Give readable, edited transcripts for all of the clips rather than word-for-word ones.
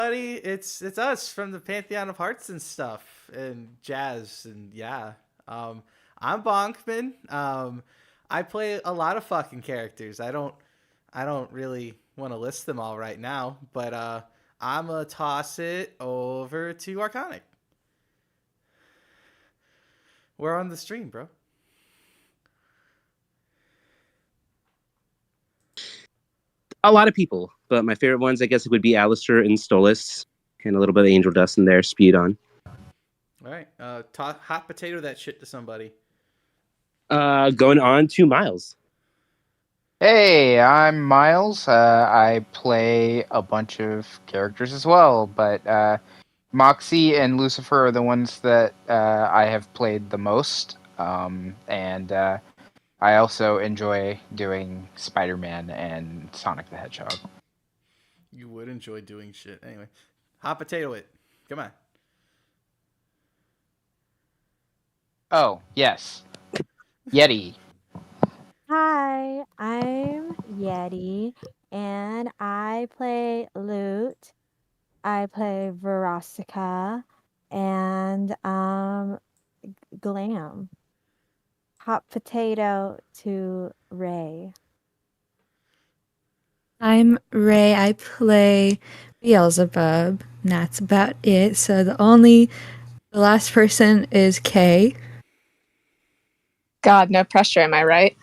everybody. It's us from the Pantheon of Hearts and stuff and jazz and yeah. Um, I'm Bonkman. I play a lot of fucking characters. I don't really want to list them all right now, but I'm gonna toss it over to Arconic. We're on the stream, bro. A lot of people, but my favorite ones, I guess, it would be Alistair and Stolas. And a little bit of angel dust in there, spewed on. All right, hot potato that shit to somebody. Going on to Miles. Hey, I'm Miles. I play a bunch of characters as well, but Moxie and Lucifer are the ones that I have played the most. And I also enjoy doing Spider-Man and Sonic the Hedgehog. You would enjoy doing shit anyway. Hot potato it. Come on. Oh, yes. Yeti. Hi, I'm Yeti, and I play Lute. I play Verostica, and Glam. Hot potato to Ray. I'm Ray. I play Beelzebub. And that's about it. So the last person is Kay. God, no pressure, am I right?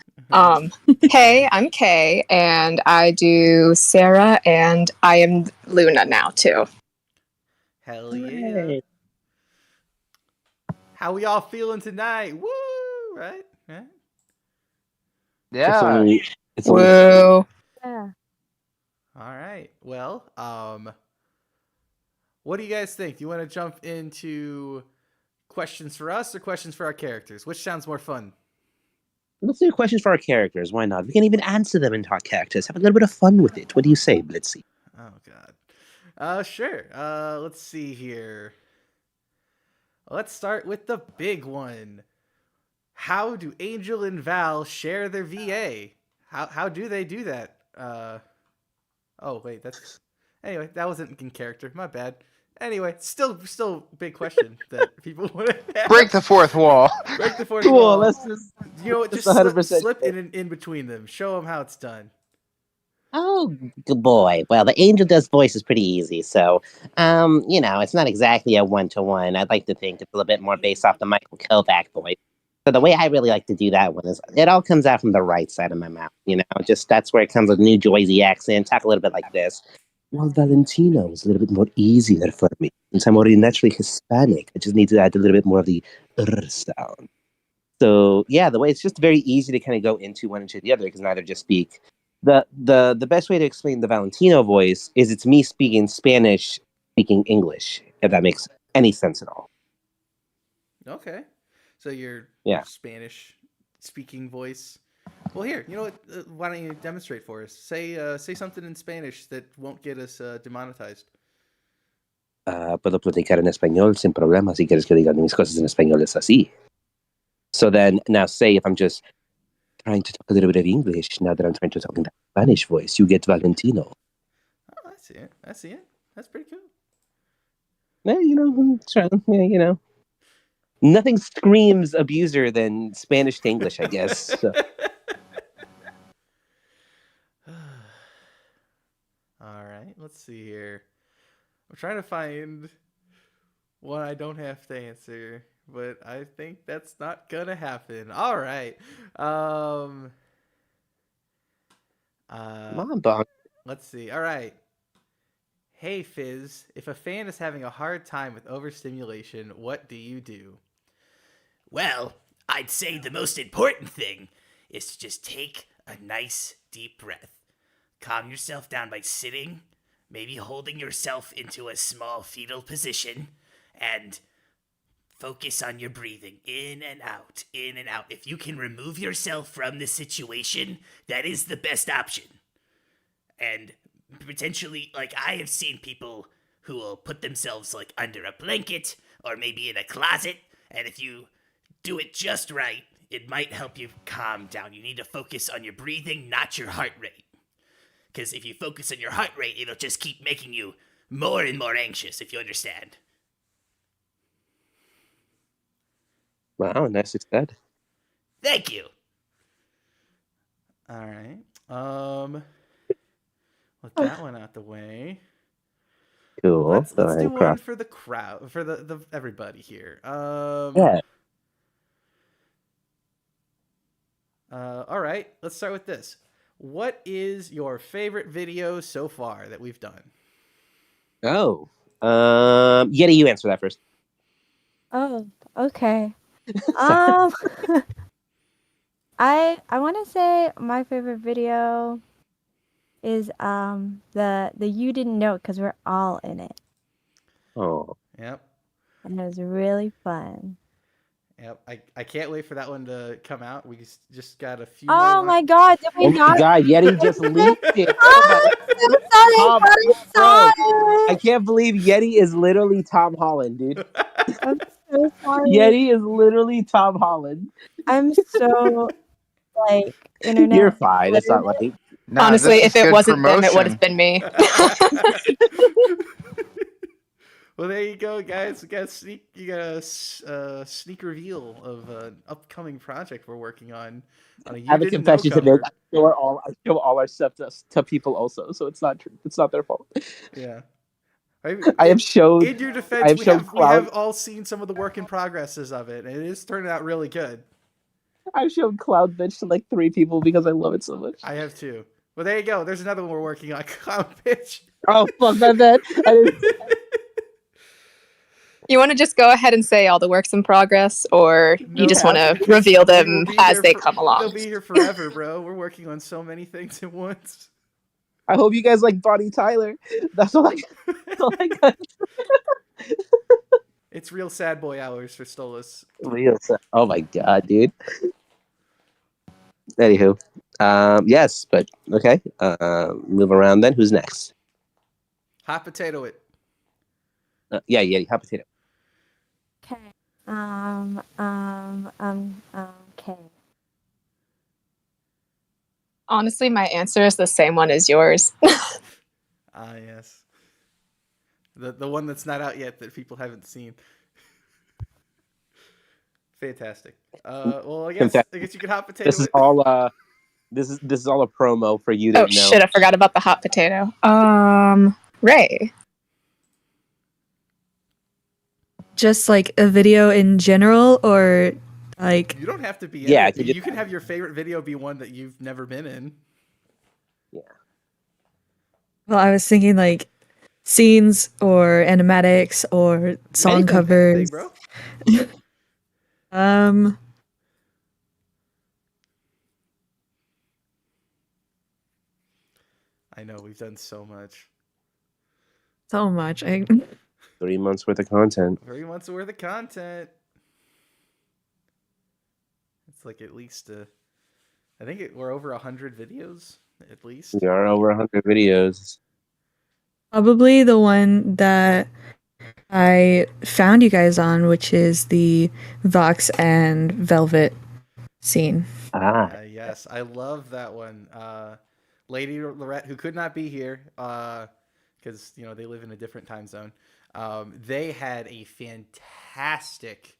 Hey, I'm Kay, and I do Sarah, and I am Luna now, too. Hell yeah. How we all feeling tonight? Woo! Right? Yeah. It's Woo! Yeah. All right. Well, what do you guys think? Do you want to jump into questions for us or questions for our characters? Which sounds more fun? Let's do questions for our characters. Why not? We can even answer them into our characters. Have a little bit of fun with it. What do you say, Blitzy? Oh God. Sure. Let's see here. Let's start with the big one. How do Angel and Val share their VA? How do they do that? Oh wait, that's anyway. That wasn't in character. My bad. Anyway, still big question that people want to ask. Break the fourth wall. Break the fourth Cool. wall. Let's just Just 100% slip in between them. Show them how it's done. Oh, good boy. Well, the angel dust voice is pretty easy, so, it's not exactly a one-to-one. I'd like to think it's a little bit more based off the Michael Kovac voice. So the way I really like to do that one is it all comes out from the right side of my mouth, just that's where it comes with New Jersey accent. Talk a little bit like this. Well, Valentino is a little bit more easier for me. Since I'm already naturally Hispanic, I just need to add a little bit more of the sound. So, yeah, the way it's just very easy to kind of go into one into the other because neither just speak. The best way to explain the Valentino voice is it's me speaking Spanish, speaking English, if that makes any sense at all. Okay. So your Yeah. Spanish speaking voice. Well, here, you know what? Why don't you demonstrate for us? Say something in Spanish that won't get us demonetized. Puedo platicar en español sin problema si quieres que diga mis cosas en español es así. So then, now say if I'm just trying to talk a little bit of English, now that I'm trying to talk in that Spanish voice, you get Valentino. Oh, I see it. That's pretty cool. Yeah, Nothing screams abuser than Spanish to English, I guess. So. All right, let's see here. I'm trying to find one I don't have to answer, but I think that's not gonna happen. All right. Come on, Bonk. Let's see. All right. Hey Fizz, if a fan is having a hard time with overstimulation, what do you do? Well, I'd say the most important thing is to just take a nice deep breath. Calm yourself down by sitting, maybe holding yourself into a small fetal position, and focus on your breathing in and out, in and out. If you can remove yourself from the situation, that is the best option. And potentially, I have seen people who will put themselves, under a blanket or maybe in a closet, and if you do it just right, it might help you calm down. You need to focus on your breathing, not your heart rate. Because if you focus on your heart rate, it'll just keep making you more and more anxious, if you understand. Wow, nicely said. Thank you. All right. With that one out the way, Cool. let's So do I'm one cross. for the crowd, for the everybody here. Yeah. All right. Let's start with this. What is your favorite video so far that we've done? Oh. Yeti, you answer that first. Oh, okay. Sorry. I want to say my favorite video is the you didn't know because we're all in it, Oh. Yep. and it was really fun. Yep. I can't wait for that one to come out. We just got a few Oh more. my God! Did we Oh my not? god, Yeti just leaked it. Oh, Oh my I'm so sorry. Tom, I bro, saw I it. can't believe Yeti is literally Tom Holland, dude. I'm so sorry. Yeti is literally Tom Holland. I'm so like internet. You're fine. It's not like No, Honestly, this if is it good wasn't them, it would promotion. have been me. Well, there you go, guys. You got a sneak reveal of an upcoming project we're working on. I have a confession to make. I show all our stuff to people also, so it's not true. It's not their fault. Yeah. I have showed. In your I defense, have shown we have all seen some of the work in progresses of it, and it is turning out really good. I've shown Cloud Bitch to like 3 people because I love it so much. I have too. Well, there you go. There's another one we're working on. Clown Pitch. Oh fuck my bad. I didn't. You want to just go ahead and say all the works in progress, or you No, just want to because reveal they them will be as here they for- come along? They'll be here forever, bro. We're working on so many things at once. I hope you guys like Bonnie Tyler. That's all I. That's all I got. It's real sad boy hours for Stolas. Real sad. Oh my god, dude. Anywho, yes, but okay. Move around then. Who's next? Hot potato it. Yeah, hot potato. Okay. Okay. Honestly, my answer is the same one as yours. Ah, yes. The one that's not out yet that people haven't seen. Fantastic. Well, I guess you could hot potato This is it. all. This is all a promo for you to Oh know. shit, I forgot about the hot potato. Ray. Just like a video in general, or like You don't have to be in Yeah, it. it could You can have your favorite video be one that you've never been in. well, I was thinking like scenes or animatics or song Anything, covers. bro. I know we've done so much. So much. 3 months worth of content. 3 months worth of content. It's like at least I think we're over 100 videos at least. We are over 100 videos. Probably the one that I found you guys on, which is the Vox and Velvet scene. Yes, I love that one. Lady Lorette, who could not be here because they live in a different time zone. They had a fantastic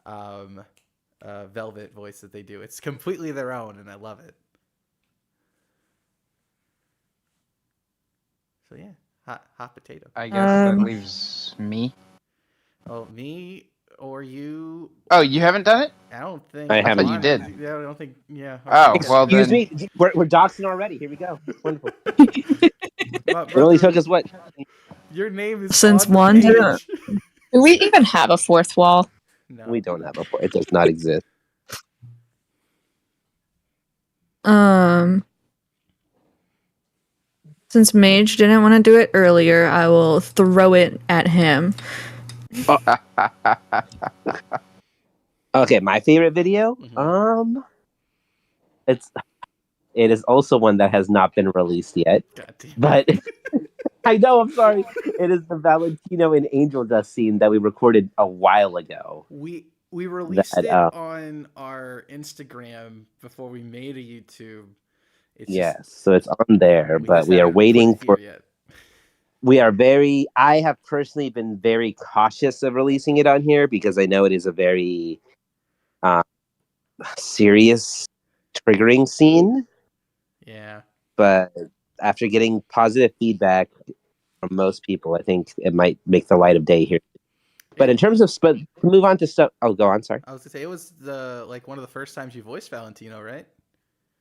Velvet voice that they do. It's completely their own, and I love it. So yeah, hot potato. I guess that leaves me. Oh, me or you? Oh, you haven't done it? I don't think I haven't. You did. Yeah, I don't think. Yeah. Oh, well Excuse then. me. We're doxing already. Here we go. Wonderful. My It only brother, took us what? your name is Since on the one page. didn't- Do we even have a fourth wall? No. We don't have a. It does not exist. Since Mage didn't want to do it earlier, I will throw it at him. Okay, my favorite video. It is also one that has not been released yet. God damn. But I know, I'm sorry. It is the Valentino and Angel Dust scene that we recorded a while ago. We released it on our Instagram before we made a YouTube. It's yes, so it's on there, but we are haven't put waiting it for. here yet. we are very. I have personally been very cautious of releasing it on here because I know it is a very serious, triggering scene. Yeah. But after getting positive feedback from most people, I think it might make the light of day here. But in terms of to move on to stuff. Oh, go on. Sorry. I was gonna say it was one of the first times you voiced Valentino, right?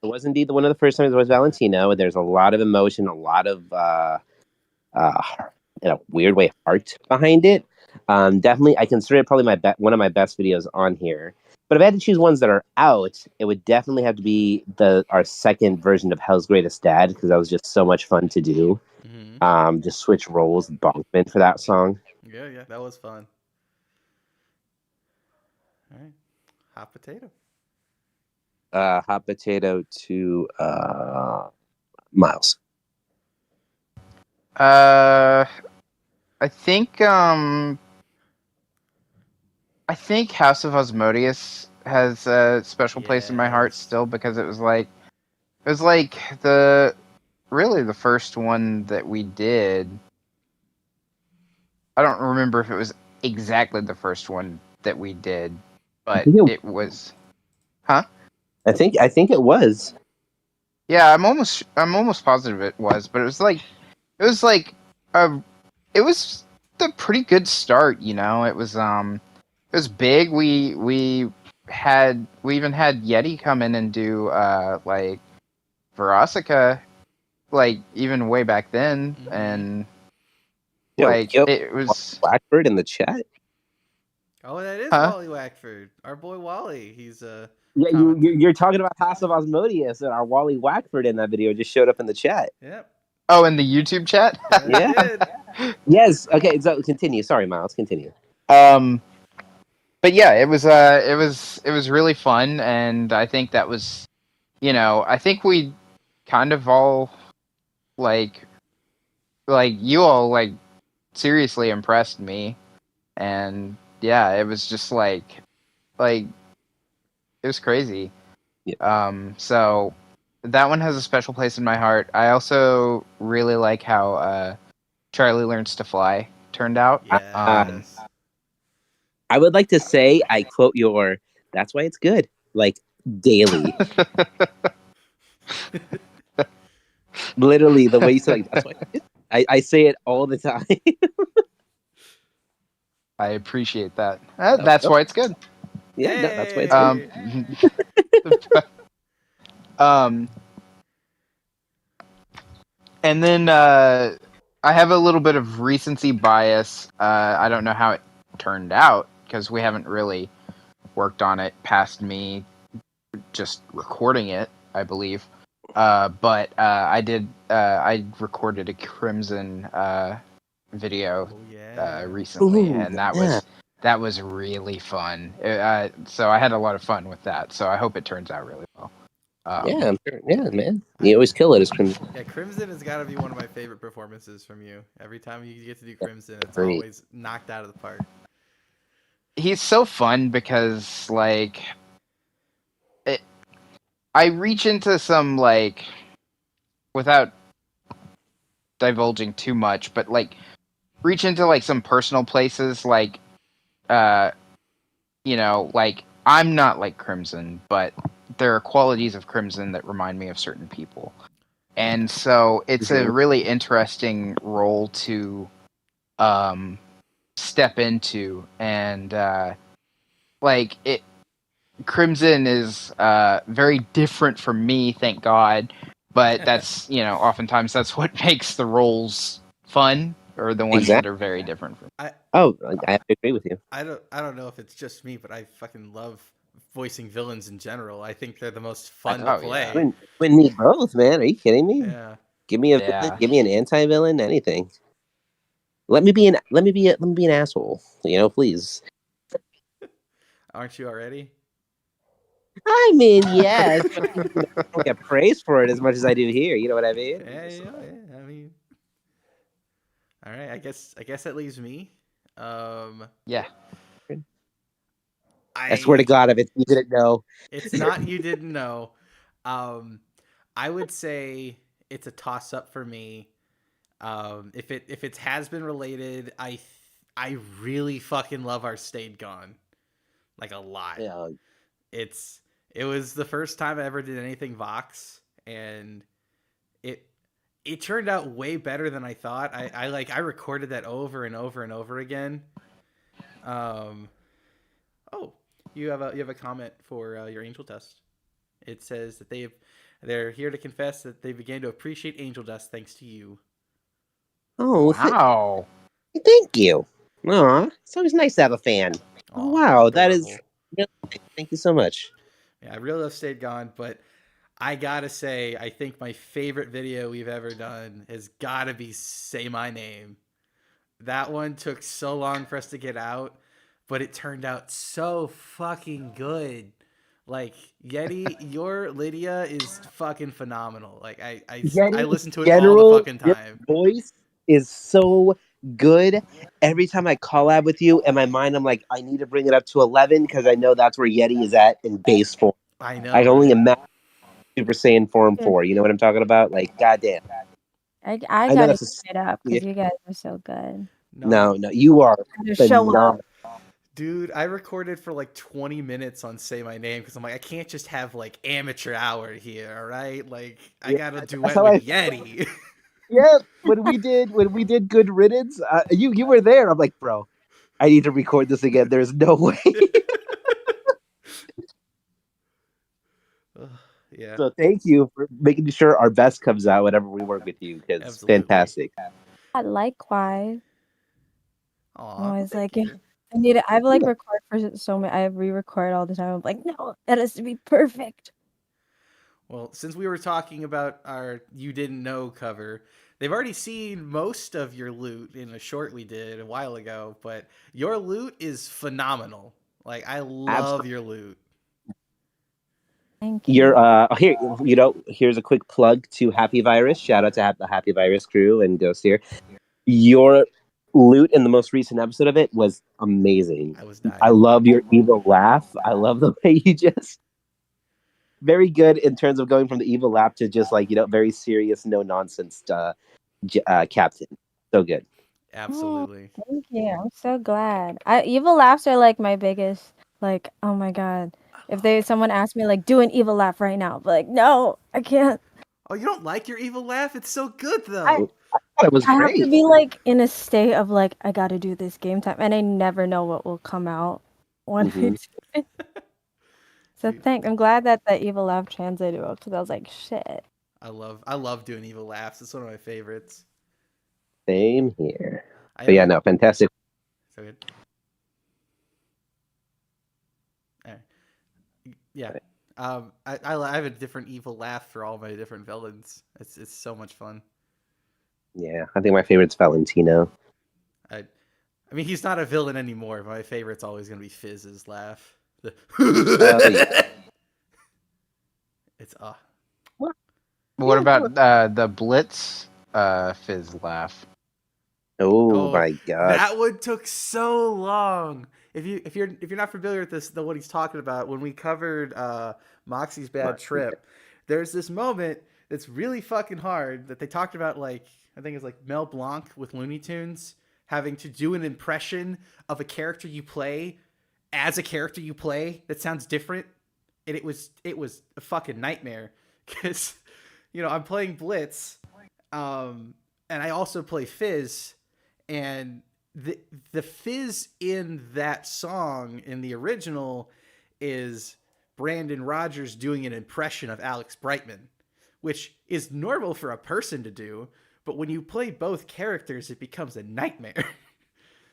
It was indeed one of the first times it was Valentino. There's a lot of emotion, a lot of in a weird way, heart behind it. Definitely, I consider it probably one of my best videos on here. But if I had to choose ones that are out, it would definitely have to be our second version of Hell's Greatest Dad because that was just so much fun to do. Mm-hmm. Just switch roles, Bonkman for that song. Yeah, that was fun. All right, hot potato. Hot potato to Miles. I think House of Osmodius has a special place in my heart Yes. still because it was like really the first one that we did. I don't remember if it was exactly the first one that we did, but it was. Huh? I think it was. Yeah, I'm almost positive it was, but it was a pretty good start, you know. It was big. We even had Yeti come in and do like Verosica, like even way back then, and like it was Blackbird in the chat. Oh, that is Huh? Wally Wackford, our boy Wally. He's Yeah, you're talking about House of Osmodius, and our Wally Wackford in that video just showed up in the chat. Yep. Oh, in the YouTube chat. Yeah. Did. Yes. Okay. So continue. Sorry, Miles. Continue. But yeah, it was really fun, and I think that was, you know, I think we kind of all like you all like seriously impressed me, and yeah, it was just like it was crazy. Yeah. So that one has a special place in my heart. I also really like how Charlie Learns to Fly turned out. Yes. I would like to say I quote your. That's why it's good. Like daily. Literally the way you say like that's why. I say it all the time. I appreciate that. That's why it's good. Yeah, no, that's why it's good. And then I have a little bit of recency bias. I don't know how it turned out because we haven't really worked on it past me just recording it, I believe. But I did. I recorded a Crimson video recently, and that was really fun. So I had a lot of fun with that. So I hope it turns out really well. Yeah, I'm sure. Yeah, man. You always kill it as Crimson. Yeah, Crimson has got to be one of my favorite performances from you. Every time you get to do Crimson, it's always knocked out of the park. He's so fun because like I reach into some like without divulging too much, but like reach into like some personal places like you know, like I'm not like Crimson, but there are qualities of Crimson that remind me of certain people. And so it's a really interesting role to step into, and like it Crimson is very different from me, thank God, but that's, you know, oftentimes that's what makes the roles fun, or the ones that are very different from me. I agree with you. I don't know if it's just me, but I fucking love voicing villains in general. I think they're the most fun to play. Yeah. Win me both, man. Are you kidding me? Yeah. Give me a villain, give me an anti-villain, anything. Let me be an asshole. You know, please. Aren't you already? I mean, yes, but I don't get praised for it as much as I do here. You know what I mean? Yeah. I mean, all right. I guess that leaves me. Yeah. I swear to God, if you didn't know, it's not you didn't know. I would say it's a toss up for me. If it has been related, I really fucking love our Stayed Gone, like a lot. Yeah. It was the first time I ever did anything Vox, and it it turned out way better than I thought. I recorded that over and over and over again. Oh, you have a comment for your angel dust. It says that they're here to confess that they began to appreciate angel dust thanks to you. Oh, Wow. thank you. Aw, it's always nice to have a fan. Oh, Aw, wow, that is. adorable. Really nice. Thank you so much. Yeah, I really love Stayed Gone, but I gotta say, I think my favorite video we've ever done has gotta be Say My Name. That one took so long for us to get out, but it turned out so fucking good. Like, Yeti, your Lydia is fucking phenomenal. Like, I listen to it all the fucking Your time. voice is so good. Every time I collab with you, in my mind, I'm like, I need to bring it up to 11 because I know that's where Yeti is at in base form. I know, I can only right? imagine Super Saiyan form 4. You know what I'm talking about? Like, goddamn. I I know gotta that's keep it up yeah. because you guys are so good. No, you are Gotta show up. phenomenal. Dude, I recorded for like 20 minutes on Say My Name because I'm like, I can't just have like amateur hour here, all right? Like, I gotta That's duet how with Yeti. Yeah, when we did Good Riddance, you were there. I'm like, bro, I need to record this again. There's no way. Ugh, yeah, So thank you for making sure our best comes out whenever we work with you, because it's absolutely. fantastic. Likewise. I'm Aw, always thank like, you. I need it. I've like record for so many. I re-record all the time. I'm like, no, it has to be perfect. Well, since we were talking about our You Didn't Know cover, they've already seen most of your loot in a short we did a while ago, but your loot is phenomenal. Like, I love your loot. Thank you. You're here. Here's a quick plug to Happy Virus. Shout out to the Happy Virus crew and Ghost here. Your loot in the most recent episode of it was amazing. I was dying. I love your evil laugh. I love the way you just very good in terms of going from the evil laugh to just like very serious, no nonsense captain. So good. Absolutely. Thank you. I'm so glad. Evil laughs are like my biggest. Like, oh my god, if someone asked me like, do an evil laugh right now, but like, no, I can't. Oh, you don't like your evil laugh? It's so good though. I thought it was I have to great. be like in a state of like, I got to do this game time, and I never know what will come out when I do it. So I'm glad that the evil laugh translated well because I was like, shit. I love doing evil laughs. It's one of my favorites. Same here. I But yeah, haven't- no, fantastic. So good. All right. Yeah. I have a different evil laugh for all my different villains. It's so much fun. Yeah, I think my favorite's Valentino. I mean, he's not a villain anymore. But my favorite's always gonna be Fizz's laugh. Yeah. It's What about the Blitz fizz laugh? Oh my god. that one took so long. If you're not familiar with this, what he's talking about, when we covered Moxie's bad trip, there's this moment that's really fucking hard that they talked about. Like, I think it's like Mel Blanc with Looney Tunes having to do an impression of a character you play as a character you play that sounds different, and it was a fucking nightmare because I'm playing Blitz, and I also play Fizz, and the Fizz in that song in the original is Brandon Rogers doing an impression of Alex Brightman, which is normal for a person to do, but when you play both characters, it becomes a nightmare.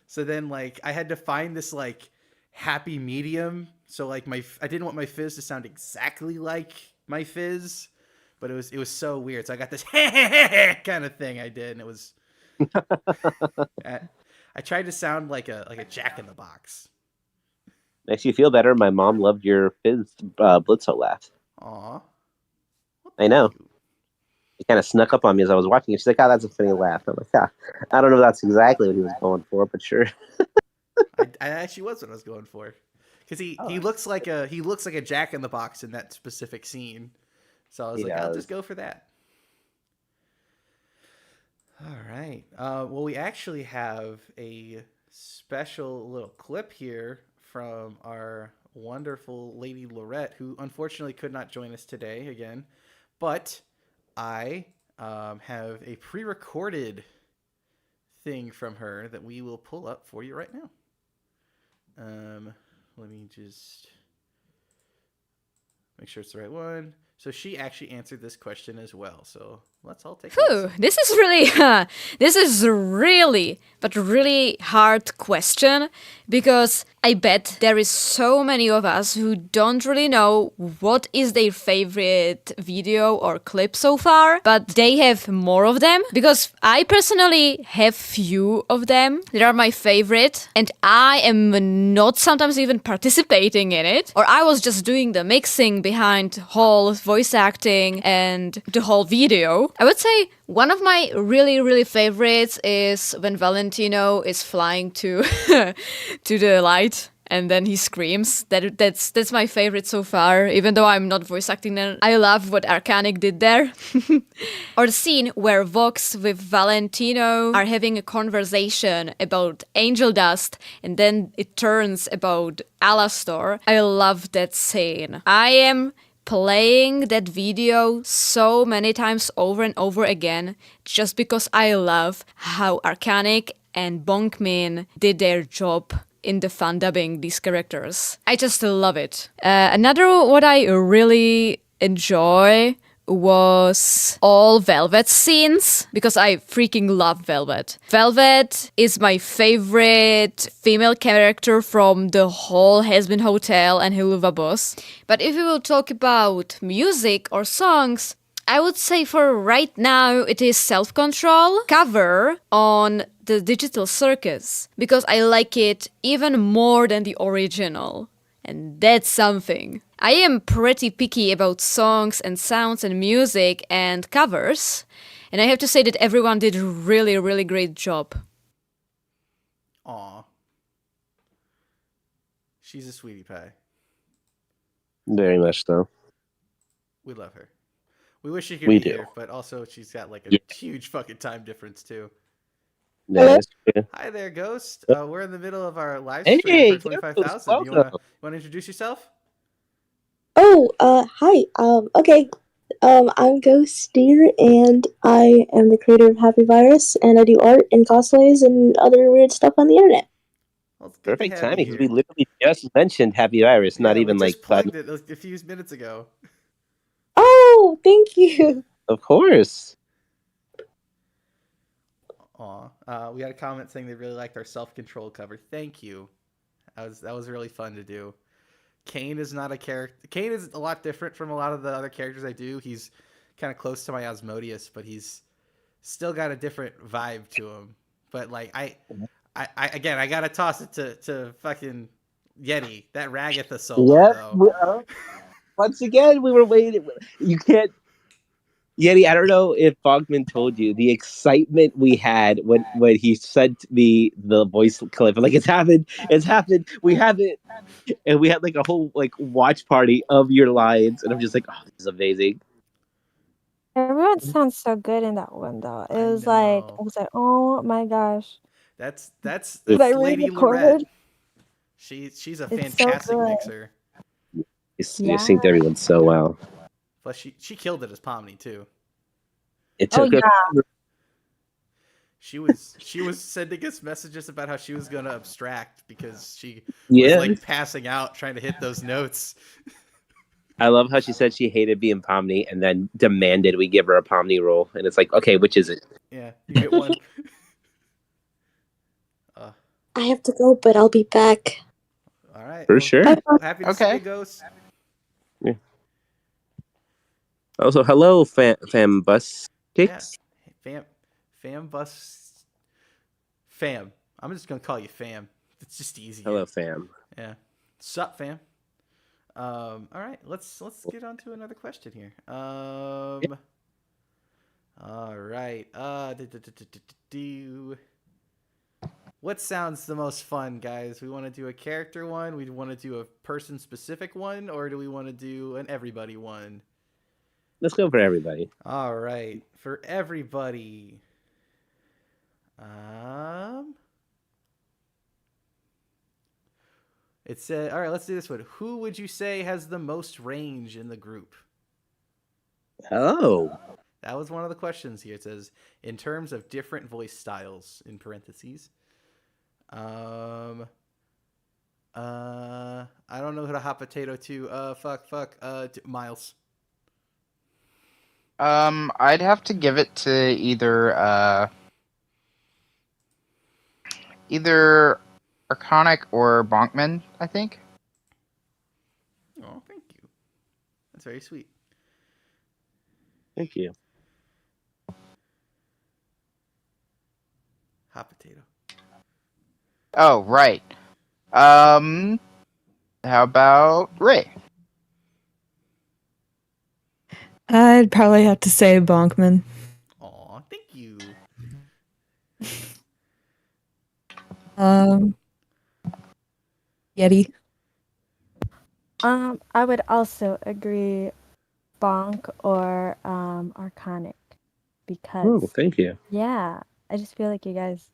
So then, like, I had to find this like happy medium. So like I didn't want my Fizz to sound exactly like my Fizz, but it was so weird. So I got this kind of thing I did, and it was. I tried to sound like a Jack in the Box. Makes you feel better. My mom loved your Fizz Blitzo laugh. Aw. I know. It kind of snuck up on me as I was watching it. She's like, "Oh, that's a funny laugh." I'm like, "Ah, I don't know if that's exactly what he was going for, but sure." I actually was what I was going for, because he looks like a Jack in the Box in that specific scene. So I was like, I'll just go for that. All right. Well, we actually have a special little clip here from our wonderful Lady Lorette, who unfortunately could not join us today again. But I have a pre recorded thing from her that we will pull up for you right now. Let me just make sure it's the right one. So she actually answered this question as well. So let's all take a Whew, listen. this is really, this is really, but really hard question because I bet there is so many of us who don't really know what is their favorite video or clip so far, but they have more of them because I personally have few of them that are my favorite and I am not sometimes even participating in it, or I was just doing the mixing behind whole voice acting and the whole video. I would say one of my really favorites is when Valentino is flying to to the light and then he screams. That's my favorite so far, even though I'm not voice acting then. I love what Arcanic did there. Or the scene where Vox with Valentino are having a conversation about angel dust and then it turns about Alastor. I love that scene. I am playing that video so many times over and over again just because I love how Arcanic and Bonkmin did their job in the fan dubbing these characters. I just love it. Another what I really enjoy was all Velvet scenes because I freaking love Velvet. Velvet is my favorite female character from the whole Hazbin Hotel and Hiluva Boss. But if we will talk about music or songs, I would say for right now it is Self-Control cover on the Digital Circus because I like it even more than the original. And that's something. I am pretty picky about songs and sounds and music and covers. And I have to say that everyone did a really great job. Aw. She's a sweetie pie. Very much so. We love her. We wish she could We be do. here, but also she's got like a Yeah. huge fucking time difference too. That is true. Hi there, Ghost. We're in the middle of our live Hey, stream for Ghost, 25,000. You welcome. wanna introduce yourself? Oh, hi. Okay. I'm Ghost Steer, and I am the creator of Happy Virus, and I do art and cosplays and other weird stuff on the internet. Well, it's good Perfect to have timing you because we here. literally just mentioned Happy Iris, not Yeah, even we like just plugged it a few minutes ago. Oh, thank you. Of course. Aw. We had a comment saying they really liked our self-control cover. Thank you. That was really fun to do. Kane is not a character. Kane is a lot different from a lot of the other characters I do. He's kind of close to my Osmodius, but he's still got a different vibe to him. But like I again, I gotta toss it to fucking Yeti. That Ragatha solo though. Once again, we were waiting. You can't. Yeti, I don't know if Bogman told you the excitement we had when he sent me the voice clip. Like it's happened, we have it, and we had like a whole like watch party of your lines, and I'm just like, oh, this is amazing. Everyone sounds so good in that one though. It was know. I was like, oh my gosh. That's Was I Lady re-recorded? Lorette. She's a It's so fantastic good. mixer. You synced everyone so well. Plus she killed it as Pomni too. It Oh took yeah. She was sending us messages about how she was gonna abstract because she Yeah. was like passing out trying to hit those notes. I love how she said she hated being Pomni and then demanded we give her a Pomni role. And it's like, okay, which is it? Yeah, you get one. I have to go, but I'll be back. All right. For sure. Happy to see Okay. you, Ghost. Yeah. Also, hello, fam bus kicks. Yeah. Fam bus. Fam. I'm just gonna call you Fam. It's just easy. Hello, fam. Yeah. Sup, fam. All right. Let's get on to another question here. All right. What sounds the most fun, guys? We want to do a character one, we want to do a person specific one, or do we want to do an everybody one? Let's go for everybody. All right, for everybody. It said, all right, let's do this one. Who would you say has the most range in the group? Oh. That was one of the questions here. It says, in terms of different voice styles, in parentheses. I don't know who to hot potato to. Miles. I'd have to give it to either Arconic or Bonkman, I think. Oh, thank you. That's very sweet. Thank you. Hot potato. Oh, right. How about Ray? I'd probably have to say Bonkman. Aw, thank you. Yeti. I would also agree Bonk or Arconic because Thank you. yeah, I just feel like you guys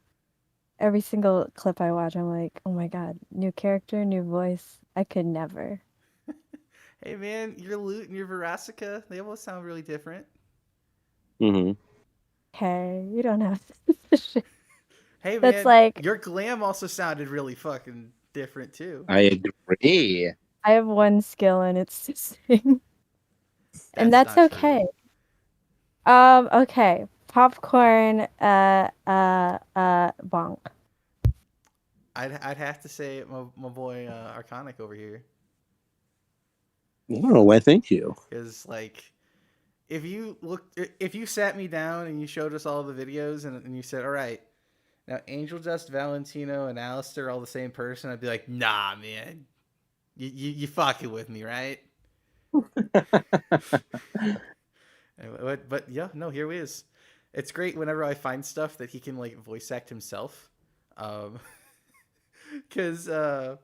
every single clip I watch I'm like, "Oh my god, new character, new voice. I could never." Hey man, your Lute and your Verasica, they both sound really different. Mm-hmm. Okay, you don't have to. Hey man, That's like your Glam also sounded really fucking different too. I agree. I have one skill and it's to sing. And that's not okay. true. Okay. Popcorn, bonk. I'd have to say my boy Arconic over here. Oh, why thank you. Because like if you sat me down and you showed us all the videos and you said, all right, now Angel Dust, Valentino, and Alistair are all the same person, I'd be like, nah, man. You fucking with me, right? But yeah, no, here he is. It's great whenever I find stuff that he can like voice act himself. Because what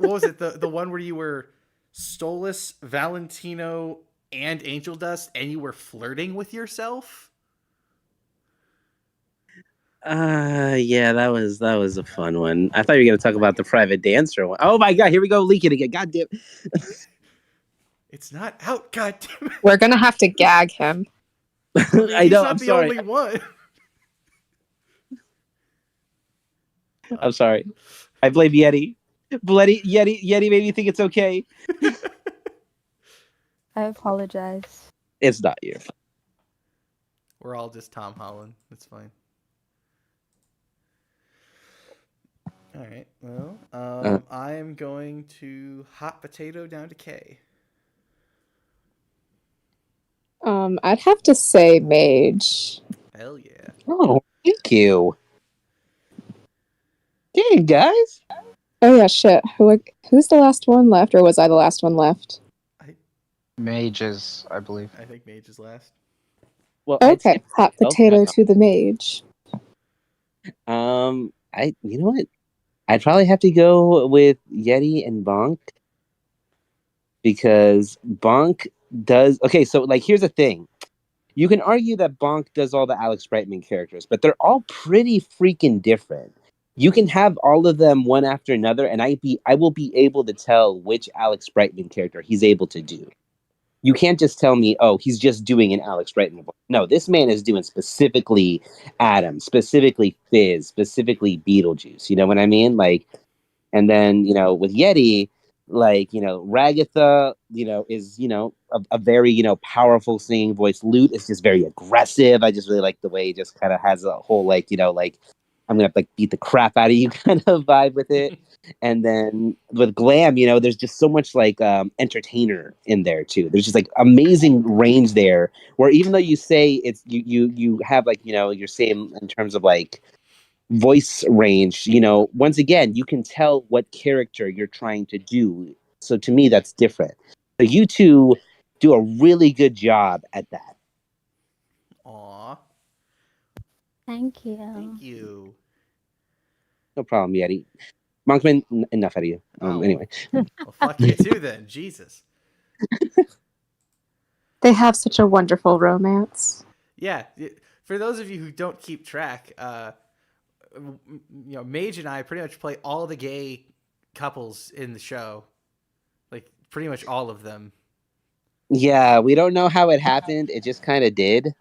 was it? The one where you were Stolas, Valentino, and Angel Dust, and you were flirting with yourself. Yeah, that was a fun one. I thought you were gonna talk about the private dancer one. Oh my god, here we go, leaking again. God damn. It's not out, goddamn it. We're gonna have to gag him. I mean, I he's know. not I'm the sorry. only one. I'm sorry. I blame Yeti. Yeti made me think it's okay. I apologize. It's not you. We're all just Tom Holland. It's fine. All right. Well, I am going to hot potato down to K. I'd have to say Mage. Hell yeah. Oh, thank you. Dang, guys. Oh yeah, shit. Who's the last one left, or was I the last one left? Mages, I believe. I think Mage is last. Well, okay, hot potato to the Mage. You know what? I'd probably have to go with Yeti and Bonk because Bonk does. Okay, so like, here's the thing. You can argue that Bonk does all the Alex Brightman characters, but they're all pretty freaking different. You can have all of them one after another, and I will be able to tell which Alex Brightman character he's able to do. You can't just tell me, oh, he's just doing an Alex Brightman voice. No, this man is doing specifically Adam, specifically Fizz, specifically Beetlejuice. You know what I mean? Like, and then, with Yeti, like, Ragatha, is, a very, powerful singing voice. Lute is just very aggressive. I just really like the way he just kind of has a whole, like, like, I'm going to like beat the crap out of you kind of vibe with it. And then with Glam, there's just so much like entertainer in there too. There's just like amazing range there where even though you say it's you have like, you're same in terms of like voice range, once again, you can tell what character you're trying to do. So to me, that's different. So you two do a really good job at that. Aw. Thank you. Thank you. No problem, Yeti. Monkman, enough out of you. Anyway. Well, fuck you too then. Jesus. They have such a wonderful romance. Yeah. for those of you who don't keep track, Mage and I pretty much play all the gay couples in the show, like pretty much all of them. Yeah, we don't know how it happened. It just kind of did.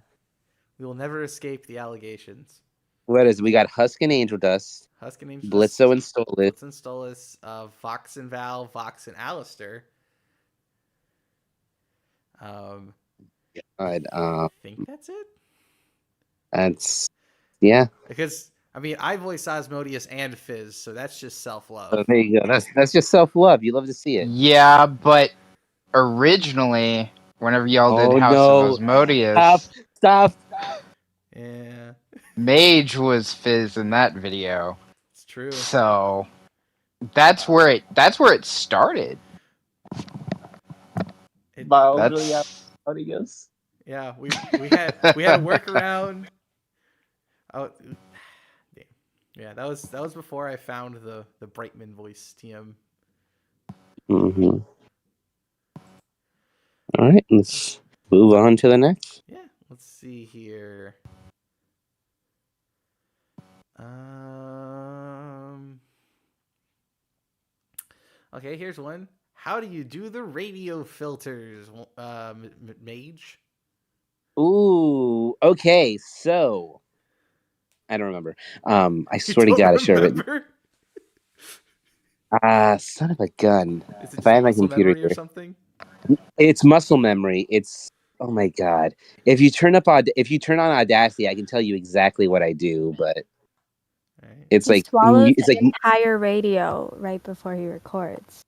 We will never escape the allegations. What is? We got Husk and Angel Dust, Husk and Angel Blitzo and Stolas. Blitz and Stolas, Vox and Val, Vox and Alistair. God, I think that's it. That's yeah. Because I voice Osmodius and Fizz, so that's just self-love. So there you go. That's just self-love. You love to see it. Yeah, but originally, whenever y'all did House of Osmodius, Stop. Yeah. Mage was Fizz in that video. It's true. So that's where it started. Miles really out how he goes. Yeah, we had a workaround. Oh, yeah, that was before I found the Brightman voice TM. Mm-hmm. All right, let's move on to the next. Yeah, let's see here. Okay, here's one. How do you do the radio filters, Mage? Ooh, okay, so I don't remember. I swear to God, I should have written. Son of a gun. Is it if I had my muscle computer memory here, or something? It's muscle memory. It's oh my God. If you turn on Audacity, I can tell you exactly what I do, but it's He like swallows it's the like entire radio right before he records.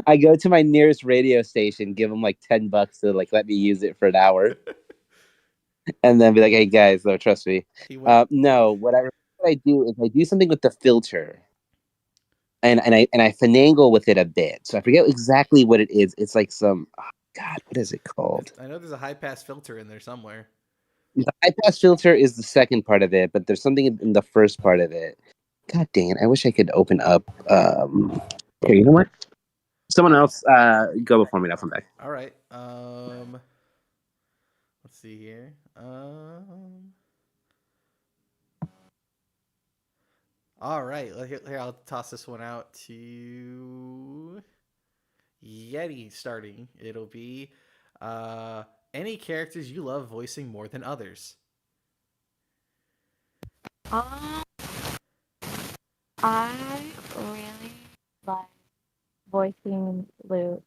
I go to my nearest radio station, give them like $10 to like let me use it for an hour, and then be like, "Hey guys, no, trust me." No, what I do is I do something with the filter, and I finagle with it a bit. So I forget exactly what it is. It's like some God, what is it called? I know there's a high pass filter in there somewhere. The high pass filter is the second part of it, but there's something in the first part of it. God dang it! I wish I could open up. Here, you know what? Someone else go before me. Now come back. All right. Let's see here. All right. Here, I'll toss this one out to Yeti. Starting, it'll be any characters you love voicing more than others. I really like voicing Lute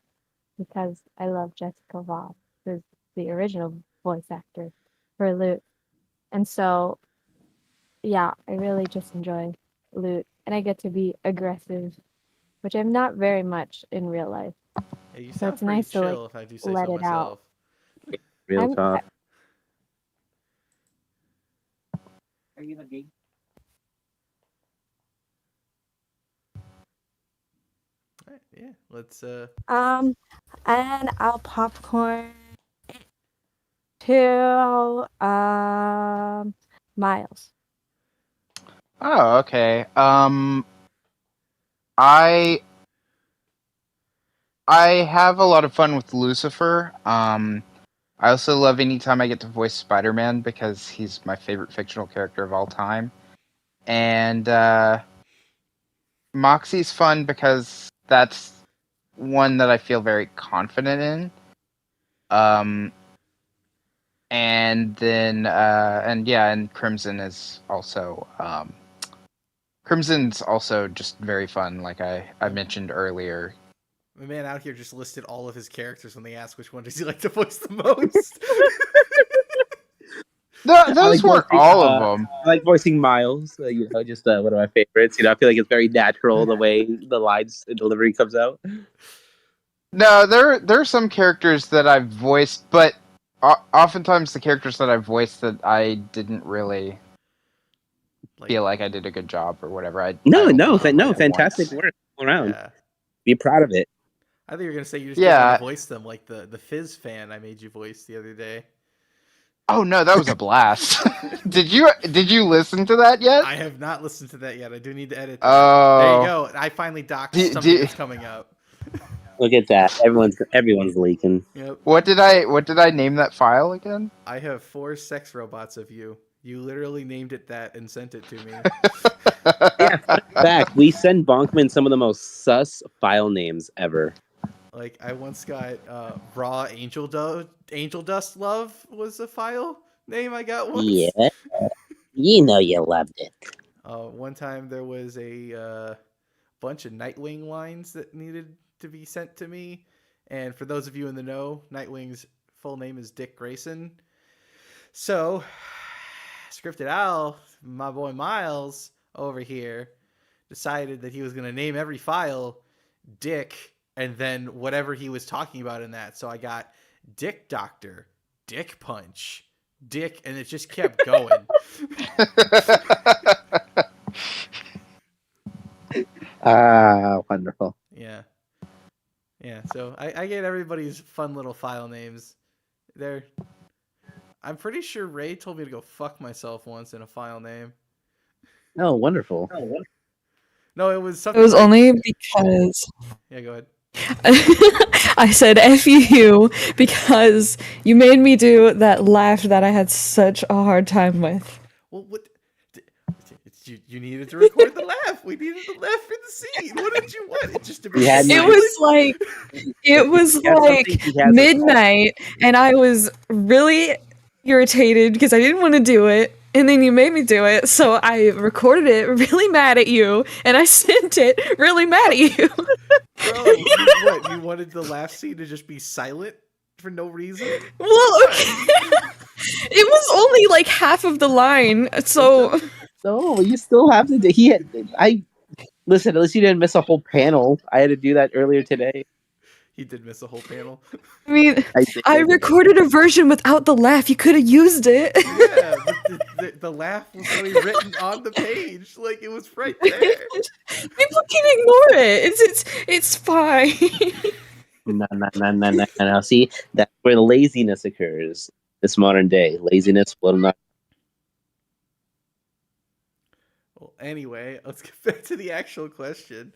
because I love Jessica Voss, who's the original voice actor for Lute. And so, yeah, I really just enjoy Lute. And I get to be aggressive, which I'm not very much in real life. Yeah, you so sound it's pretty nice chill to like if I do say let so it myself. out. Real talk. Are you looking? All right, yeah, let's And I'll popcorn to Miles. Oh, okay. I have a lot of fun with Lucifer. I also love anytime I get to voice Spider-Man because he's my favorite fictional character of all time. And Moxie's fun because that's one that I feel very confident in. And then and Crimson is also Crimson's also just very fun, like I mentioned earlier. The man out here just listed all of his characters when they ask which one does he like to voice the most. Those weren't all of them. I like voicing Miles. Just one of my favorites. I feel like it's very natural the way the lines and delivery comes out. No, there are some characters that I've voiced, but oftentimes the characters that I've voiced that I didn't really feel like I did a good job or whatever. Fantastic work all around. Yeah. Be proud of it. I think you're gonna say you just didn't want to voice them, like the Fizz fan I made you voice the other day. Oh no, that was a blast! Did you listen to that yet? I have not listened to that yet. I do need to edit. Oh, there you go. I finally doxed something that's coming up. Look at that. Everyone's leaking. Yep. What did I name that file again? I have 4 sex robots of you. You literally named it that and sent it to me. Yeah, fun fact, we send Bonkman some of the most sus file names ever. Like I once got raw angel dust love was a file name I got once. Yeah, you know you loved it. One time there was a bunch of Nightwing lines that needed to be sent to me, and for those of you in the know, Nightwing's full name is Dick Grayson. So, Scripted Owl, my boy Miles over here, decided that he was going to name every file Dick and then whatever he was talking about in that. So I got Dick Doctor, Dick Punch, Dick, and it just kept going. Wonderful. Yeah. So I get everybody's fun little file names. I'm pretty sure Ray told me to go fuck myself once in a file name. Oh, wonderful. No, it was It something. was like... only because Yeah, go ahead. I said F you because you made me do that laugh that I had such a hard time with. Well, what? You needed to record the laugh. We needed the laugh for the scene. What did you want? It just to be. It was like midnight, and I was really irritated because I didn't want to do it. And then you made me do it, so I recorded it really mad at you, and I sent it really mad at you. Bro, you wanted the laugh scene to just be silent for no reason? Well, okay. It was only like half of the line, so... No, you still have to do... Listen, at least you didn't miss a whole panel. I had to do that earlier today. He did miss a whole panel. I mean, I recorded a version without the laugh. You could have used it. Yeah, but the laugh was already written on the page. Like, it was right there. People can ignore it. It's fine. No. See, that's where laziness occurs. This modern day. Laziness will not... Well, anyway, let's get back to the actual question.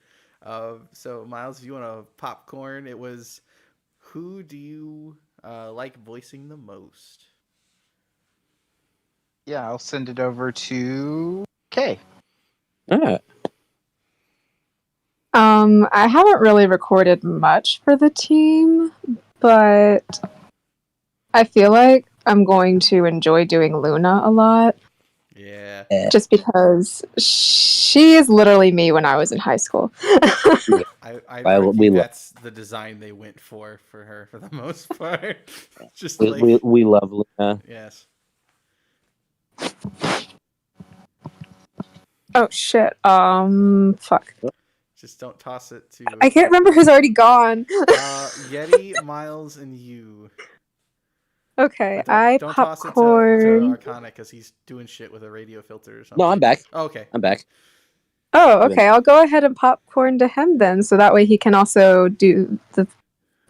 So, Miles, if you want to popcorn, it was... Who do you like voicing the most? Yeah, I'll send it over to Kay. Ah. I haven't really recorded much for the team, but I feel like I'm going to enjoy doing Luna a lot. Yeah. Just because she is literally me when I was in high school. That's the design they went for her for the most part. Just we love Luna. Yes. Oh shit. Fuck. Just don't toss it to... I can't remember who's already gone. Yeti, Miles, and you. Okay, don't toss it to Arcana because he's doing shit with a radio filter or something. No, I'm back. Oh, okay. I'm back. Oh, okay. I'll go ahead and popcorn to him then, so that way he can also do the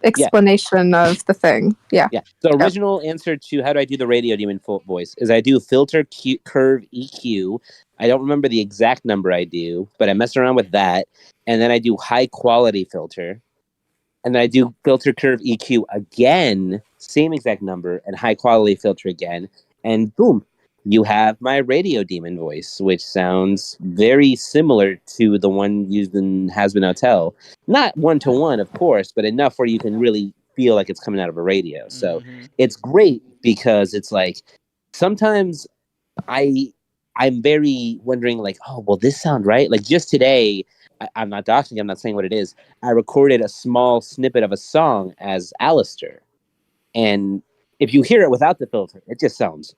explanation of the thing. Yeah. So original answer to how do I do the radio demon voice is I do filter curve EQ. I don't remember the exact number I do, but I mess around with that, and then I do high quality filter, and then I do filter curve EQ again, same exact number, and high quality filter again, and boom, you have my radio demon voice, which sounds very similar to the one used in Has Been Hotel. Not 1-to-1, of course, but enough where you can really feel like it's coming out of a radio. So it's great because it's like sometimes I'm very wondering like, oh, will this sound right? Like just today, I'm not doxing, I'm not saying what it is. I recorded a small snippet of a song as Alistair. And if you hear it without the filter, it just sounds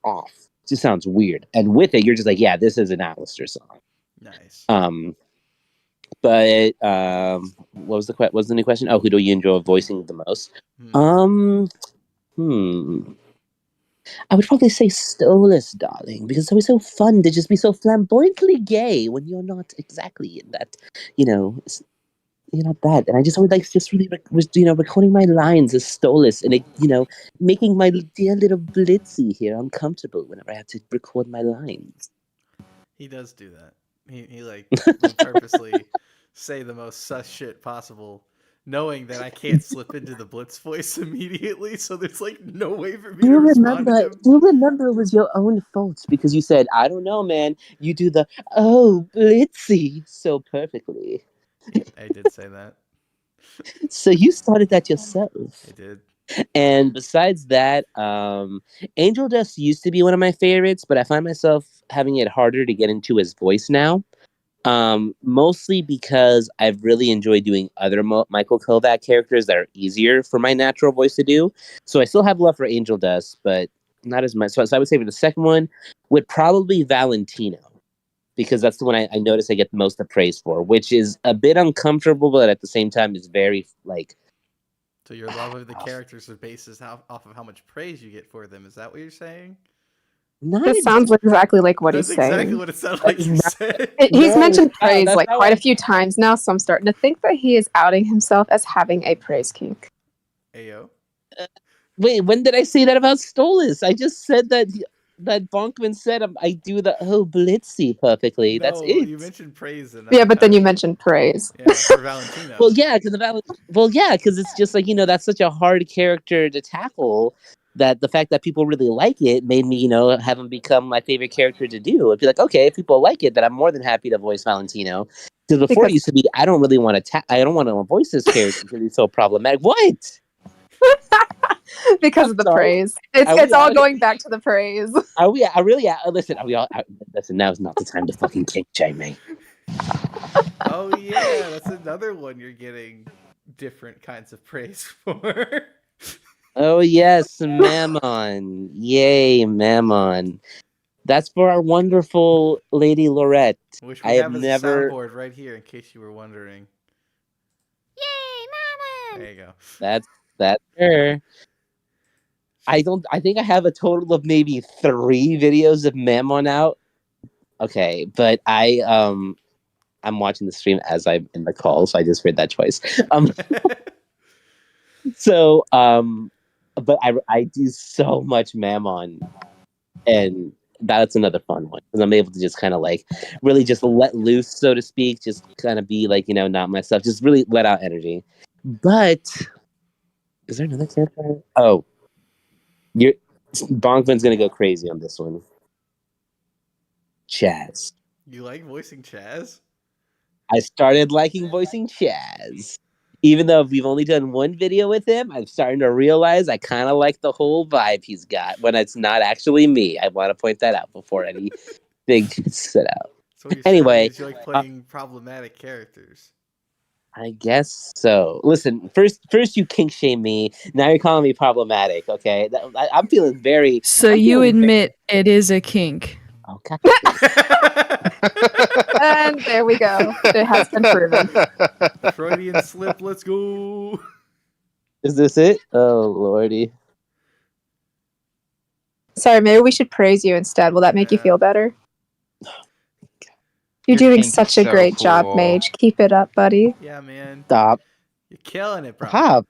off. It just sounds weird. And with it, you're just like, yeah, this is an Alistair song. Nice. But what was the new question? Oh, who do you enjoy voicing the most? I would probably say Stolas, darling, because it's always so fun to just be so flamboyantly gay when you're not exactly in that, you're not that. And I just always like just really, recording my lines as Stolas and, making my dear little Blitzy here uncomfortable whenever I have to record my lines. He does do that. He will purposely say the most sus shit possible knowing that I can't slip into the Blitz voice immediately, so there's like no way for me to respond to him. Do you remember it was your own fault because you said, I don't know, man. You do the oh Blitzy so perfectly. I did say that. So you started that yourself. I did. And besides that, Angel Dust used to be one of my favorites, but I find myself having it harder to get into his voice now. Mostly because I've really enjoyed doing other Michael Kovac characters that are easier for my natural voice to do. So I still have love for Angel Dust, but not as much. So I would say for the second one would probably Valentino, because that's the one I notice I get the most of praise for, which is a bit uncomfortable, but at the same time is very like. So your love of the characters is based off of how much praise you get for them. Is that what you're saying? That sounds exactly like what That's he's saying. exactly what it sounded like you said. He's mentioned praise like quite a few times now, so I'm starting to think that he is outing himself as having a praise kink. Ayo. Wait, when did I say that about Stolas? I just said that Bonkman said I do the Blitzy perfectly. No, That's it. You mentioned praise. Yeah, but then you mentioned praise. Yeah, for Valentino. Well, yeah, because it's just like, that's such a hard character to tackle. That the fact that people really like it made me, have him become my favorite character to do. I'd be like, okay, if people like it, then I'm more than happy to voice Valentino. Because before it used to be, I don't really want to. I don't want to voice this character because he's so problematic. What? Because of the praise. It's all going back to the praise. Are we? Listen. Are we all? Listen. Now is not the time to fucking kink shame me. Oh yeah, that's another one you're getting different kinds of praise for. Oh yes, Mammon. Yay, Mammon. That's for our wonderful Lady Lorette. Which we have as a soundboard right here, in case you were wondering. Yay, Mammon! There you go. That's her. I think I have a total of maybe 3 videos of Mammon out. Okay, but I'm watching the stream as I'm in the call, so I just heard that twice. So but I do so much Mammon, and that's another fun one because I'm able to just kind of like really just let loose, so to speak, just kind of be like, not myself, just really let out energy. But is there another character? Oh, Bonkman's gonna go crazy on this one. Chaz. You like voicing Chaz? I started liking voicing Chaz. Even though we've only done one video with him, I'm starting to realize I kind of like the whole vibe he's got when it's not actually me. I want to point that out before anything gets set out. So what you're anyway, saying is you like playing problematic characters. I guess so. Listen, first you kink shame me. Now you're calling me problematic. Okay, I'm feeling very. So you admit it is a kink. Okay. And there we go. It has been proven. Freudian slip. Let's go. Is this it? Oh lordy. Sorry, maybe we should praise you instead. Will that make you feel better? You're doing such a great job, Mage. Keep it up, buddy. Yeah, man. Stop. You're killing it, bro. Pop.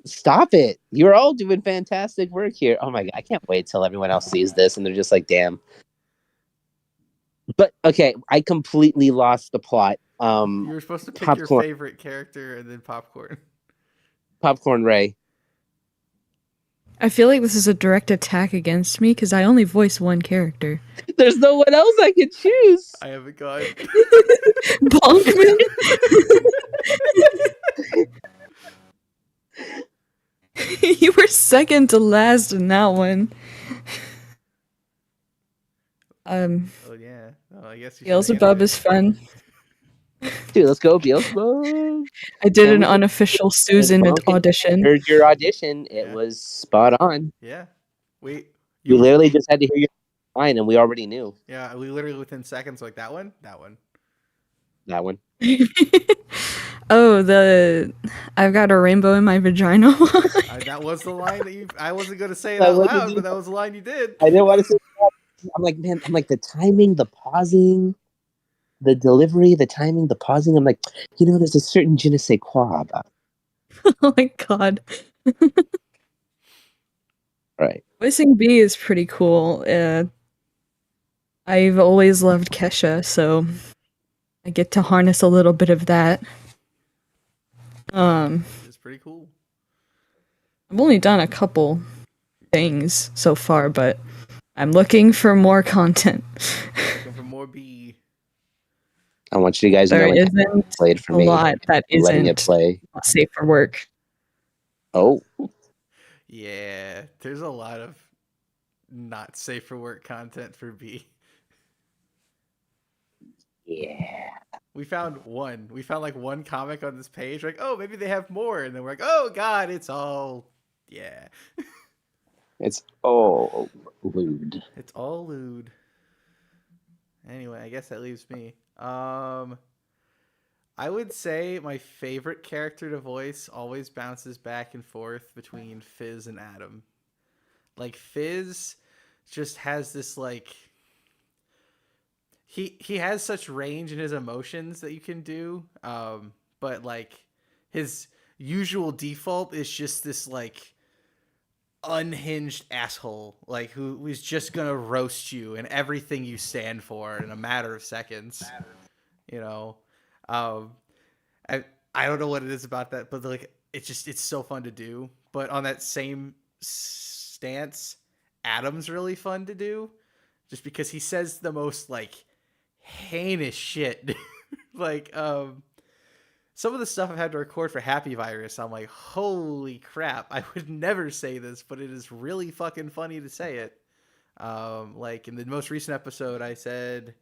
Stop it. You're all doing fantastic work here. Oh my god, I can't wait till everyone else sees this and they're just like, damn. But okay, I completely lost the plot. You were supposed to pick your favorite character and then Popcorn. Popcorn Ray. I feel like this is a direct attack against me because I only voice one character. There's no one else I could choose. I haven't gone. Bonkman. You were second to last in that one. Oh yeah. Oh, I guess Beelzebub is fun. Dude, let's go, Beelzebub. I did an unofficial Susan audition. Heard your audition. It was spot on. Yeah. We literally just had to hear your line and we already knew. Yeah, we literally within seconds like that one. That one. Oh, I've got a rainbow in my vagina. That was the line that I wasn't going to say it out loud, but that was the line you did. I didn't want to say that. I'm like, man, the timing, the pausing, the delivery, the timing, the pausing. I'm like, there's a certain je ne sais quoi about it. Oh my god. Right. Voicing B is pretty cool. I've always loved Kesha, so I get to harness a little bit of that. It's pretty cool. I've only done a couple things so far, but I'm looking for more content. Looking for more B. I want you guys to There know it isn't played for a me. lot that Letting it isn't play. safe for work. Oh, Yeah, there's a lot of not safe for work content for B. yeah. We found one. We found like one comic on this page. Like, oh, maybe they have more, and then we're like, oh god, it's all, yeah, It's all lewd. it's all lewd. Anyway, I guess that leaves me. I would say my favorite character to voice always bounces back and forth between Fizz and Adam. Like Fizz just has this like he has such range in his emotions that you can do. But like his usual default is just this like unhinged asshole, like who's just gonna roast you and everything you stand for in a matter of seconds. You know, um, I I don't know what it is about that, but like it's so fun to do. But on that same stance, Adam's really fun to do, just because he says the most like heinous shit. Like some of the stuff I've had to record for Happy Virus, I'm like, holy crap, I would never say this, but it is really fucking funny to say it. Like in the most recent episode, I said, it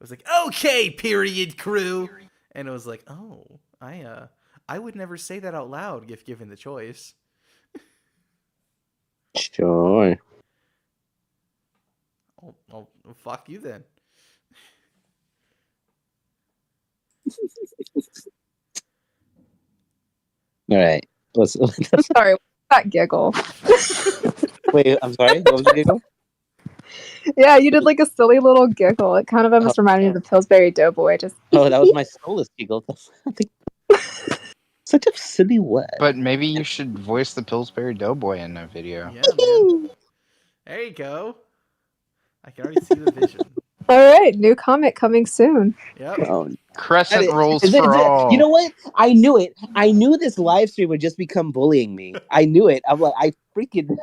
was like, okay, period, crew. And it was like, oh, I would never say that out loud if given the choice. Sure. Oh, fuck you then. All right. Let's. I'm sorry, what's that giggle? Wait, I'm sorry. What was the giggle? Yeah, you did like a silly little giggle. It kind of almost reminded me of the Pillsbury Doughboy. Just Oh, that was my soulless giggle. Such a silly word. But maybe you should voice the Pillsbury Doughboy in a video. Yeah, man. There you go. I can already see the vision. all right, new comic coming soon. Yep. Oh, Crescent rolls is it- for all. You know what? I knew it. I knew this live stream would just become bullying me. I knew it. I'm like, I freaking.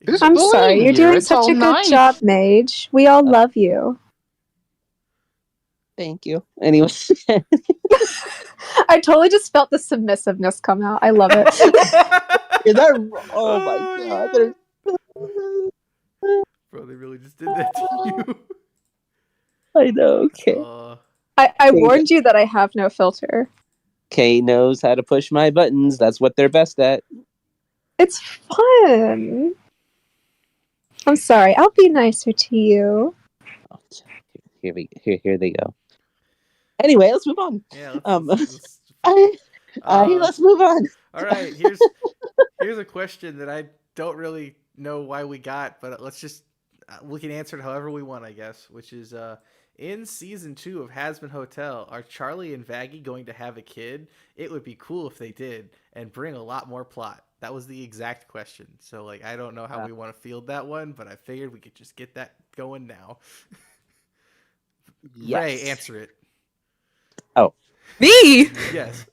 Who's I'm bullying sorry, you're you? doing It's such all a good nice. job, Mage. We all love you. Thank you. Anyway. I totally just felt the submissiveness come out. I love it. Is that? Oh my god. Yeah. Bro, they really just did that to you. I know. Okay. I warned you that I have no filter. Kay knows how to push my buttons. That's what they're best at. It's fun. I'm sorry. I'll be nicer to you. Here they go. Anyway, let's move on. Yeah. Let's move on. All right. Here's a question that I don't really know why we got, but we can answer it however we want, I guess. Which is, in season 2 of Hazbin Hotel, are Charlie and Vaggie going to have a kid? It would be cool if they did, and bring a lot more plot. That was the exact question. So, like, I don't know how we want to field that one, but I figured we could just get that going now. Yes. Ray, answer it. Oh. Me? Yes.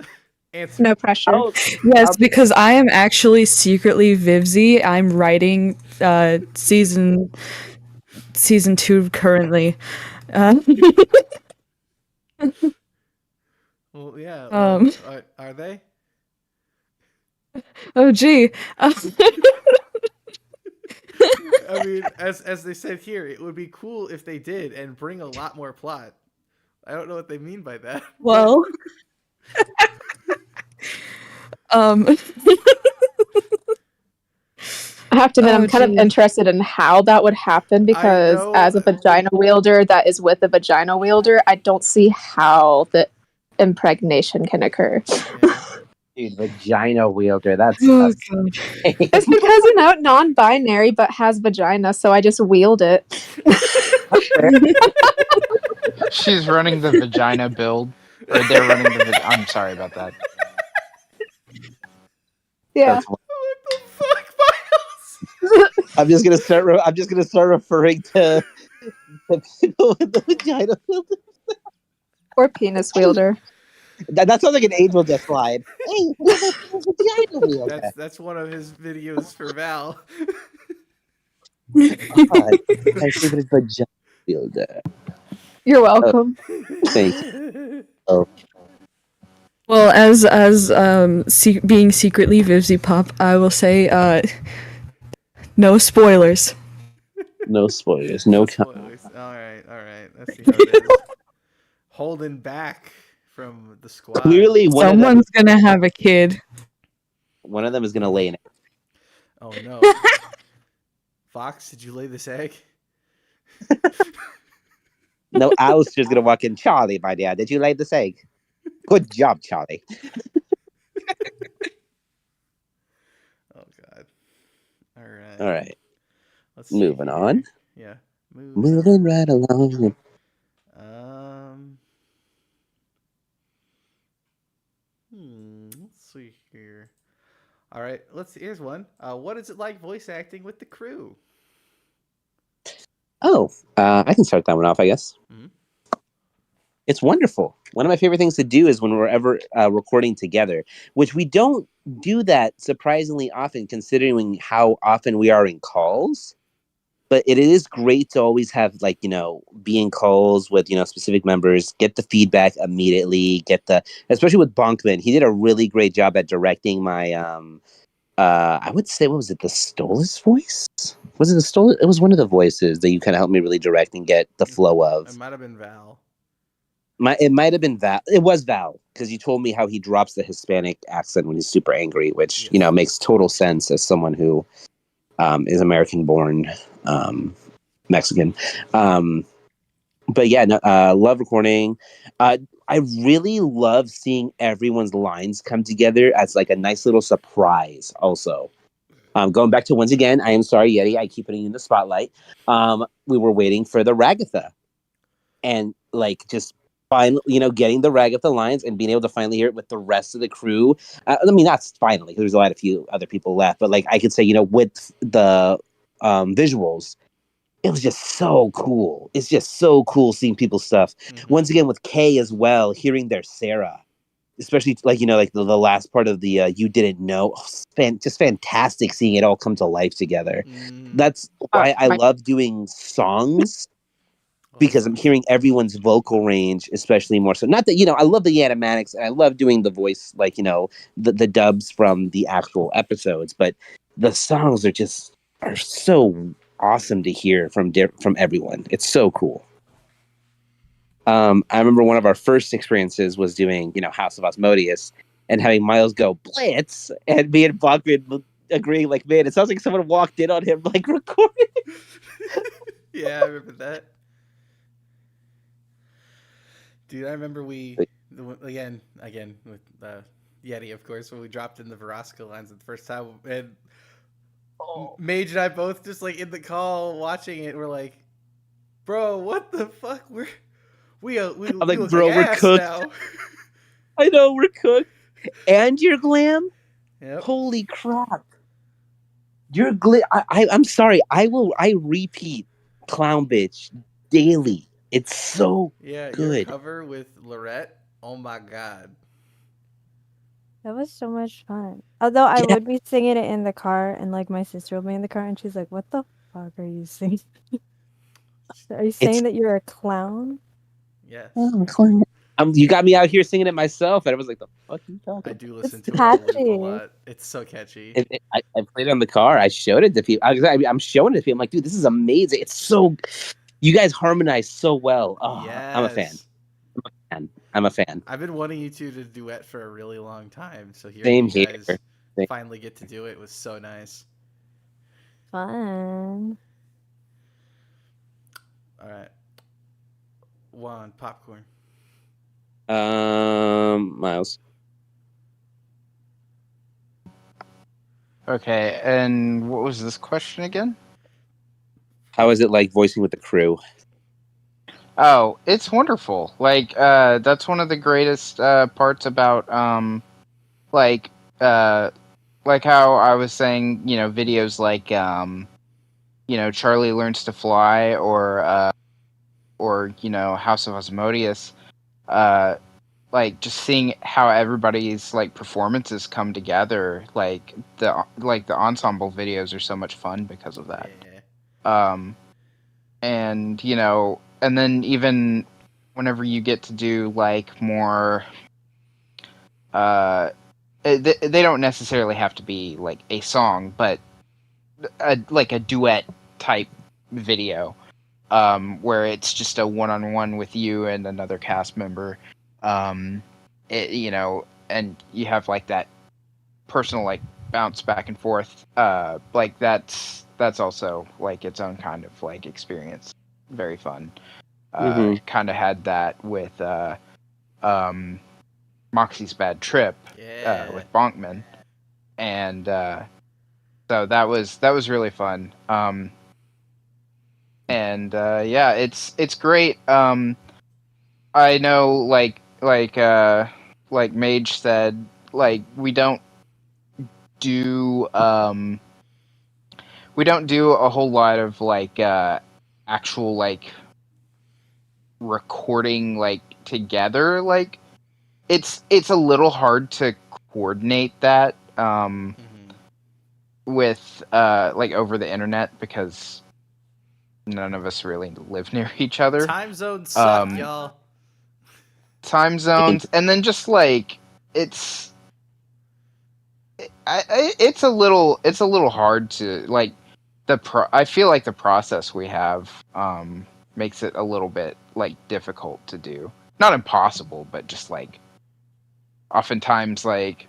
Answer. No pressure. Oh, Yes, because I am actually secretly Vivzy. I'm writing season 2 currently. Well, yeah. Are they? Oh gee. I mean, as they said here, it would be cool if they did and bring a lot more plot. I don't know what they mean by that. Well. I have to admit, I'm kind of geez. interested in how that would happen because know. as a vagina wielder that is with a vagina wielder, I don't see how the impregnation can occur. Yeah. dude, vagina wielder. That's Oh, God. It's because non-binary but has vagina, so I just wield it. She's running the vagina build. Or they're running the I'm sorry about that. Yeah. That's What the fuck, Miles? I'm just gonna start referring to the people with the vagina wielder. Or penis wielder. That sounds like an Angel Dust line. Hey, vagina wielder. That's one of his videos for Val. God, my favorite vagina wielder. You're welcome. Thank Oh, Well, being secretly Vivzy Pop, I will say no spoilers. no spoilers. No spoilers. All right. Let's see how it is. Holding back from the squad. Clearly, Someone's gonna have a kid. one of them is gonna lay an egg. Oh no. Fox, did you lay this egg? No, I was just gonna walk in. Charlie, my dear, did you lay this egg? Good job, Charlie. Oh god. All right. All right, Let's see moving here. on. Yeah. Moving right along. Let's see here. All right. Here's one. What is it like voice acting with the crew? Oh, I can start that one off, I guess. Mm-hmm. It's wonderful. One of my favorite things to do is when we're ever recording together, which we don't do that surprisingly often, considering how often we are in calls. But it is great to always have, like, be in calls with, specific members, get the feedback immediately, especially with Bonkman. He did a really great job at directing my, I would say, what was it? The Stolas voice? Was it the Stolas? It was one of the voices that you kind of helped me really direct and get the flow of. It might have been Val. It might have been Val. It was Val, because you told me how he drops the Hispanic accent when he's super angry, which, Yes. Makes total sense as someone who is American-born Mexican. But yeah, love recording. I really love seeing everyone's lines come together as like a nice little surprise also. Going back to, once again, I am sorry, Yeti, I keep putting you in the spotlight. We were waiting for the Ragatha. And like just finally, getting the Ragatha lines and being able to finally hear it with the rest of the crew. I mean, that's finally, there's a few other people left, but like I could say, with the visuals, it was just so cool. It's just so cool seeing people's stuff. Mm-hmm. Once again, with Kay as well, hearing their Sarah, especially like, like the last part of the You Didn't Know. Just fantastic seeing it all come to life together. Mm. That's why I love doing songs, because I'm hearing everyone's vocal range, especially more so. Not that, I love the animatics and I love doing the voice, like, the dubs from the actual episodes, but the songs are so awesome to hear from everyone. It's so cool. I remember one of our first experiences was doing, House of Asmodeus, and having Miles go Blitz, and me and Bachman agreeing, like, man, it sounds like someone walked in on him, like, recording. Yeah, I remember that. Dude, I remember again with Yeti, of course, when we dropped in the Verosca lines the first time, and Mage and I both just like in the call watching it, we're like, bro, what the fuck? We I'm like, like, bro, we're cooked now. I know, we're cooked. And you're glam? Yep. Holy crap. You're glam. I'm sorry. I repeat Clown Bitch daily. It's so good. Your cover with Lorette. Oh my god. That was so much fun. Although I would be singing it in the car, and like my sister would be in the car, and she's like, "What the fuck are you singing? Are you saying that you're a clown?" Yes. Oh, clown. You got me out here singing it myself, and I was like, "The fuck are you talking?" I do listen to catchy. it a lot. It's so catchy. I played it on the car. I showed it to people. I'm showing it to people. I'm like, dude, this is amazing. It's so. You guys harmonize so well. Oh, yes. I'm a fan. I'm a fan. I've been wanting you two to duet for a really long time. So Same you here. guys finally get to do it was so nice. Fun. All right. One popcorn. Miles. Okay, and what was this question again? How is it like voicing with the crew? Oh, it's wonderful. Like, that's one of the greatest parts about like how I was saying, videos like Charlie Learns to Fly, or House of Asmodeus. like just seeing how everybody's like performances come together, like the ensemble videos are so much fun because of that. Yeah. And and then even whenever you get to do like more they don't necessarily have to be like a song, but like a duet type video, where it's just a one-on-one with you and another cast member, and you have like that personal like bounce back and forth, like that's also like its own kind of like experience. Very fun. Kind of had that with Moxie's Bad Trip, with Bonkman, and so that was really fun. And yeah, it's great. I know, like Mage said, like we don't do a whole lot of like actual like recording like together. Like it's a little hard to coordinate that with like over the internet, because none of us really live near each other. Time zones suck, y'all. Time zones, and then just like it's a little hard to like I feel like the process we have makes it a little bit like difficult to do. Not impossible, but just like oftentimes like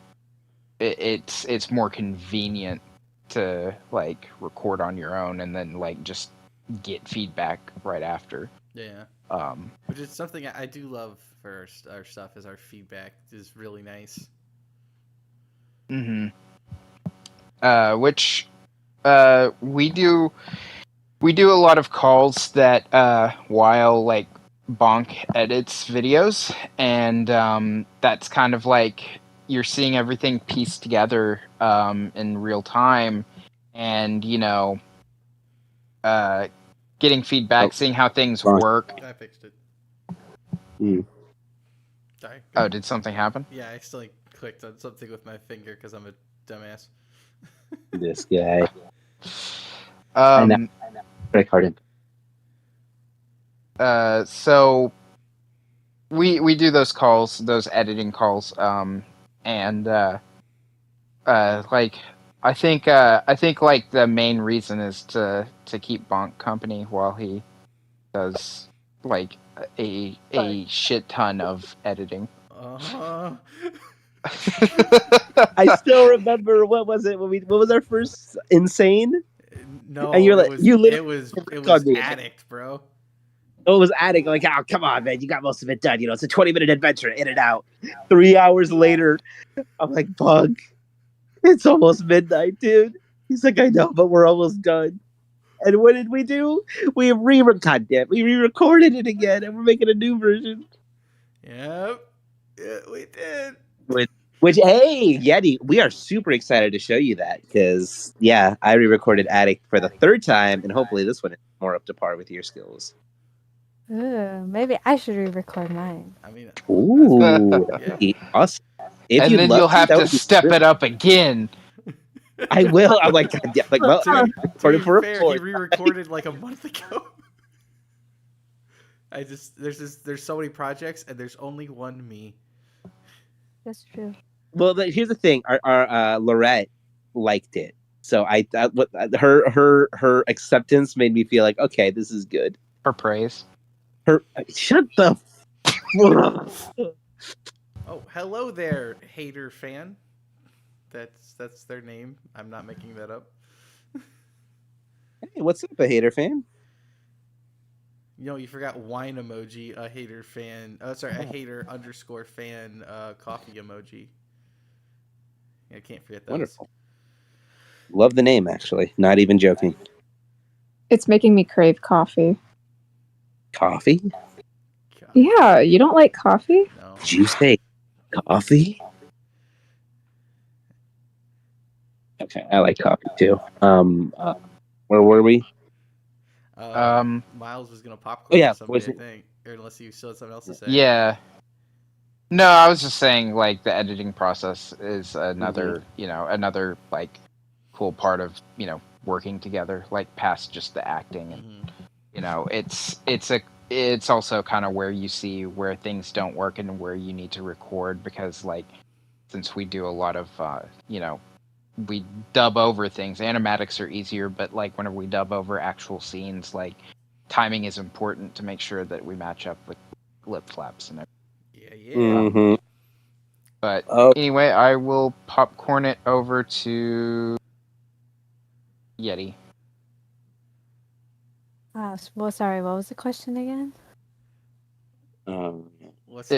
it's more convenient to like record on your own and then like just get feedback right after. Yeah. Which is something I do love for our stuff, is our feedback is really nice. Which we do a lot of calls that while like Bonk edits videos, and that's kind of like you're seeing everything pieced together in real time, and getting feedback, seeing how things work. I fixed it. Sorry. Oh, did something happen? Yeah, I still clicked on something with my finger because I'm a dumbass. This guy. I know. Recorded. So we do those calls, those editing calls, and like I think like the main reason is to keep Bonk company while he does like a shit ton of editing. I still remember, what was it? What was our first Insane? No, and you're like, it was Addict, bro. Oh, it was Addict. Like, oh, come on, man, you got most of it done. It's a 20-minute adventure, in and out. 3 hours later, I'm like, Bug, it's almost midnight, dude. He's like, I know, but we're almost done. And what did we do? We re-recorded it again, and we're making a new version. Yep. Yeah, we did. Which, hey, Yeti, we are super excited to show you that, because, yeah, I re-recorded Addict for the 3rd time, and hopefully this one is more up to par with your skills. Ooh, maybe I should re-record mine. I mean, ooh, awesome. If and then you'll have to step it up again. I will. I'm like, yeah, like, well, to be fair, he re-recorded like a month ago. There's so many projects, and there's only one me. That's true. Well, here's the thing. Our Lorette liked it, so her acceptance made me feel like, okay, this is good. Her praise. Shut the. Oh, hello there, hater fan. That's their name. I'm not making that up. Hey, what's up, a hater fan? You forgot wine emoji, a hater fan. Oh, sorry, a hater _fan coffee emoji. I can't forget those. Wonderful. Love the name, actually. Not even joking. It's making me crave coffee. Coffee? Yeah, you don't like coffee? No. Did you say coffee? Okay, I like coffee too. Where were we? Miles was gonna popcorn somebody, I think, or unless you still had something else to say. Yeah. No, I was just saying, like, the editing process is another, another like cool part of working together, like past just the acting, and it's also kind of where you see where things don't work and where you need to record, because like since we do a lot of we dub over things. Animatics are easier, but like whenever we dub over actual scenes, like timing is important to make sure that we match up with lip flaps and everything. Yeah. But anyway, I will popcorn it over to Yeti. Well, sorry, what was the question again? It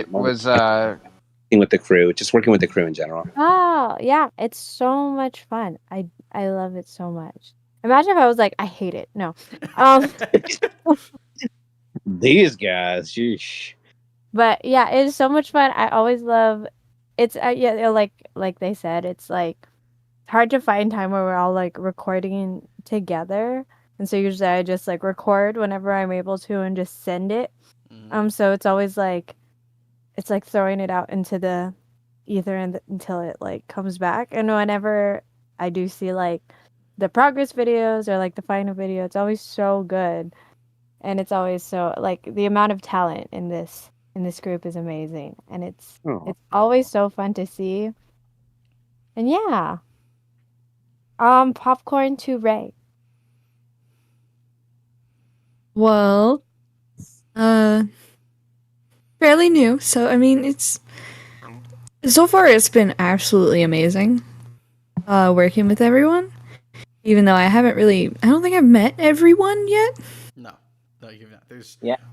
was with the crew, just working with the crew in general. Oh, yeah, it's so much fun. I love it so much. Imagine if I was like, I hate it. No. These guys, sheesh. But yeah, it's so much fun. I always love it's yeah, like they said, it's like hard to find time where we're all like recording together. And so usually I just like record whenever I'm able to and just send it. So it's always like it's like throwing it out into the ether until it like comes back. And whenever I do see like the progress videos or like the final video, it's always so good. And it's always so like the amount of talent in this group is amazing, and it's always so fun to see. And yeah, popcorn to Ray. Well, fairly new, so I mean it's so far it's been absolutely amazing working with everyone, even though I don't think I've met everyone yet. No, you're not.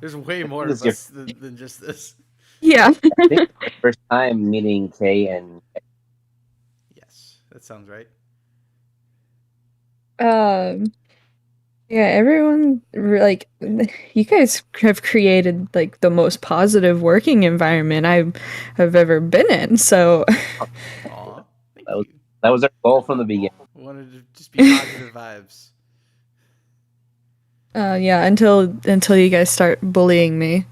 There's way more of us than just this. Yeah. I think the first time meeting Kay and yes, that sounds right. Yeah, everyone, like, you guys have created like the most positive working environment I have ever been in. So, that was our goal from the beginning. We wanted to just be positive vibes. Yeah, until you guys start bullying me.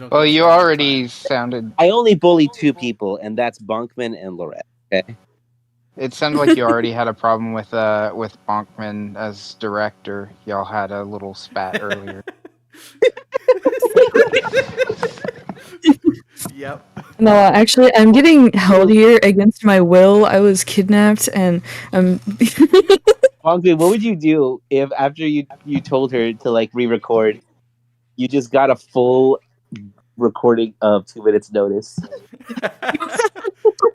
Well, you already sounded. I only bully two people, and that's Bonkman and Lorette. Okay. It sounded like you already had a problem with Bonkman as director. Y'all had a little spat earlier. Yep. No, actually, I'm getting held here against my will. I was kidnapped, and Bonkman, what would you do if after you told her to like re-record, you just got a full recording of 2 minutes notice?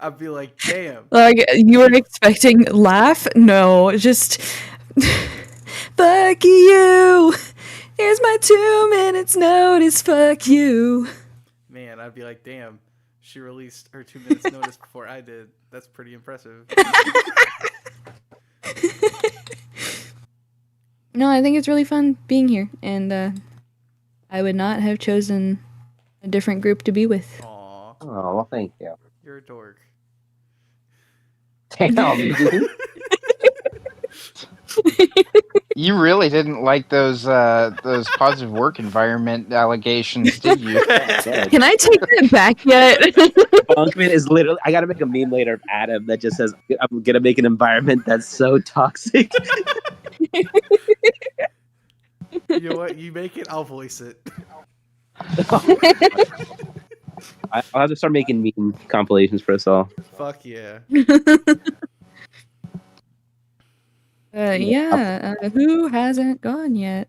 I'd be like, damn. Like, you were expecting laugh? No, just fuck you. Here's my 2 minutes notice. Fuck you. Man, I'd be like, damn. She released her 2 minutes notice before I did. That's pretty impressive. No, I think it's really fun being here, and I would not have chosen a different group to be with. Aww. Oh, well, thank you. You're a dork. Damn, dude. You really didn't like those positive work environment allegations, did you? Can I take that back yet? Bonkman is literally. I gotta make a meme later of Adam that just says, "I'm gonna make an environment that's so toxic." You know what? You make it, I'll voice it. I'll have to start making meme compilations for us all. Fuck yeah. Who hasn't gone yet?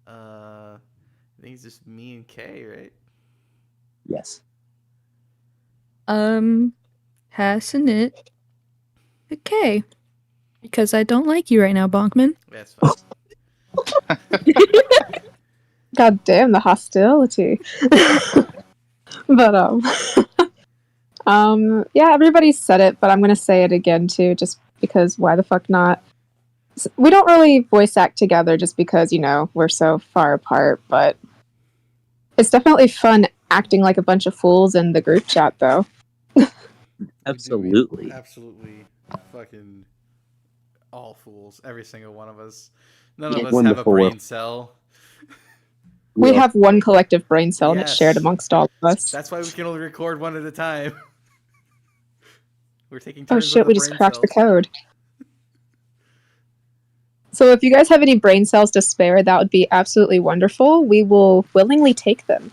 I think it's just me and Kay, right? Yes. Passing it to Kay. Because I don't like you right now, Bonkman. That's fine. God damn the hostility. But yeah, everybody said it, but I'm gonna say it again too, just because why the fuck not? We don't really voice act together just because, we're so far apart, but it's definitely fun acting like a bunch of fools in the group chat though. Absolutely. Absolutely fucking all fools. Every single one of us. None of us have a brain cell. We have one collective brain cell and it's Yes. shared amongst all of us. That's why we can only record one at a time. We're taking Oh turns shit, with we the just brain cracked the cells. code. So if you guys have any brain cells to spare, that would be absolutely wonderful. We will willingly take them.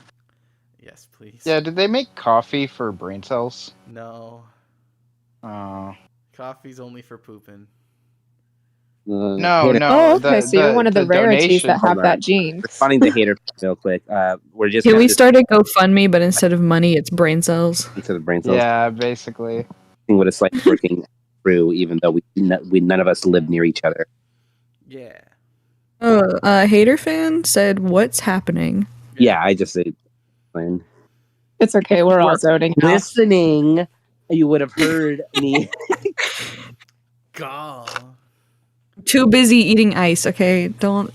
Yes, please. Yeah, did they make coffee for brain cells? No. Oh. Coffee's only for pooping. No, Hater- no. Oh, okay, so you're one of the rarities that have Hold that on. gene. Responding to hater real quick. We're just Can we kind of start a GoFundMe, but instead of money, it's brain cells? into the brain cells. Yeah, basically. What it's like working through, even though we none of us live near each other. Yeah. Oh, hater fan said, "What's happening?" Yeah, I just say, fine. It's okay, we're all zoning out. Listening, you would have heard me. God. Too busy eating ice. Okay, don't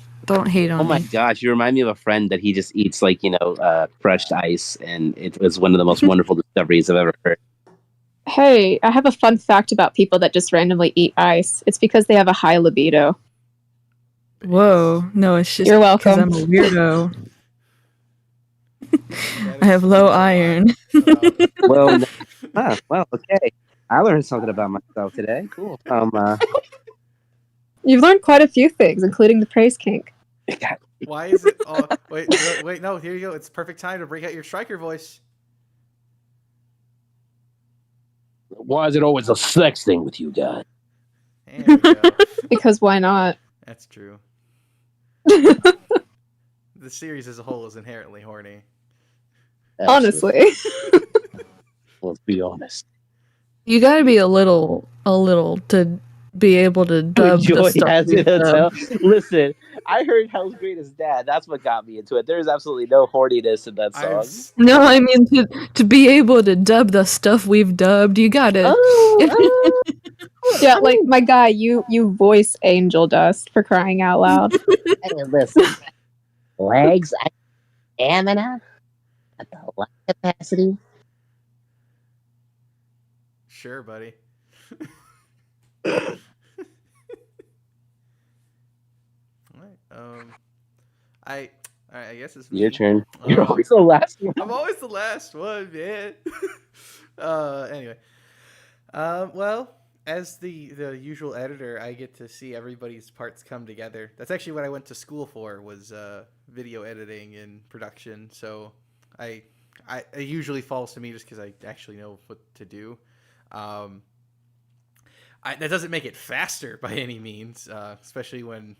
hate on Oh my me. gosh, you remind me of a friend that he just eats crushed ice, and it was one of the most wonderful discoveries I've ever heard. Hey, I have a fun fact about people that just randomly eat ice. It's because they have a high libido. Whoa, no, it's just You're because welcome. I'm a weirdo. I have low iron. Well, okay. I learned something about myself today. Cool. You've learned quite a few things, including the praise kink. Why is it? Oh, wait, no. Here you go. It's perfect time to break out your striker voice. Why is it always a sex thing with you guys? There we go. Because why not? That's true. The series as a whole is inherently horny. Honestly. Let's be honest. You gotta be a little to be able to dub the Joy stuff. has we it as dub. hell. Listen, I heard Hell's Greatest Dad. That's what got me into it. There's absolutely no horniness in that song. No, I mean to be able to dub the stuff we've dubbed, you gotta. Yeah, like my guy, you voice Angel Dust for crying out loud. Hey, listen. Legs, stamina, at the lung capacity. Sure, buddy. Alright, I guess it's me. Your turn. You're always the last one. I'm always the last one, man. Anyway. Well, as the usual editor, I get to see everybody's parts come together. That's actually what I went to school for, was video editing and production. So it usually falls to me just because I actually know what to do. That doesn't make it faster by any means, especially when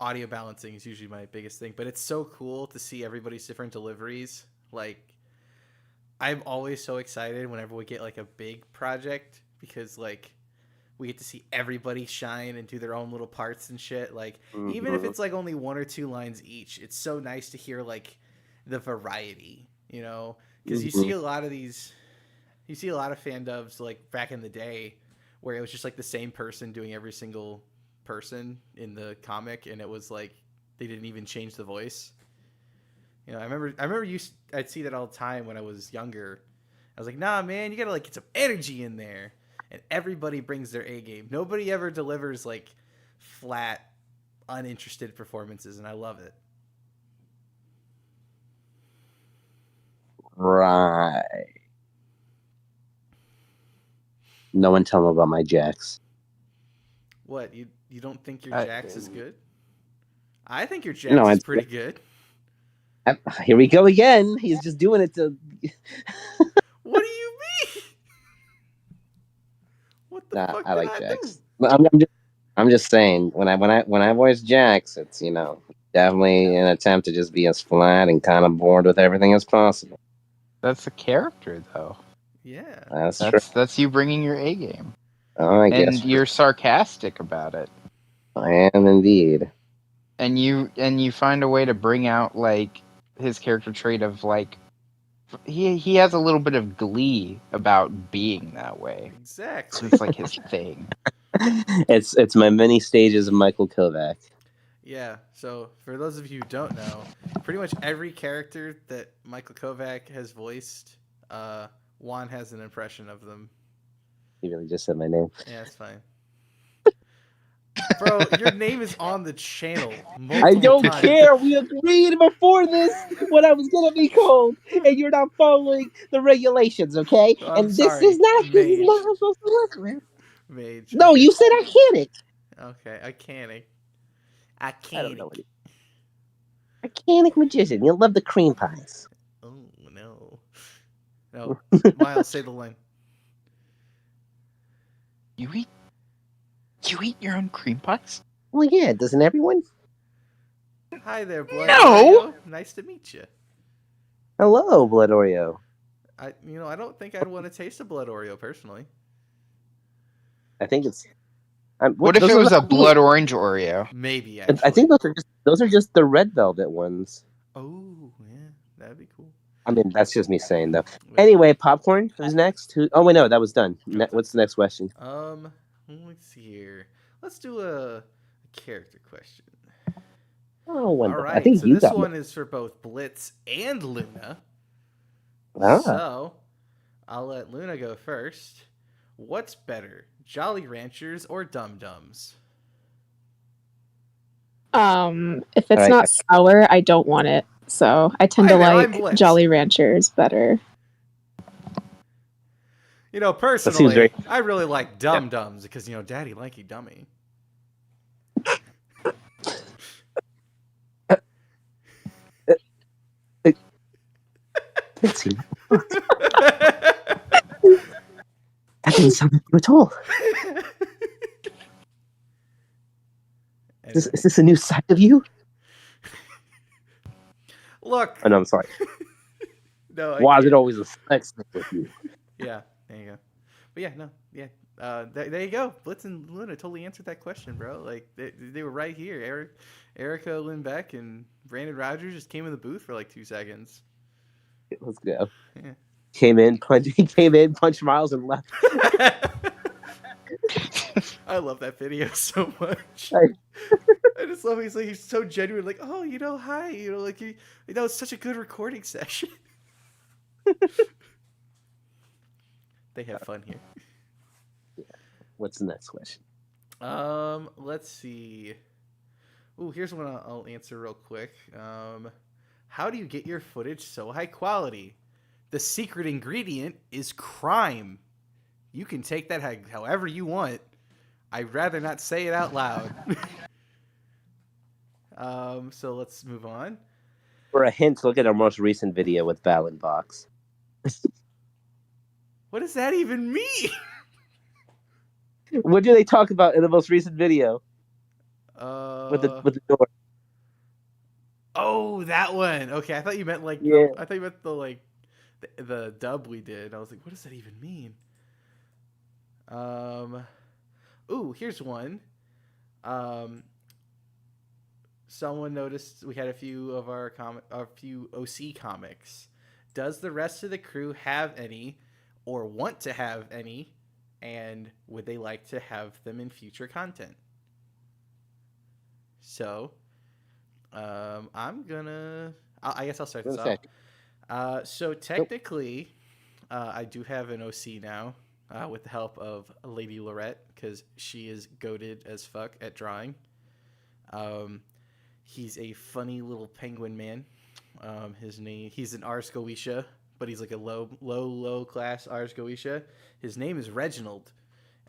audio balancing is usually my biggest thing. But it's so cool to see everybody's different deliveries. Like, I'm always so excited whenever we get like a big project, because like we get to see everybody shine and do their own little parts and shit. Like, even if it's like only 1 or 2 lines each, it's so nice to hear like the variety, you know, because you see a lot of fan dubs like back in the day where it was just like the same person doing every single person in the comic, and it was like they didn't even change the voice. You know, I remember I'd see that all the time when I was younger. I was like, nah, man, you gotta like get some energy in there. And everybody brings their A game. Nobody ever delivers like flat, uninterested performances, and I love it. Right. No one tell them about my Jax. What, you don't think your Jax is good? I think your Jax No, is pretty good. Here we go again. He's just doing it to. What do you mean? What the fuck I did like I Jax. do? I'm just saying, when I voice Jax, it's definitely an attempt to just be as flat and kind of bored with everything as possible. That's a character, though. Yeah. That's true. That's you bringing your A game. Oh, I guess. And you're sarcastic about it. I am indeed. And you find a way to bring out like his character trait of like he has a little bit of glee about being that way. Exactly. So it's like his thing. It's my many stages of Michael Kovac. Yeah, so for those of you who don't know, pretty much every character that Michael Kovac has voiced, Juan has an impression of them. He really just said my name. Yeah, that's fine. Bro, your name is on the channel I multiple don't times. care. We agreed before this what I was gonna be called, and you're not following the regulations, okay? I'm and sorry, this is not Mage. how it's supposed to work, man. Mage. No, Okay. you said Arcanic. Okay, I can't. I don't know what Arcanic magician. You'll love the cream pies. Oh no. No. Miles, say the line. You eat your own cream pies? Well, yeah, doesn't everyone? Hi there, Blood No! Oreo. Nice to meet you. Hello, Blood Oreo. I don't think I'd want to taste a Blood Oreo personally. I think it's. What if it was a blood orange Oreo? Maybe actually. I think those are just the red velvet ones. Oh yeah, that'd be cool. I mean, that's just me saying though. Anyway, popcorn. Who's next? Oh wait, no, that was done. What's the next question? Let's see here. Let's do a character question. Oh, wonderful. All right. I think so you this got one is for both Blitz and Luna. Ah. So I'll let Luna go first. What's better, Jolly Ranchers or Dum Dums? If it's not sour, I don't want it. So I tend to like Jolly Ranchers better. Personally, I really like Dum Dums because Daddy likey dummy. That didn't sound like you at all. Is this a new side of you? Look. Oh, no, I'm sorry. No, why is it always a sex thing with you? Yeah, there you go. But yeah, no, yeah. There you go. Blitz and Luna totally answered that question, bro. Like they were right here. Erica Lindbeck and Brandon Rogers just came in the booth for like 2 seconds. Let's go. Yeah. Came in, punched Miles, and left. I love that video so much. I just love he's so genuine, like, oh, hi, like it's such a good recording session. They have fun here. Yeah. What's the next question? Let's see. Ooh, here's one I'll answer real quick. How do you get your footage so high quality? The secret ingredient is crime. You can take that however you want. I'd rather not say it out loud. So let's move on. For a hint, look at our most recent video with Val and Vox. What does that even mean? What do they talk about in the most recent video? With the door. Oh, that one. Okay, I thought you meant like I thought you meant the dub we did. I was like, what does that even mean? Ooh, here's one. Someone noticed we had a few of a few OC comics. Does the rest of the crew have any, or want to have any, and would they like to have them in future content? So, I guess I'll start this off. So technically, I do have an OC now, with the help of Lady Lorette, because she is goated as fuck at drawing. He's a funny little penguin man. He's an Ars Goetia, but he's like a low class Ars Goetia. His name is Reginald,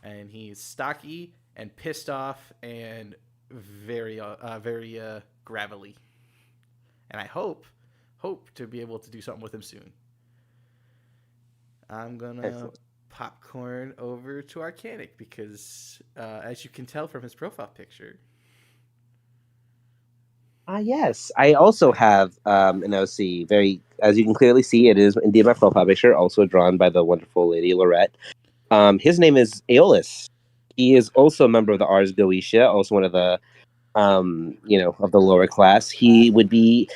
and he's stocky and pissed off and very gravelly. And I hope to be able to do something with him soon. I'm gonna popcorn over to Arcanic because, as you can tell from his profile picture. Yes, I also have an OC. As you can clearly see, it is indeed my profile picture, also drawn by the wonderful Lady Lorette. His name is Aeolus. He is also a member of the Ars Goetia, also one of the, of the lower class. He would be,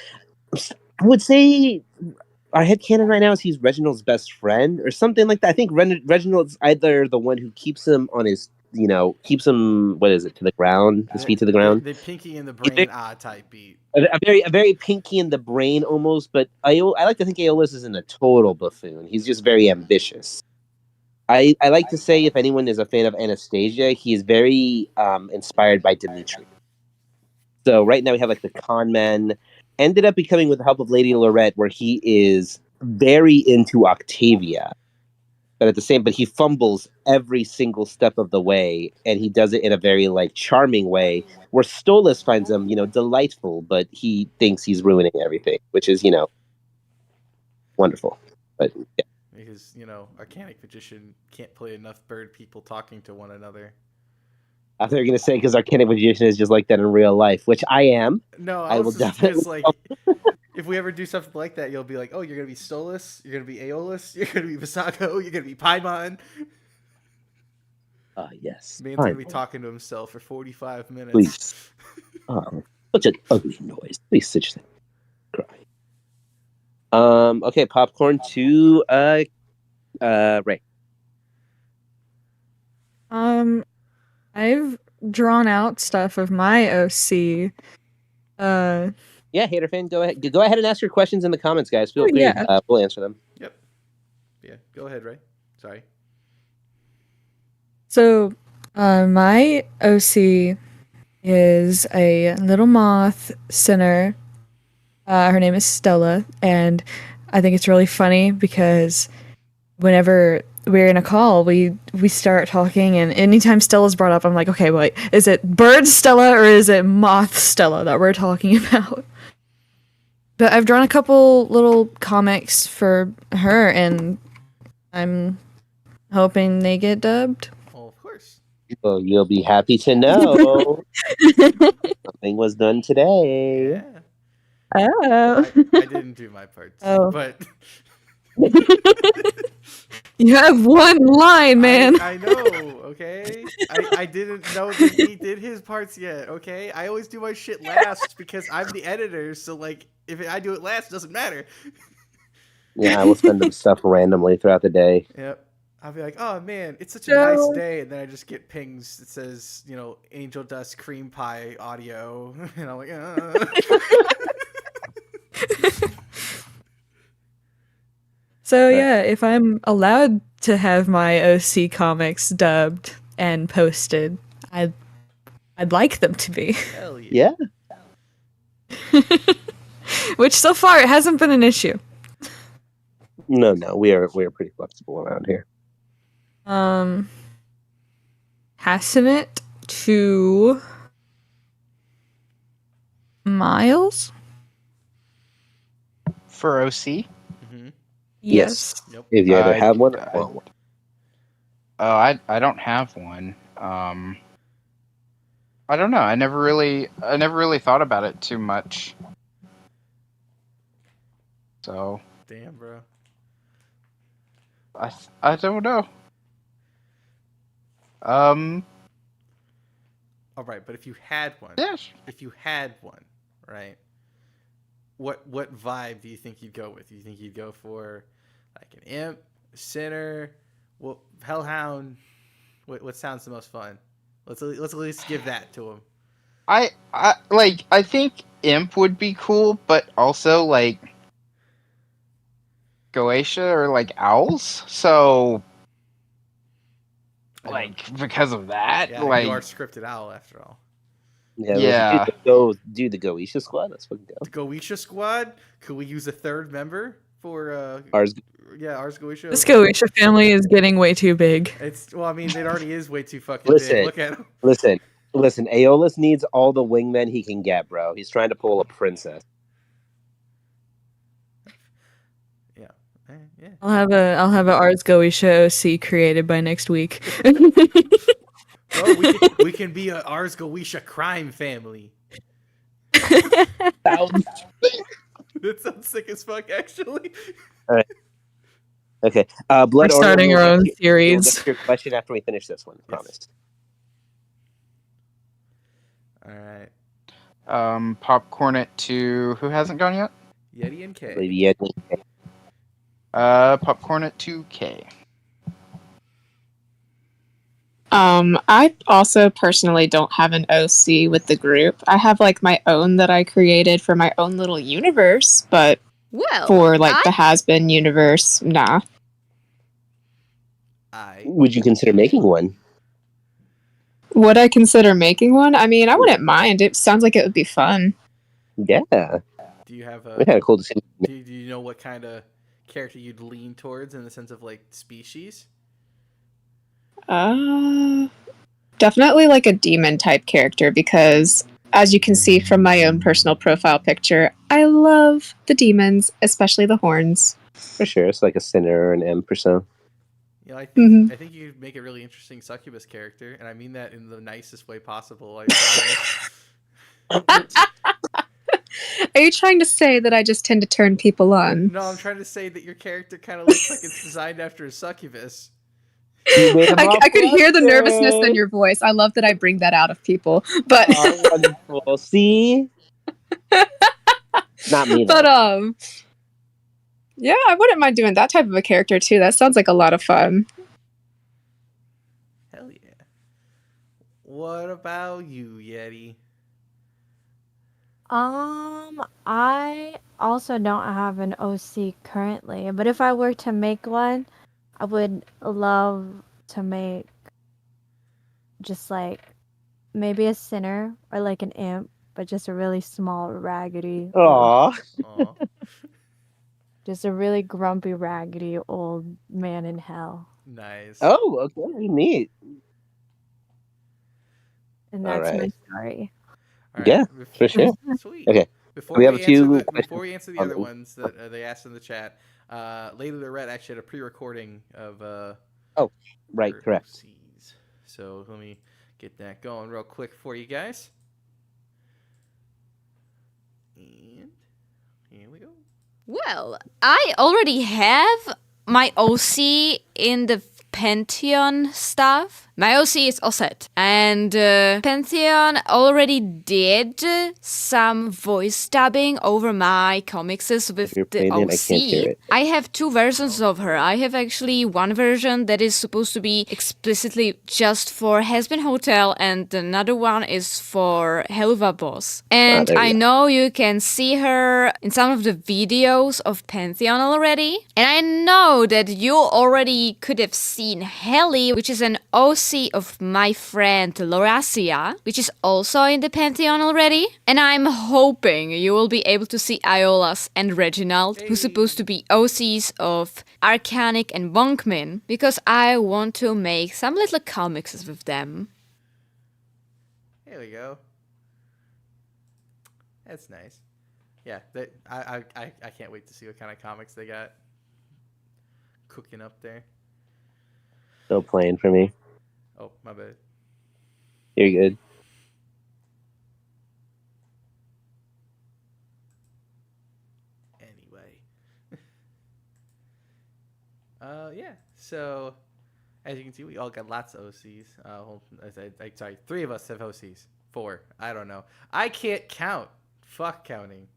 I would say, our headcanon right now is he's Reginald's best friend or something like that. I think Reginald's either the one who keeps him on his, keeps him, to the ground, his feet to the ground. The pinky in the brain type beat. A very pinky in the brain almost, but I like to think Aeolus isn't a total buffoon. He's just very ambitious. I like to say, if anyone is a fan of Anastasia, he is very inspired by Dimitri. So right now we have like the con man, ended up becoming, with the help of Lady Lorette, where he is very into Octavia, but at the same, but he fumbles every single step of the way, and he does it in a very like charming way, where Stolas finds him, delightful, but he thinks he's ruining everything, which is, wonderful. But yeah. Because, Arcanic Magician can't play enough bird people talking to one another. I thought you were going to say because Arcanic Magician is just like that in real life, which I am. No, I was just because, like, if we ever do something like that, you'll be like, oh, you're going to be Stolas, you're going to be Aeolus, you're going to be Visago, you're going to be Paimon. Yes. Man's going to be talking to himself for 45 minutes. Please. Such an ugly noise. Please sit down. Cry. Okay, popcorn to Ray. I've drawn out stuff of my OC. Yeah, Hater fan, go ahead. Go ahead and ask your questions in the comments, guys. Feel free. Yeah. We'll answer them. Yep. Yeah, go ahead, Ray. Sorry. So, my OC is a little moth sinner. Her name is Stella, and I think it's really funny because whenever we're in a call, we start talking, and anytime Stella's brought up, I'm like, okay, wait, is it bird Stella or is it moth Stella that we're talking about? But I've drawn a couple little comics for her, and I'm hoping they get dubbed. Well, of course. Well, you'll be happy to know something was done today. Yeah. Oh. I didn't do my parts. Oh. But you have one line, man. I know, okay? I didn't know that he did his parts yet, okay? I always do my shit last because I'm the editor, so, like, if I do it last, it doesn't matter. Yeah, I will spend them stuff randomly throughout the day. Yep. I'll be like, oh, man, it's such a nice day, and then I just get pings that says, Angel Dust Cream Pie audio, and I'm like, So yeah, if I'm allowed to have my OC comics dubbed and posted, I'd like them to be. Hell yeah. Yeah. Which so far it hasn't been an issue. No, we are pretty flexible around here. Passing it to Miles For OC? Mm-hmm. Yes. Yep. If you either have one or want one. Oh, I don't have one. I don't know. I never really thought about it too much. So. Damn, bro. I don't know. All right, but if you had one, Yes. if you had one, right? What vibe do you think you'd go with? Do you think you'd go for like an imp, a sinner, hellhound? What sounds the most fun? Let's at least give that to him. I think imp would be cool, but also like Goetia or like owls. So like because of that, Yeah, like you are scripted owl after all. Yeah. Go do the Goetia squad. Let's fucking go. The Goetia squad. Could we use a third member for Ours? Yeah, ours Goetia. This Goetia family is getting way too big. It already is way too fucking big. Look at him. Listen. Aeolus needs all the wingmen he can get, bro. He's trying to pull a princess. Yeah. Yeah. I'll have a Ars Goetia OC created by next week. Bro, we can be a Ars Goetia crime family. That sounds sick as fuck, actually. All right. Okay. Blood. We're starting our own series. We'll get your question after we finish this one. Promise. All right. Popcorn it to who hasn't gone yet? Yeti and K. Lady Yeti. Popcorn it to K. I also personally don't have an OC with the group. I have like my own that I created for my own little universe, but Well, for like the has-been universe, nah. Would you consider making one? Would I consider making one? I mean, I wouldn't mind. It sounds like it would be fun. Yeah. Do you have We had a cool decision. do you know what kind of character you'd lean towards in the sense of like species? Definitely like a demon type character because, as you can see from my own personal profile picture, I love the demons, especially the horns. For sure. It's like a sinner or an imp or so. You know, I think Mhm. I think you could make a really interesting succubus character, and I mean that in the nicest way possible. I promise. Are you trying to say that I just tend to turn people on? No, I'm trying to say that your character kind of looks like it's designed after a succubus. I could hear the nervousness in your voice. I love that I bring that out of people. But oh, wonderful. See? Not me, though. but yeah, I wouldn't mind doing that type of a character too. That sounds like a lot of fun. Hell yeah. What about you, Yeti? I also don't have an OC currently, but if I were to make one, I would love to make just like maybe a sinner or like an imp, but just a really small, raggedy, Aw. just a really grumpy, raggedy old man in hell. Nice. Oh, okay. Neat. And All that's my right. story. All right. Yeah, for sure. Sweet. Okay. Before We we, have a few answer questions before we answer the on other them. ones that they asked in the chat, Lady Lorette actually had a pre-recording of Right, her correct. OCs. So let me get that going real quick for you guys. And here we go. Well, I already have my OC in the Pantheon stuff. My OC is all set. And Pantheon already did some voice dubbing over my comics with you're the playing it, I can't hear OC. it. I have two versions of her. I have actually one version that is supposed to be explicitly just for Hazbin Hotel, and another one is for Helva Boss. And there we I go. know you can see her in some of the videos of Pantheon already. And I know that you already could have seen Heli, which is an OC of my friend Loracia, which is also in the Pantheon already. And I'm hoping you will be able to see Iolas and Reginald, who's supposed to be OCs of Arcanic and Wonkmin, because I want to make some little comics with them. There we go. That's nice. Yeah, I can't wait to see what kind of comics they got cooking up there. No playing for me. Oh, my bad. You're good. Anyway. Yeah. So, as you can see, we all got lots of OCs. Sorry, 3 of us have OCs. 4. I don't know. I can't count. Fuck counting.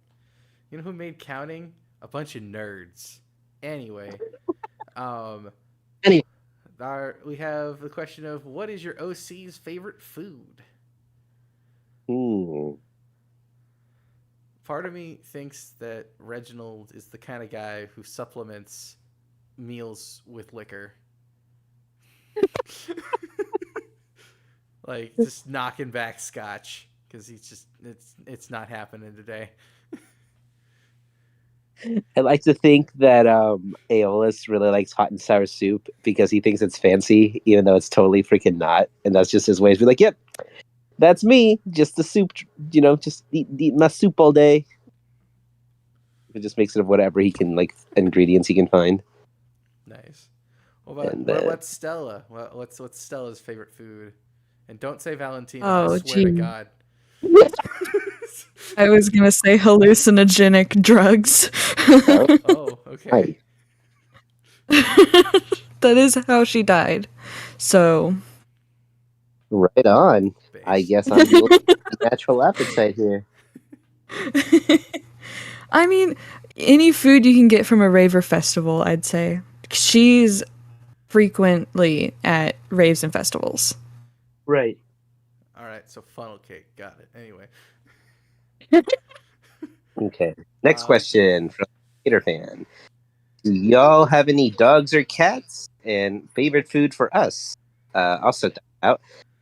You know who made counting? A bunch of nerds. Anyway. We have the question of what is your OC's favorite food? Part of me thinks that Reginald is the kind of guy who supplements meals with liquor. Like just knocking back scotch because he's just it's not happening today. I like to think that Aeolus really likes hot and sour soup because he thinks it's fancy, even though it's totally freaking not. And that's just his way to be like, yep, that's me. Just the soup, just eat my soup all day. It just makes it of whatever he can, like, ingredients he can find. Nice. What about Stella? What's Stella's favorite food? And don't say Valentina. Oh, I swear to gee. God. I was gonna say hallucinogenic drugs. Oh, okay. That is how she died. So. Right on. I guess I'm the natural appetite here. I mean, any food you can get from a raver festival, I'd say. She's frequently at raves and festivals. Right. All right, so funnel cake. Got it. Anyway. Okay. Next question from Peter Fan. y'all have any dogs or cats? And favorite food for us? I'll set that out.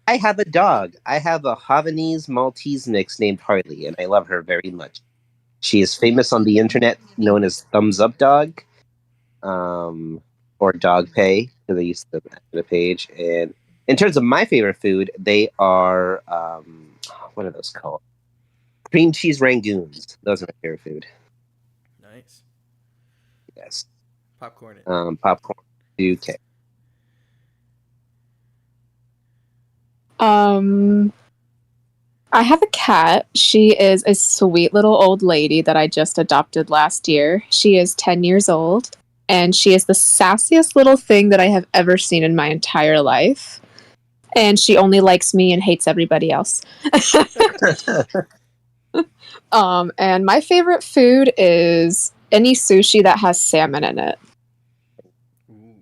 I have a dog. I have a Havanese Maltese mix named Harley, and I love her very much. She is famous on the internet, known as Thumbs Up Dog, or Dog Pay, because I used to have the page. And in terms of my favorite food, they are what are those called? Cream cheese rangoons. Those are my favorite food. Nice. Yes. Popcorn it. Popcorn. UK. I have a cat. She is a sweet little old lady that I just adopted last year. She is 10 years old, and she is the sassiest little thing that I have ever seen in my entire life. And she only likes me and hates everybody else. And my favorite food is any sushi that has salmon in it. Ooh.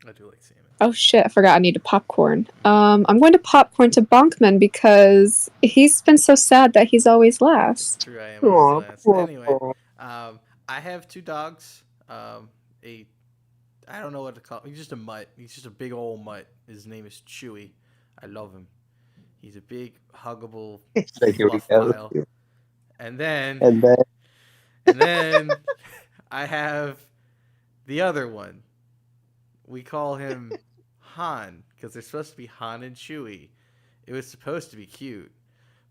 I do like salmon. Oh shit, I forgot I need to popcorn. I'm going to popcorn to Bonkman because he's been so sad that he's always last. True, I am always last. Anyway, I have 2 dogs. I don't know what to call him. He's just a mutt. He's just a big old mutt. His name is Chewy. I love him. He's a big, huggable fluff pile. And then I have the other one. We call him Han because they're supposed to be Han and Chewy. It was supposed to be cute.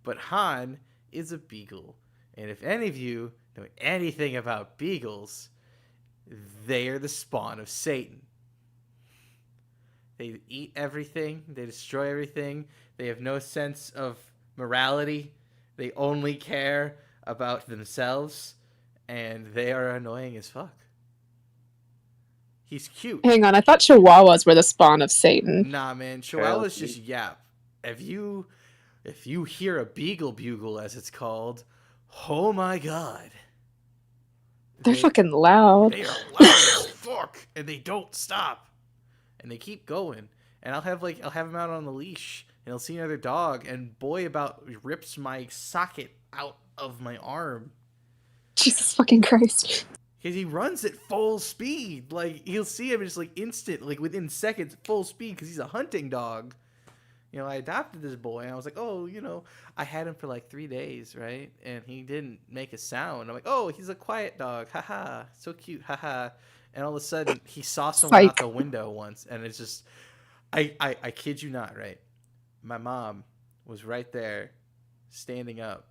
But Han is a beagle. And if any of you know anything about beagles, they are the spawn of Satan. They eat everything. They destroy everything. They have no sense of morality. They only care about themselves. And they are annoying as fuck. He's cute. Hang on, I thought Chihuahuas were the spawn of Satan. Nah, man. Chihuahuas just yap. If you hear a beagle bugle, as it's called, oh my god. They're fucking loud. They are loud as fuck, and they don't stop, and they keep going. And I'll have him out on the leash, and he'll see another dog, and boy, about rips my socket out of my arm. Jesus fucking Christ! Because he runs at full speed. Like he'll see him just like instant, like within seconds, full speed. Because he's a hunting dog. You know, I adopted this boy, and I was like, oh, you know, I had him for like 3 days, right? And he didn't make a sound. I'm like, oh, he's a quiet dog. Haha. So cute. Haha. And all of a sudden, he saw someone out the window once. And it's just, I kid you not, right? My mom was right there, standing up.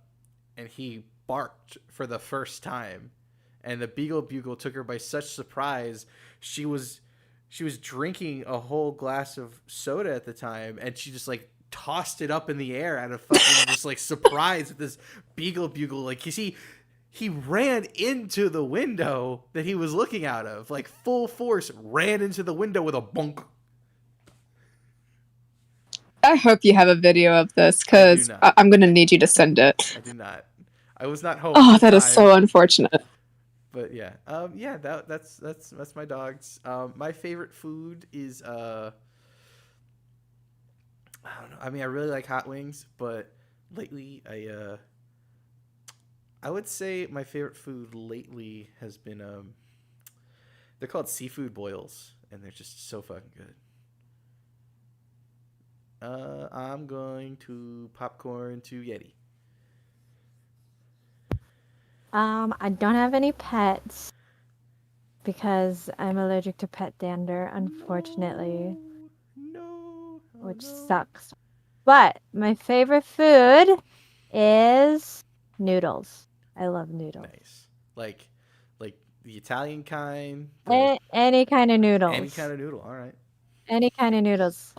And he barked for the first time. And the beagle bugle took her by such surprise. She was drinking a whole glass of soda at the time, and she just like tossed it up in the air out of fucking just like surprise at this beagle bugle. Like, you see, he ran into the window that he was looking out of, like full force, ran into the window with a bonk. I hope you have a video of this, because I'm going to need you to send it. I do not. I was not home. Oh, that is so unfortunate. But yeah, that's my dogs. My favorite food is I don't know. I mean, I really like hot wings, but lately I would say my favorite food lately has been they're called seafood boils, and they're just so fucking good. I'm going to popcorn to Yeti. I don't have any pets because I'm allergic to pet dander, unfortunately. No. Which sucks. But my favorite food is noodles. I love noodles. Nice. Like the Italian kind? Any kind of noodles. Any kind of noodle, all right. Any kind of noodles.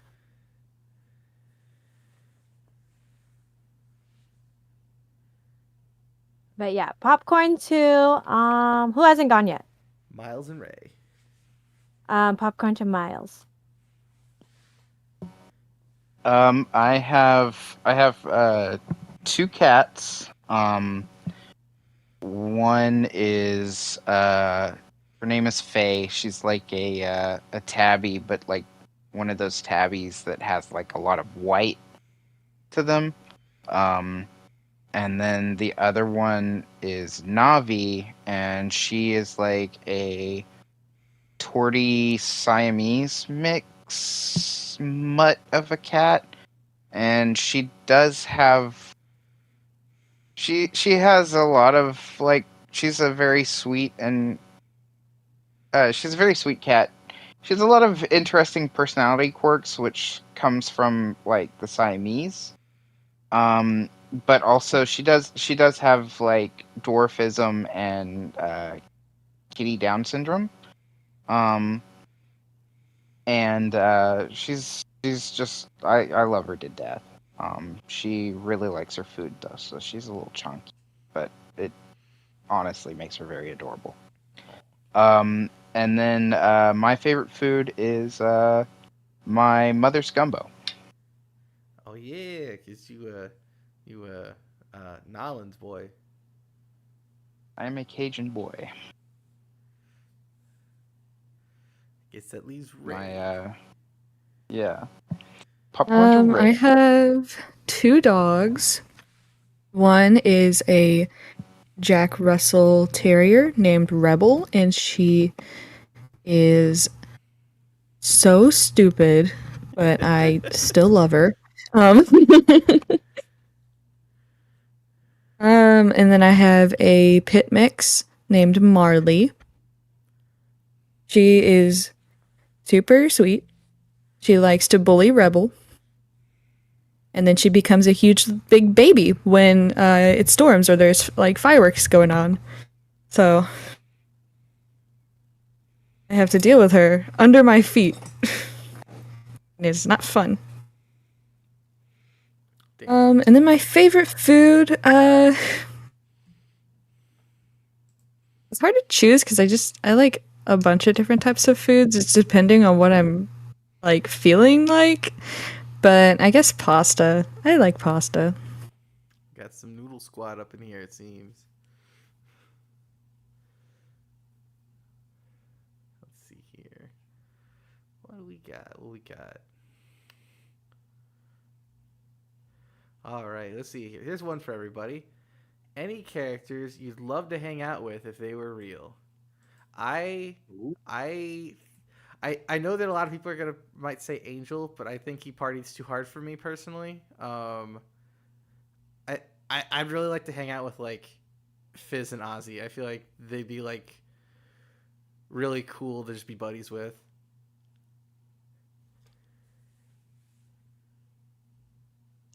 But yeah, popcorn to who hasn't gone yet? Miles and Ray. Popcorn to Miles. I have 2 cats. One is her name is Faye. She's like a tabby, but like one of those tabbies that has like a lot of white to them. And then the other one is Navi, and she is like a torty Siamese mix mutt of a cat. And she does have she has a lot of like she's a very sweet and she's a very sweet cat. She has a lot of interesting personality quirks, which comes from like the Siamese. But also she does have like dwarfism and kitty Down syndrome. And she's just I love her to death. She really likes her food though, so she's a little chunky, but it honestly makes her very adorable. And then my favorite food is my mother's gumbo. Oh yeah, cause you Nolan's boy. I am a Cajun boy. Guess that leaves Ray. My yeah. Popcorn to I Ray. have 2 dogs. One is a Jack Russell Terrier named Rebel, and she is so stupid, but I still love her. And then I have a pit mix named Marley. She is super sweet. She likes to bully Rebel. And then she becomes a huge big baby when it storms or there's like fireworks going on. So I have to deal with her under my feet. And it's not fun. And then my favorite food, it's hard to choose because I like a bunch of different types of foods. It's depending on what I'm like feeling like. But I guess pasta. I like pasta. Got some noodle squad up in here, it seems. Let's see here. What do we got? All right, let's see here. Here's one for everybody. Any characters you'd love to hang out with if they were real? I know that a lot of people might say Angel, but I think he parties too hard for me personally. I'd really like to hang out with like Fizz and Ozzy. I feel like they'd be like really cool to just be buddies with.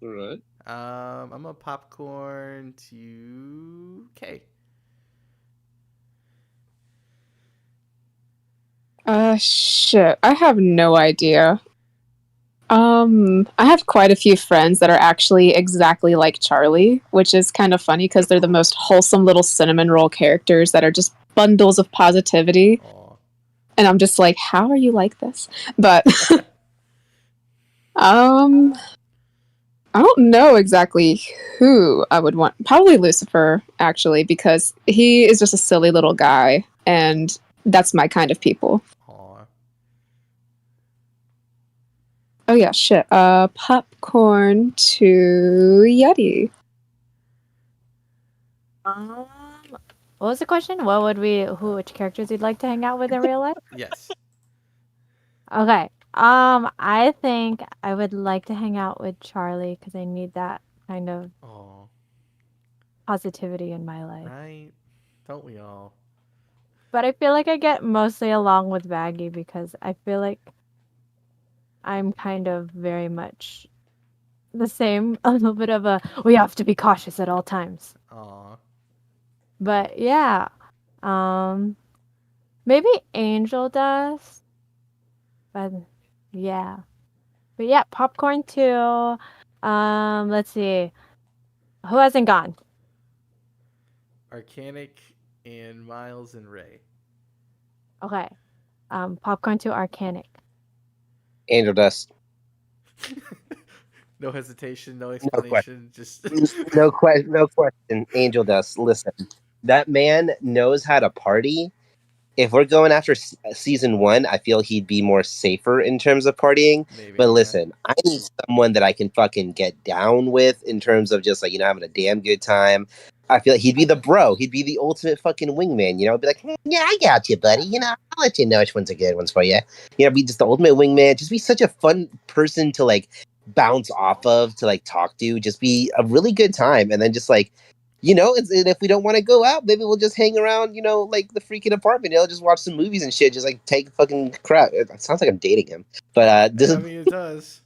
All right. I'm a popcorn to K. Shit. I have no idea. I have quite a few friends that are actually exactly like Charlie, which is kind of funny because they're the most wholesome little cinnamon roll characters that are just bundles of positivity. Aww. And I'm just like, how are you like this? But I don't know exactly who I would want. Probably Lucifer, actually, because he is just a silly little guy, and that's my kind of people. Aww. Oh yeah, shit. Popcorn to Yeti. What was the question? Which characters you'd like to hang out with in real life? Yes. Okay. I think I would like to hang out with Charlie because I need that kind of Aww. positivity in my life. Right? Don't we all? But I feel like I get mostly along with Baggy because I feel like I'm kind of very much the same. A little bit of we have to be cautious at all times. Aww. But yeah. Maybe Angel Dust. But yeah. But yeah, popcorn too. Let's see. Who hasn't gone? Arcanic and Miles and Ray. Okay. Popcorn to Arcanic. Angel Dust. No hesitation, no explanation. Just No question. Angel Dust. Listen, that man knows how to party if we're going after season 1, I feel he'd be more safer in terms of partying. Maybe, But yeah. listen, I need someone that I can fucking get down with in terms of just like, having a damn good time. I feel like he'd be the bro. He'd be the ultimate fucking wingman. Be like, yeah, I got you, buddy. I'll let you know which ones are good ones for you. Be just the ultimate wingman. Just be such a fun person to like bounce off of, to like talk to. Just be a really good time, and then just like. And if we don't want to go out, maybe we'll just hang around, like the freaking apartment, just watch some movies and shit, just like take fucking crap. It sounds like I'm dating him, but it does.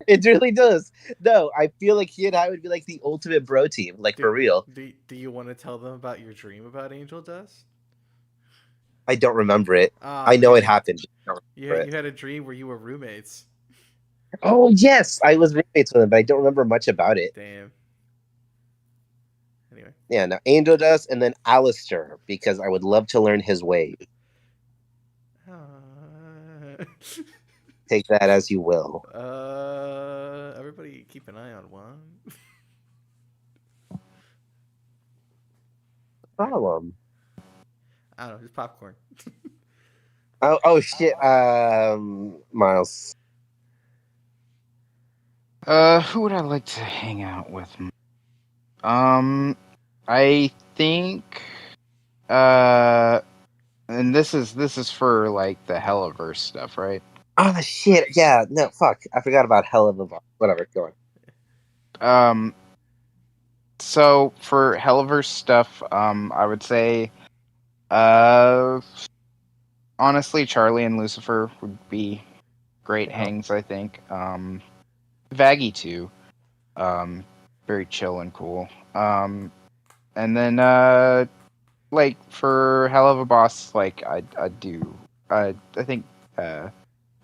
It really does. No, I feel like he and I would be like the ultimate bro team, like for real. Do you want to tell them about your dream about Angel Dust? I don't remember it. I know it happened. You had a dream where you were roommates. Oh yes, I was roommates with him, but I don't remember much about it. Damn. Anyway. Yeah, no, Angel Dust and then Alistair, because I would love to learn his ways. Take that as you will. Everybody keep an eye on one. Problem. I don't know, just popcorn. oh shit. Miles. Who would I like to hang out with? I think, and this is for like the Helliverse stuff, right? Oh shit! Yeah, no, fuck. I forgot about Hell of a Bar. Whatever, go on. So for Helliverse stuff, I would say, honestly, Charlie and Lucifer would be great hangs. I think. Vaggy too. Very chill and cool. And then like for Hell of a Boss, like I think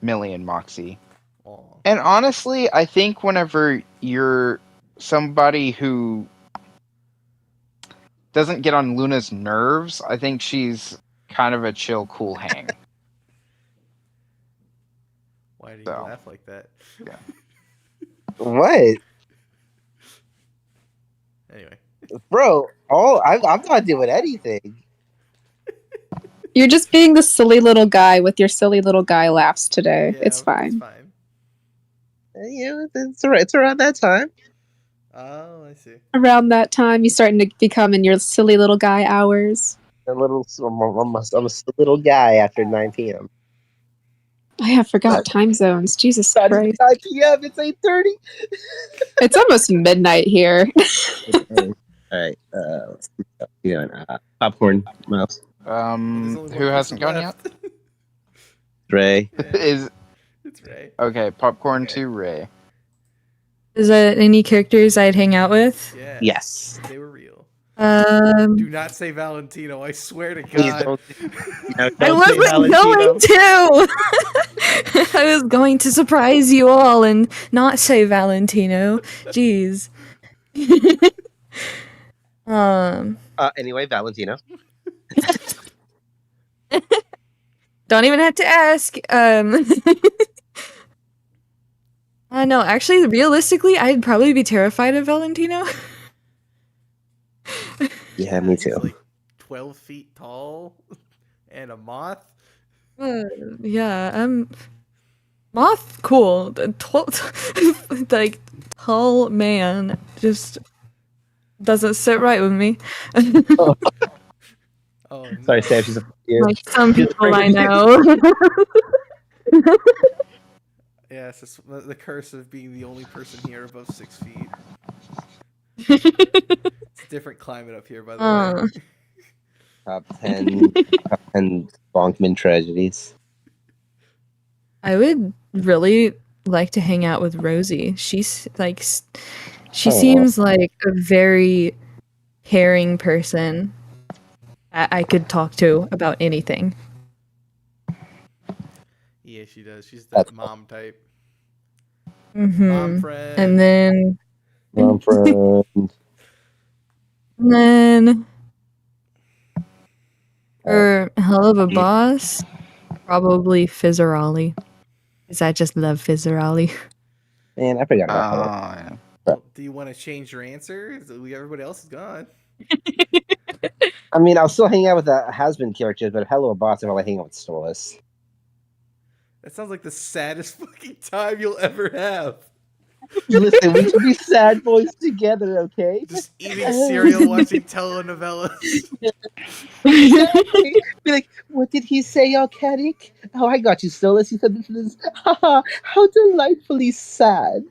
Millie and Moxie. Aww. And honestly, I think whenever you're somebody who doesn't get on Luna's nerves, I think she's kind of a chill, cool hang. Why do you laugh like that? Yeah. What? Anyway. Bro, I'm not doing anything. You're just being the silly little guy with your silly little guy laughs today. Yeah, it's fine. It's fine. It's alright. It's around that time. Oh, I see. Around that time, you're starting to become in your silly little guy hours. I'm a little guy after 9 p.m. I forgot time zones. Jesus Christ. 9 p.m. It's 8:30. It's almost midnight here. All right. Popcorn, Miles. Who hasn't gone yet? Ray. Yeah. It's Ray. Okay, popcorn to Ray. Is there any characters I'd hang out with? Yeah. Yes. They were real. Do not say Valentino. I swear to Please God. don't I wasn't going to. I was going to surprise you all and not say Valentino. Jeez. Anyway, Valentino. Don't even have to ask. No, actually, realistically, I'd probably be terrified of Valentino. Yeah, me too. He's like 12 feet tall and a moth. Yeah, moth, cool. Like tall man just doesn't sit right with me. Oh, no. Sorry, Sam. She's like some people I know. Yeah, it's just the curse of being the only person here above 6 feet. It's a different climate up here, by the way. Top 10 Bonkman tragedies. I would really like to hang out with Rosie. She's like, she seems like a very caring person I could talk to about anything. Yeah, she does. She's that mom type. Mm-hmm. Mom friend. And then... Mom friend. And then... For Hell of a Boss, probably Fizzerolli. Because I just love Fizzerolli. Man, I forgot about that. Well, do you want to change your answer? Everybody else is gone. I mean, I'll still hang out with the has-been characters, but hello, boss, if I hang out with Stolas. That sounds like the saddest fucking time you'll ever have. Listen, we can be sad boys together, okay? Just eating cereal, watching telenovelas. Exactly. Be like, what did he say, Alcatic? Oh, I got you, Stolas. He said this is haha, how delightfully sad.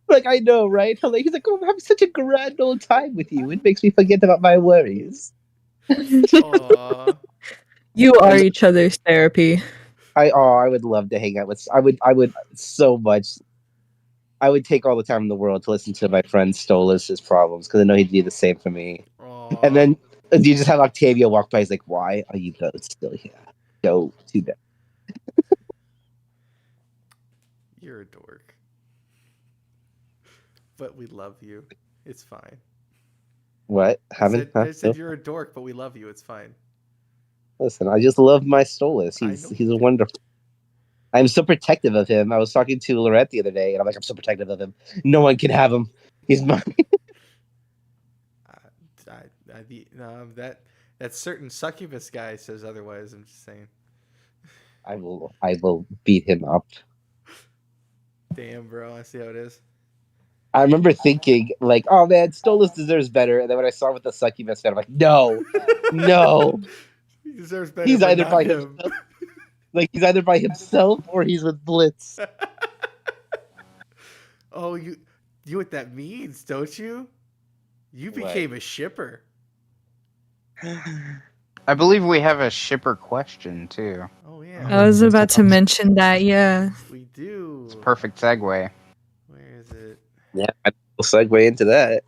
Like, I know, right? He's like, oh, I'm having such a grand old time with you. It makes me forget about my worries. Aww. You are each other's therapy. I would love to hang out with. I would so much. I would take all the time in the world to listen to my friend Stolas' problems because I know he'd do the same for me. Aww. And then you just have Octavia walk by. He's like, "Why are you both still here? Go to bed." You're a dork. But we love you. It's fine. What? I said you're a dork, but we love you. It's fine. Listen, I just love my Stolas. I He's know a wonderful. I'm so protective of him. I was talking to Lorette the other day, and I'm like, I'm so protective of him. No one can have him. He's mine. That certain succubus guy says otherwise. I'm just saying. I will beat him up. Damn, bro. I see how it is. I remember thinking, like, oh man, Stolas deserves better. And then when I saw with the succubus fan, I'm like, no. He deserves better. He's but either not by him. himself. Like, he's either by himself or he's with Blitz. Oh, you what that means, don't you? You became a shipper. I believe we have a shipper question too. Oh yeah. I was about to mention that, yeah. We do. It's a perfect segue. Where is it? Yeah, we'll segue into that.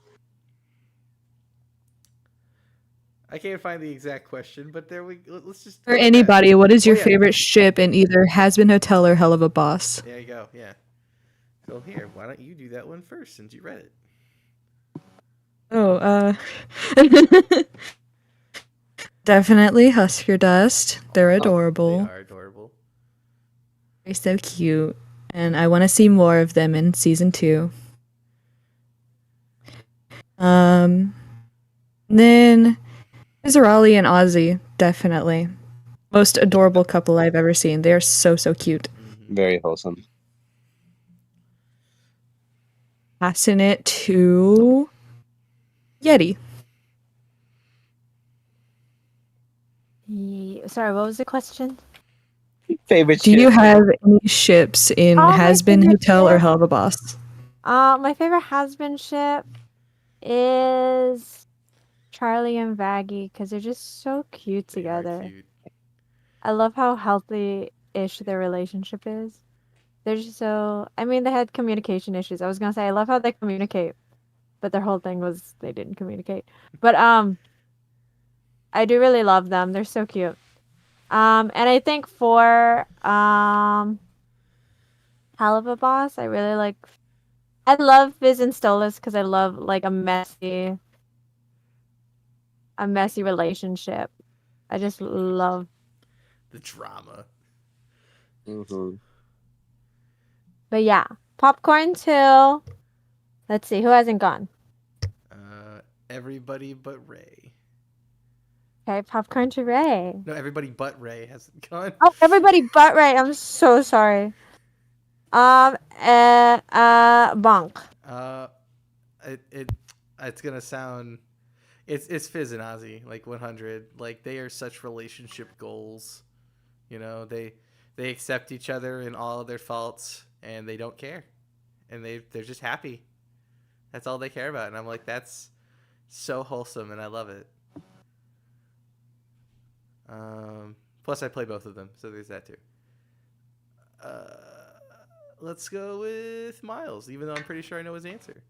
I can't find the exact question, but let's just. For anybody, what is your favorite ship in either Has Been Hotel or Hell of a Boss? There you go. Yeah. So here, why don't you do that one first since you read it? Oh, definitely Husker Dust. They're adorable. They are adorable. They're so cute. And I want to see more of them in season 2. Then Izarali and Ozzy, definitely. Most adorable couple I've ever seen. They are so cute. Very wholesome. Passing it to Yeti. Sorry, what was the question? Favorite Do ship? you have any ships in Has Been Hotel or Hell of a Boss? My favorite has-been ship is Charlie and Vaggie because they're just so cute together. Cute. I love how healthy-ish their relationship is. They're just so... I mean, they had communication issues. I was gonna say, I love how they communicate, but their whole thing was they didn't communicate. But, I do really love them. They're so cute. And I think for, Hell of a Boss, I really like... I love Viz and Stolas because I love, like, a messy relationship. I just love the drama. Mm-hmm. But yeah, popcorn till. Let's see, who hasn't gone? Everybody but Ray. Okay, popcorn to Ray. No, everybody but Ray hasn't gone. Oh, everybody but Ray. I'm so sorry. Bonk. It's gonna sound. It's Fizz and Ozzy, like 100. Like they are such relationship goals. You know, they accept each other in all of their faults, and they don't care, and they're just happy. That's all they care about, and I'm like, that's so wholesome, and I love it. Plus, I play both of them, so there's that too. Let's go with Miles, even though I'm pretty sure I know his answer.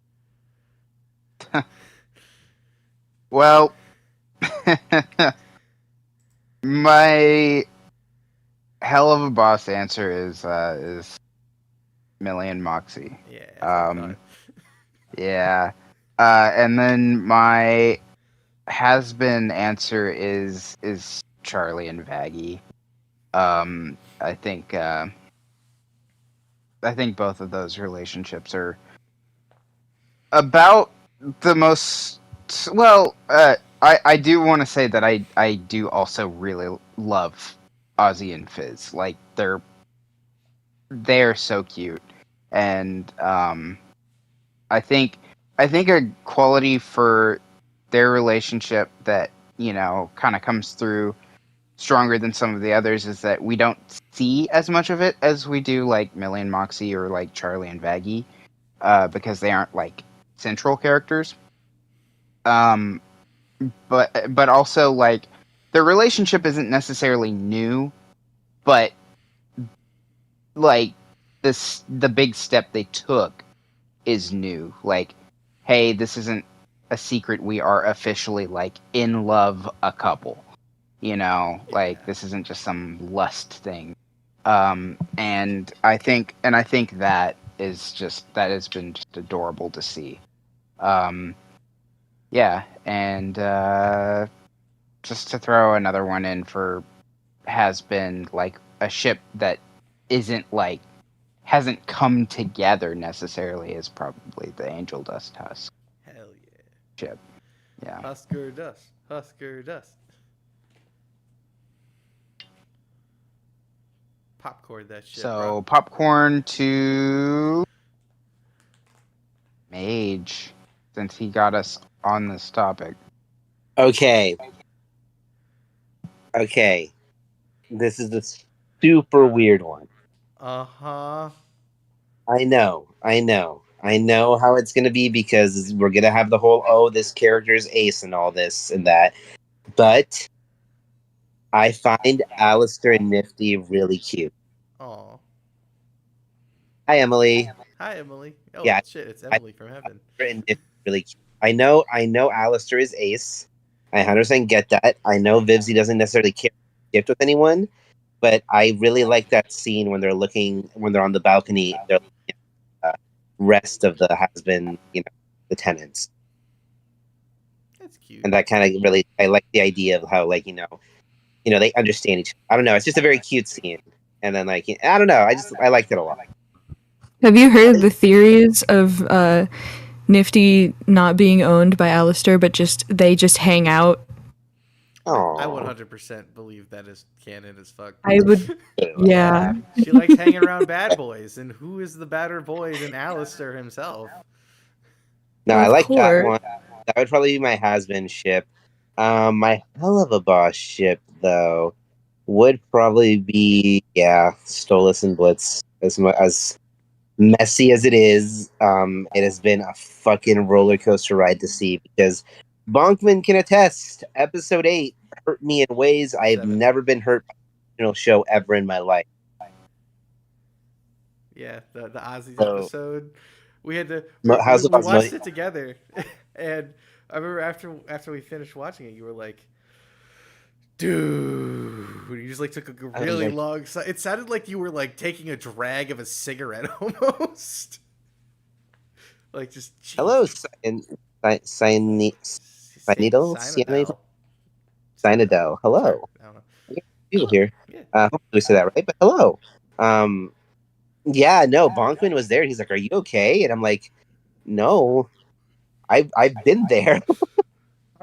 Well, my Hell of a Boss answer is Millie and Moxie. Yeah. Yeah. And then my has-been answer is Charlie and Vaggie. I think both of those relationships are about the most I do want to say that I do also really love Ozzy and Fizz. Like they're so cute, and I think a quality for their relationship that kind of comes through stronger than some of the others is that we don't see as much of it as we do like Millie and Moxie or like Charlie and Vaggie, because they aren't like central characters. Um, but also like their relationship isn't necessarily new, but like the big step they took is new. Like, hey, this isn't a secret. We are officially like in love, a couple. Like this isn't just some lust thing. And I think that has been just adorable to see. Um, yeah, and just to throw another one in for has been like a ship that isn't like hasn't come together necessarily is probably the Angel Dust Husk Hell yeah. ship. Yeah. Husker dust. Husker dust. Popcorn that shit, So bro. popcorn to Mage, since he got us on this topic. Okay. This is a super weird one. Uh-huh. I know how it's gonna be because we're gonna have the whole this character is ace and all this and that. But I find Alistair and Nifty really cute. Aw. Hi Emily. Hi, Emily. Oh, Yeah, shit, it's I Emily from heaven. find Nifty really cute. I know Alistair is ace. I 100% get that. I know Vivsy doesn't necessarily care gift with anyone, but I really like that scene when they're on the balcony. They're looking at the rest of the has-been, the tenants, That's cute. and that kind of really, I like the idea of how they understand each other. I don't know. It's just a very cute scene, and then I don't know. I liked it a lot. Have you heard the theories of Nifty not being owned by Alistair, but they just hang out? I Aww. 100% believe that is canon as fuck. I would, yeah. She likes hanging around bad boys, and who is the badder boy than Alistair himself? No, I Of like that course. one. That would probably be my has-been ship. My hell of a boss ship though would probably be Stolas and Blitz. As messy as it is, it has been a fucking roller coaster ride to see because Bonkman can attest. Episode 8 hurt me in ways I've 7. never been hurt by an original show ever in my life. Yeah, the Ozzy So- episode. We had to. How's We it- watched it together, and I remember after we finished watching it, you were like, "Dude," you just like took a really long. It sounded like you were like taking a drag of a cigarette almost. Like just. Geez. Hello, Cyanidel. Hello. Sure. I don't know. People here. Yeah. Hopefully we say that right, but hello. Yeah, no, Bonkman was there. He's like, "Are you okay?" And I'm like, "No, I've been there.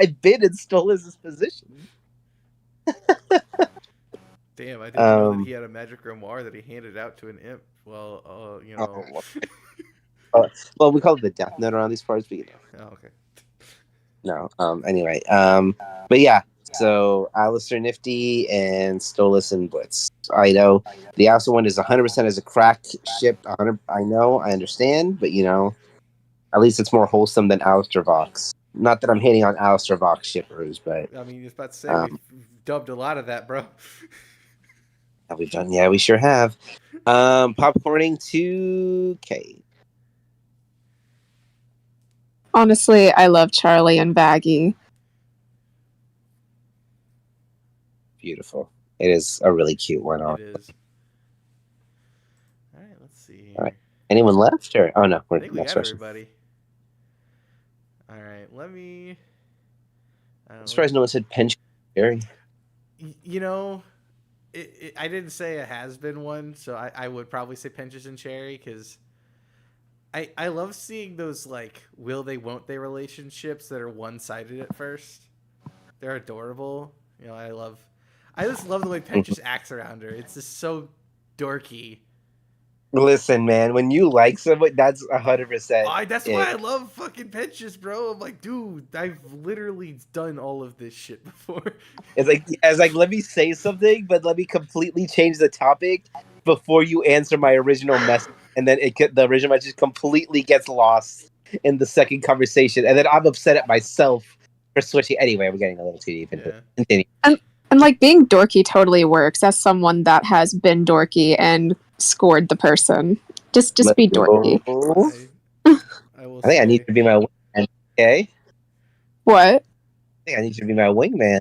I've been in Stolas' position." Damn, I didn't know that he had a magic grimoire that he handed out to an imp. Well, Well, we call it the Death Note around these parts, but Oh, okay. No. Anyway. But yeah. So Alistair Nifty and Stolas and Blitz. I know the Alistair one is 100% as a crack ship. 100. I know. I understand. But at least it's more wholesome than Alistair Vox. Not that I'm hating on Alistair Vox shippers, but I mean, I was about to say we've dubbed a lot of that, bro. we've done. Yeah, we sure have. Popcorning 2K. Honestly, I love Charlie and Baggy. Beautiful. It is a really cute one. It is. All right, let's see. All right. Anyone left? Or no, I we're think we next got question. everybody. All right, let me. I'm surprised no one said pension. Gary. I didn't say a has-been one, so I would probably say Pinches and Cherry because I love seeing those like will they won't they relationships that are one-sided at first. They're adorable. You know, I just love the way Pen just acts around her. It's just so dorky. Listen, man, when you like someone, that's 100%. That's why I love fucking Penches, bro. I'm like, dude, I've literally done all of this shit before. It's like, let me say something, but let me completely change the topic before you answer my original message, and then the original message completely gets lost in the second conversation, and then I'm upset at myself for switching. Anyway, we're getting a little too deep into it. Continue. And like being dorky totally works as someone that has been dorky and scored the person. Just be dorky. I think I need to be my wingman. Okay. What? I think I need you to be my wingman.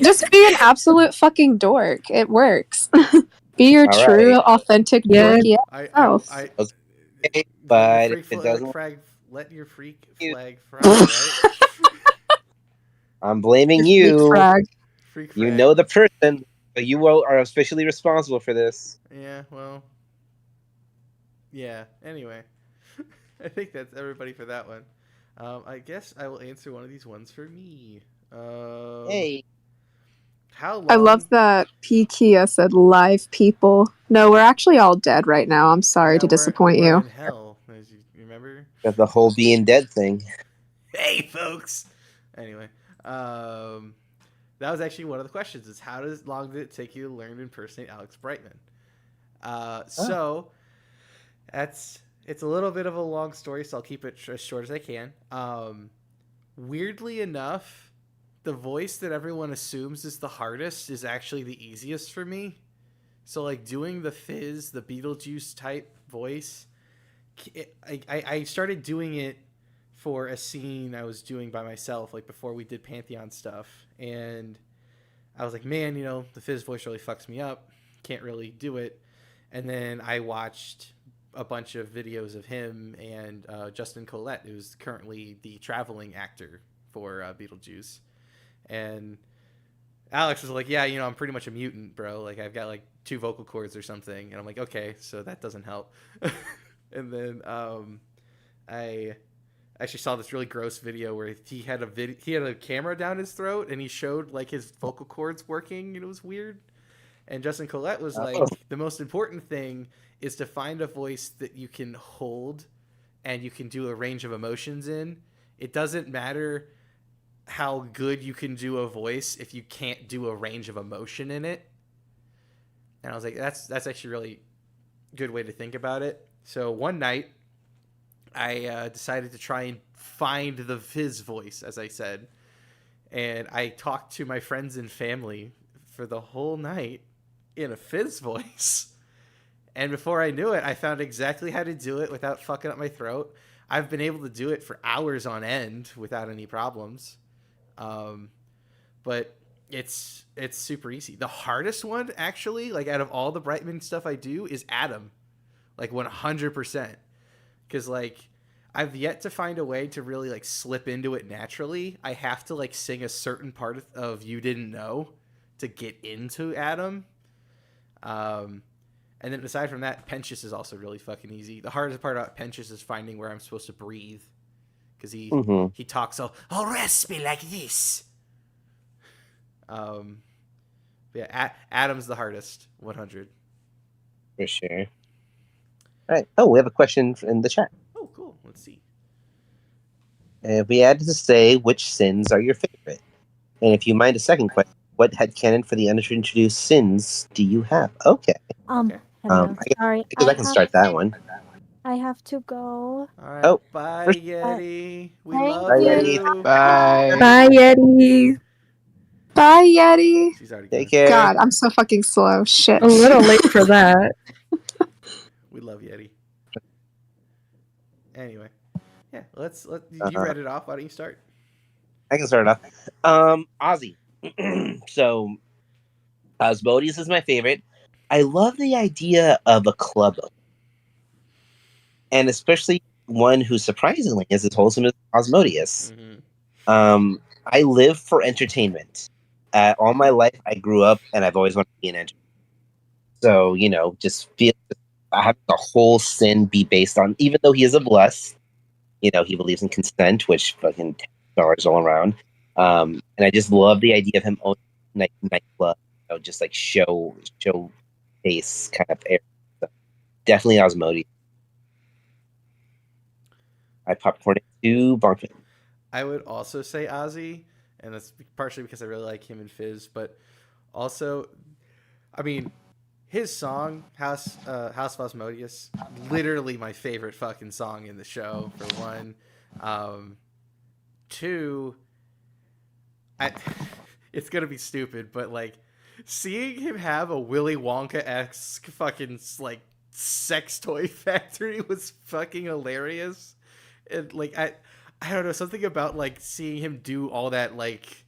Just be an absolute fucking dork. It works. Be your All true, right. authentic dorky self. Okay, but if it doesn't, let your freak flag fry, right? I'm blaming you. Freak You frag. know the person, but you are officially responsible for this. Yeah, well. Yeah, anyway. I think that's everybody for that one. I guess I will answer one of these ones for me. Hey. How long? I love that Kia said live people. No, we're actually all dead right now. I'm sorry to disappoint we're you. in hell, as you remember? Got the whole being dead thing. Hey, folks. Anyway, that was actually one of the questions: is how long did it take you to learn to impersonate Alex Brightman? So it's a little bit of a long story, so I'll keep it as short as I can. Weirdly enough, the voice that everyone assumes is the hardest is actually the easiest for me. So like doing the Fizz, the Beetlejuice type voice, I started doing it for a scene I was doing by myself, like before we did Pantheon stuff, and I was like, man, you know, the Fizz voice really fucks me up, can't really do it. And then I watched a bunch of videos of him and Justin Collette, who's currently the traveling actor for Beetlejuice, and Alex was like, yeah, you know, I'm pretty much a mutant, bro, like I've got like 2 vocal cords or something. And I'm like, okay, so that doesn't help. And then I actually saw this really gross video where he had a camera down his throat and he showed like his vocal cords working, and it was weird. And Justin Collette was like, the most important thing is to find a voice that you can hold and you can do a range of emotions in. It doesn't matter how good you can do a voice if you can't do a range of emotion in it. And I was like, that's actually a really good way to think about it. So one night, I decided to try and find the Fizz voice, as I said. And I talked to my friends and family for the whole night in a Fizz voice. And before I knew it, I found exactly how to do it without fucking up my throat. I've been able to do it for hours on end without any problems. But it's super easy. The hardest one, actually, like out of all the Brightman stuff I do, is Adam. Like 100%. Because like I've yet to find a way to really like slip into it naturally. I have to like sing a certain part of You Didn't Know to get into Adam. And then aside from that, Penchus is also really fucking easy. The hardest part about Penchus is finding where I'm supposed to breathe, because he talks all raspy like this. Yeah, Adam's the hardest. 100 for sure. All right. Oh, we have a question in the chat. Oh, cool. Let's see. We had to say which sins are your favorite, and if you mind a second question, what headcanon for the unintroduced sins do you have? Okay. Hello. Sorry. I can start that one. I have to go. All right. Bye, Yeti. We love you. Bye. Bye, Yeti. Bye, Yeti. She's already Take care. God, I'm so fucking slow. Shit. A little late for that. We love Yeti. Anyway, yeah. You read it off. Why don't you start? I can start it off. Ozzy. So, Asmodeus is my favorite. I love the idea of a club, and especially one who surprisingly is as wholesome as Asmodeus. I live for entertainment. All my life, I grew up, and I've always wanted to be an entertainer. So, you know, just feel having the whole sin be based on, even though he is of lust, you know, he believes in consent, which fucking stars all around. And I just love the idea of him owning nightclub, just like show face kind of area. So definitely Osmodes. I popcorn it to Bonfim. I would also say Ozzy, and that's partially because I really like him and Fizz, but also, I mean, his song House of Osmodeus, literally my favorite fucking song in the show. For one, two, it's gonna be stupid, but like seeing him have a Willy Wonka esque fucking like sex toy factory was fucking hilarious. And like I don't know, something about like seeing him do all that like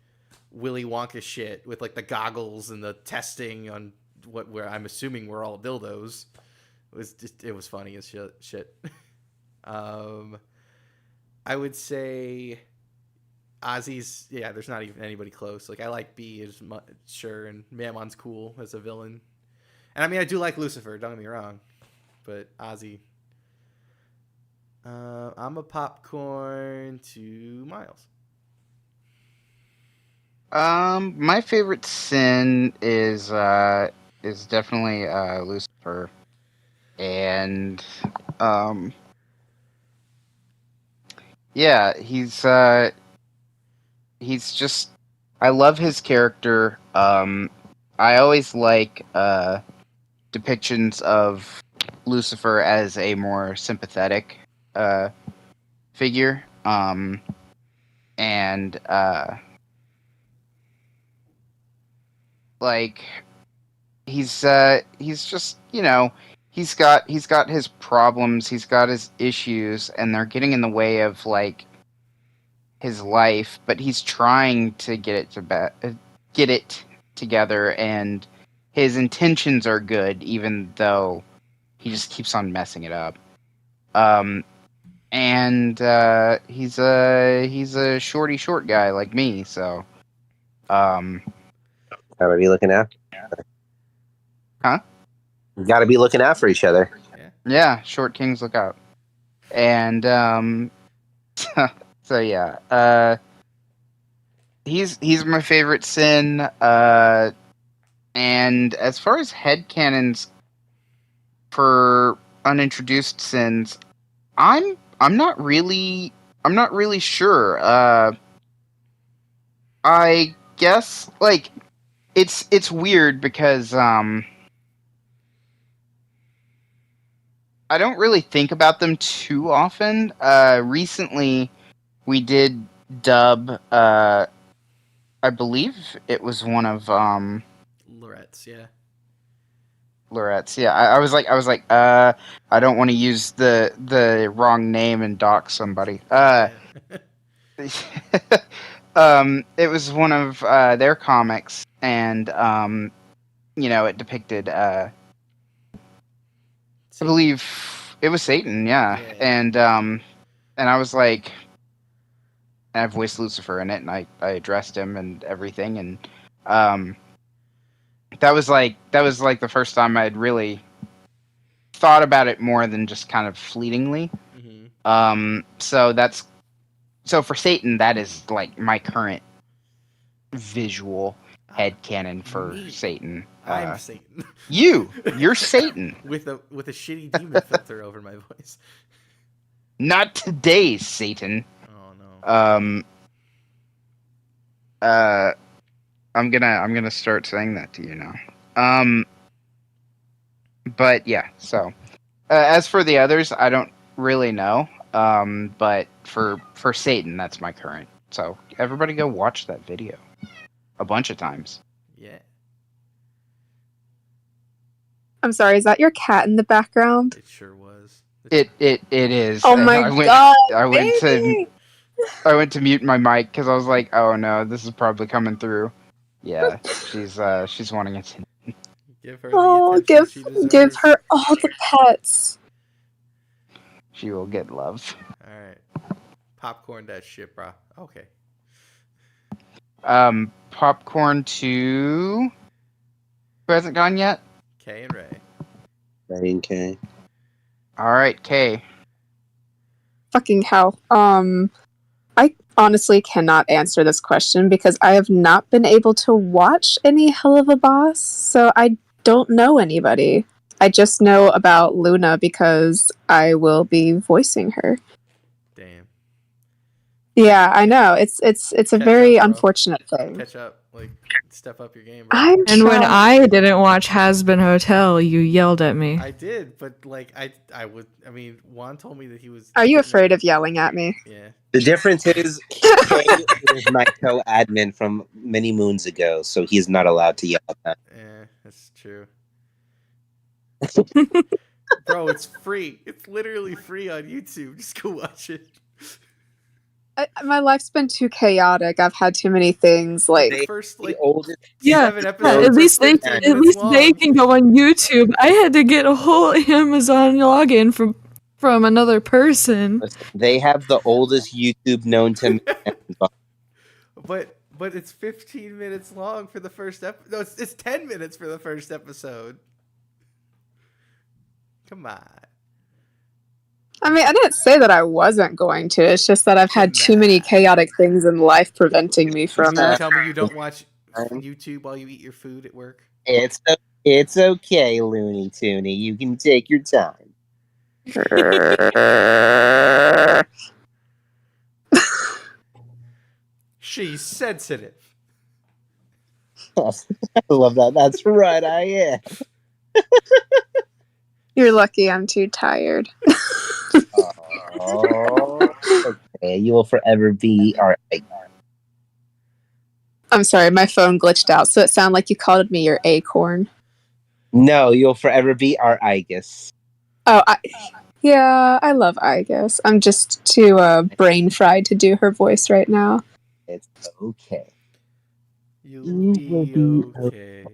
Willy Wonka shit with like the goggles and the testing on where I'm assuming were all dildos. It was funny as shit. I would say Ozzy's, yeah, there's not even anybody close. Like I like B as sure, and Mammon's cool as a villain. And I mean I do like Lucifer, don't get me wrong. But Ozzy, I'm a popcorn to Miles. My favorite sin is definitely Lucifer, and yeah, he's just, I love his character. I always like depictions of Lucifer as a more sympathetic figure. And like he's just, he's got his problems, he's got his issues, and they're getting in the way of like his life, but he's trying to get it together, and his intentions are good, even though he just keeps on messing it up. And he's a short guy like me, so Gotta be looking out. Huh? Gotta be looking out for each other. Yeah, short kings look out. And so yeah, he's my favorite sin. And as far as headcanons for unintroduced sins, I'm not really sure. I guess like it's weird because I don't really think about them too often. Recently we did dub I believe it was one of Loretz, yeah. Loretz, yeah. I was like, I don't want to use the wrong name and dox somebody. It was one of their comics, and it depicted I believe it was Satan, yeah. And I was like, I voiced Lucifer in it, and I addressed him and everything, and that was like the first time I'd really thought about it more than just kind of fleetingly. Mm-hmm. So for Satan, that is like my current visual headcanon for Satan. I'm Satan. You're Satan with a shitty demon filter over my voice. Not today, Satan. Oh no. I'm gonna start saying that to you now. But yeah, so as for the others, I don't really know. But for Satan, that's my current. So everybody go watch that video a bunch of times. Yeah. I'm sorry, is that your cat in the background? It sure was. It is. Oh my god! I went to mute my mic because I was like, oh no, this is probably coming through. Yeah, she's wanting attention. Give her give her all the pets. She will get love. All right, popcorn that shit, bro. Okay. Popcorn to who hasn't gone yet? K and Ray. Ray and K. All right, K. Fucking hell. I honestly cannot answer this question because I have not been able to watch any Hell of a Boss, so I don't know anybody. I just know about Luna because I will be voicing her. Damn. Yeah, I know. It's a Catch very up, bro. unfortunate thing. Catch up. Like, step up your game, bro. And when I didn't watch Has Been Hotel, you yelled at me. I did, but like I mean, Juan told me that he was. Are you afraid of yelling at me? Yeah. The difference is Kay is my co-admin from many moons ago, so he's not allowed to yell at that. Yeah, that's true. Bro, it's free. It's literally free on YouTube. Just go watch it. My life's been too chaotic. I've had too many things. Like The first like oldest Yeah, 7 episodes. at least they are 15 minutes they can go on YouTube. I had to get a whole Amazon login from another person. They have the oldest YouTube known to man. But it's 15 minutes long for the first episode. No, it's 10 minutes for the first episode. Come on. I mean, I didn't say that I wasn't going to. It's just that I've had too many chaotic things in life preventing me from You it. tell me you don't watch YouTube while you eat your food at work? It's okay, Looney Tooney. You can take your time. She's sensitive. I love that. That's right, I am. You're lucky I'm too tired. Oh, okay, you will forever be our I'm sorry, my phone glitched out, so it sounded like you called me your acorn. No, you'll forever be our Igus. Oh, yeah, I love Igus. I'm just too brain fried to do her voice right now. It's okay. You'll be okay.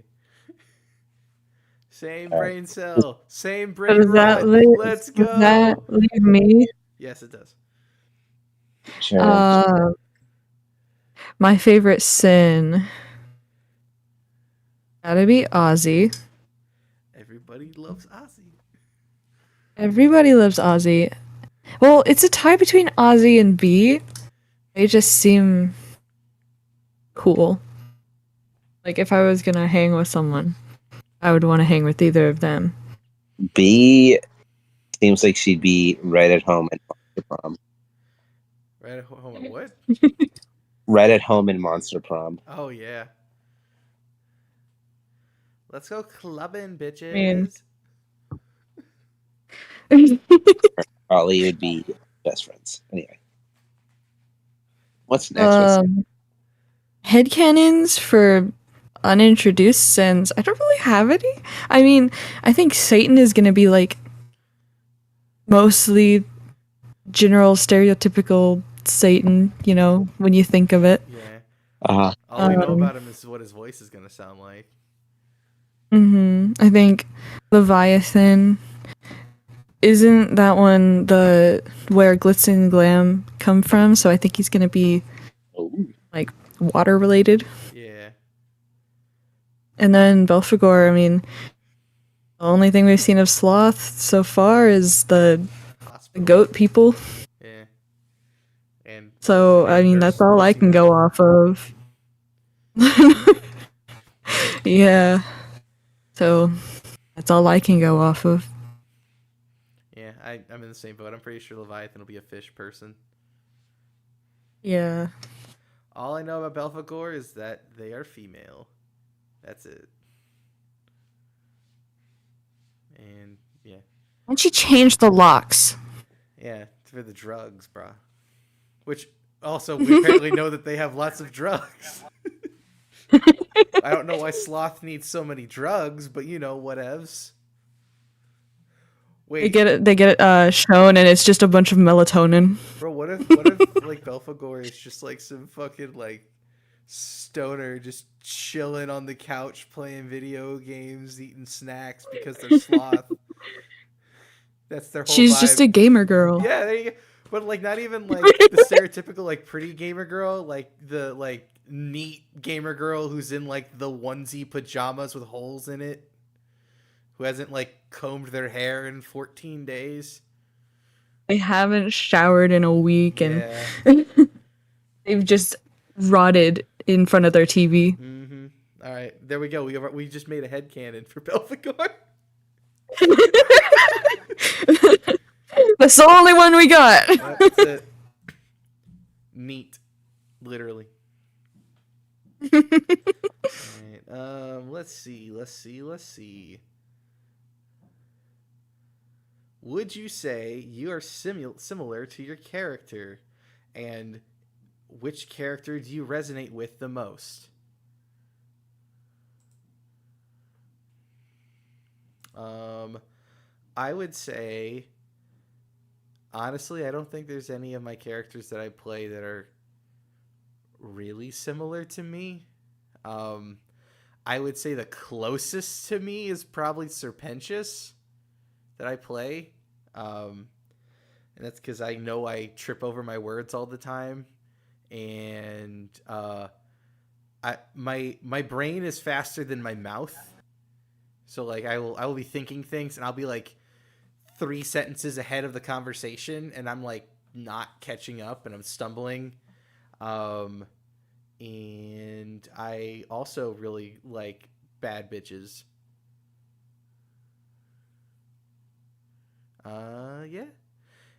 Same brain cell. Same brain Does that rot. leave, Let's go. Does that leave me? Yes, it does. Sure. My favorite sin. Gotta be Ozzy. Everybody loves Ozzy. Everybody loves Ozzy. Well, it's a tie between Ozzy and B. They just seem cool. Like, if I was gonna hang with someone, I would want to hang with either of them. B seems like she'd be right at home in Monster Prom. Right at home and what? Right at home in Monster Prom. Oh, yeah. Let's go clubbing, bitches. Ollie would be best friends. Anyway. What's next? Headcanons for unintroduced sins. I don't really have any. I mean, I think Satan is gonna be like mostly general stereotypical Satan, you know, when you think of it. Yeah. Uh-huh. All we know about him is what his voice is gonna sound like. I think Leviathan, isn't that one the where Glitz and Glam come from? So I think he's gonna be like water related. Yeah. And then Belphegor, I mean, the only thing we've seen of Sloth so far is the goat people. Yeah. And So, I mean, that's all I can go off of. Yeah. So, that's all I can go off of. Yeah, I'm in the same boat. I'm pretty sure Leviathan will be a fish person. Yeah. All I know about Belphegor is that they are female. That's it. And yeah. Why don't you change the locks? Yeah, for the drugs, brah. Which also we apparently know that they have lots of drugs. I don't know why Sloth needs so many drugs, but you know, whatevs. Wait, They get it shown, and it's just a bunch of melatonin. bro, what if like Belphegor is just like some fucking like stoner just chilling on the couch playing video games, eating snacks because they're Sloth. That's their whole She's vibe. just a gamer girl. Yeah, there you go. But like not even like the stereotypical like pretty gamer girl, like the like neat gamer girl who's in like the onesie pajamas with holes in it, who hasn't like combed their hair in 14 days. They haven't showered in a week, and Yeah. They've just rotted in front of their TV. Mm-hmm. All right, there we go. We just made a headcanon for Belphegor. That's the only one we got. That's it. Neat, literally. All right, let's see. Would you say you are similar to your character, and which character do you resonate with the most? I would say, honestly, I don't think there's any of my characters that I play that are really similar to me. I would say the closest to me is probably Serpentius that I play. And that's because I know I trip over my words all the time. And my brain is faster than my mouth. So like I will be thinking things and I'll be like 3 sentences ahead of the conversation and I'm like not catching up and I'm stumbling. And I also really like bad bitches. Yeah.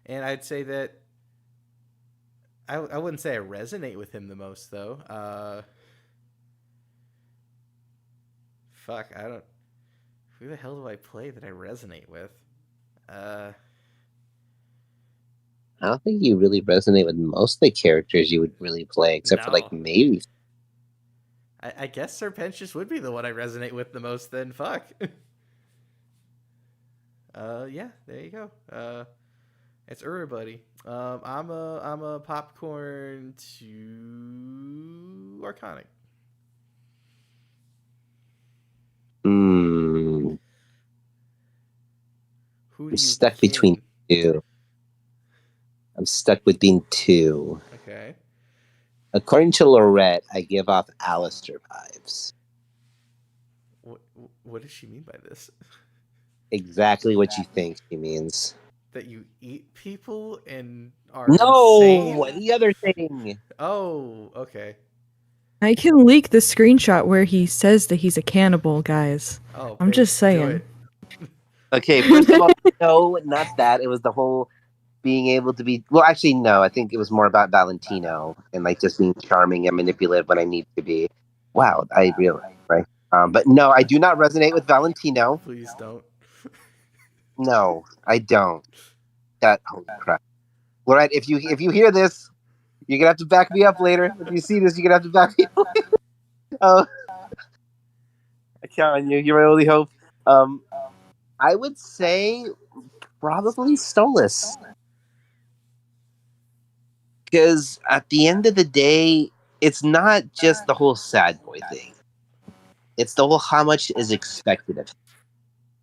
And I'd say that I wouldn't say I resonate with him the most though. Fuck, I don't. Who the hell do I play that I resonate with? I don't think you really resonate with most of the characters you would really play, except for like maybe. I guess Serpentius would be the one I resonate with the most. Then fuck. Yeah, there you go. It's everybody. I'm a popcorn to Arconic. Who do I'm stuck between 2. I'm stuck between 2. Okay. According to Lorette, I give off Alistair vibes. What does she mean by this? Exactly what you think she means. That you eat people and are insane? the other thing. Oh, okay. I can leak the screenshot where he says that he's a cannibal, guys. Oh, I'm just saying. Okay, first of all, no, not that. It was the whole being able to be. Well, actually, no. I think it was more about Valentino and like just being charming and manipulative when I need to be. Wow, I realize, right? But no, I do not resonate with Valentino. Please don't. No, I don't. Holy crap! Lorette, if you hear this, you're gonna have to back me up later. If you see this, you're gonna have to back me up later. I count on you. You're my only hope. I would say probably Stolas. Because at the end of the day, it's not just the whole sad boy thing. It's the whole how much is expected of him.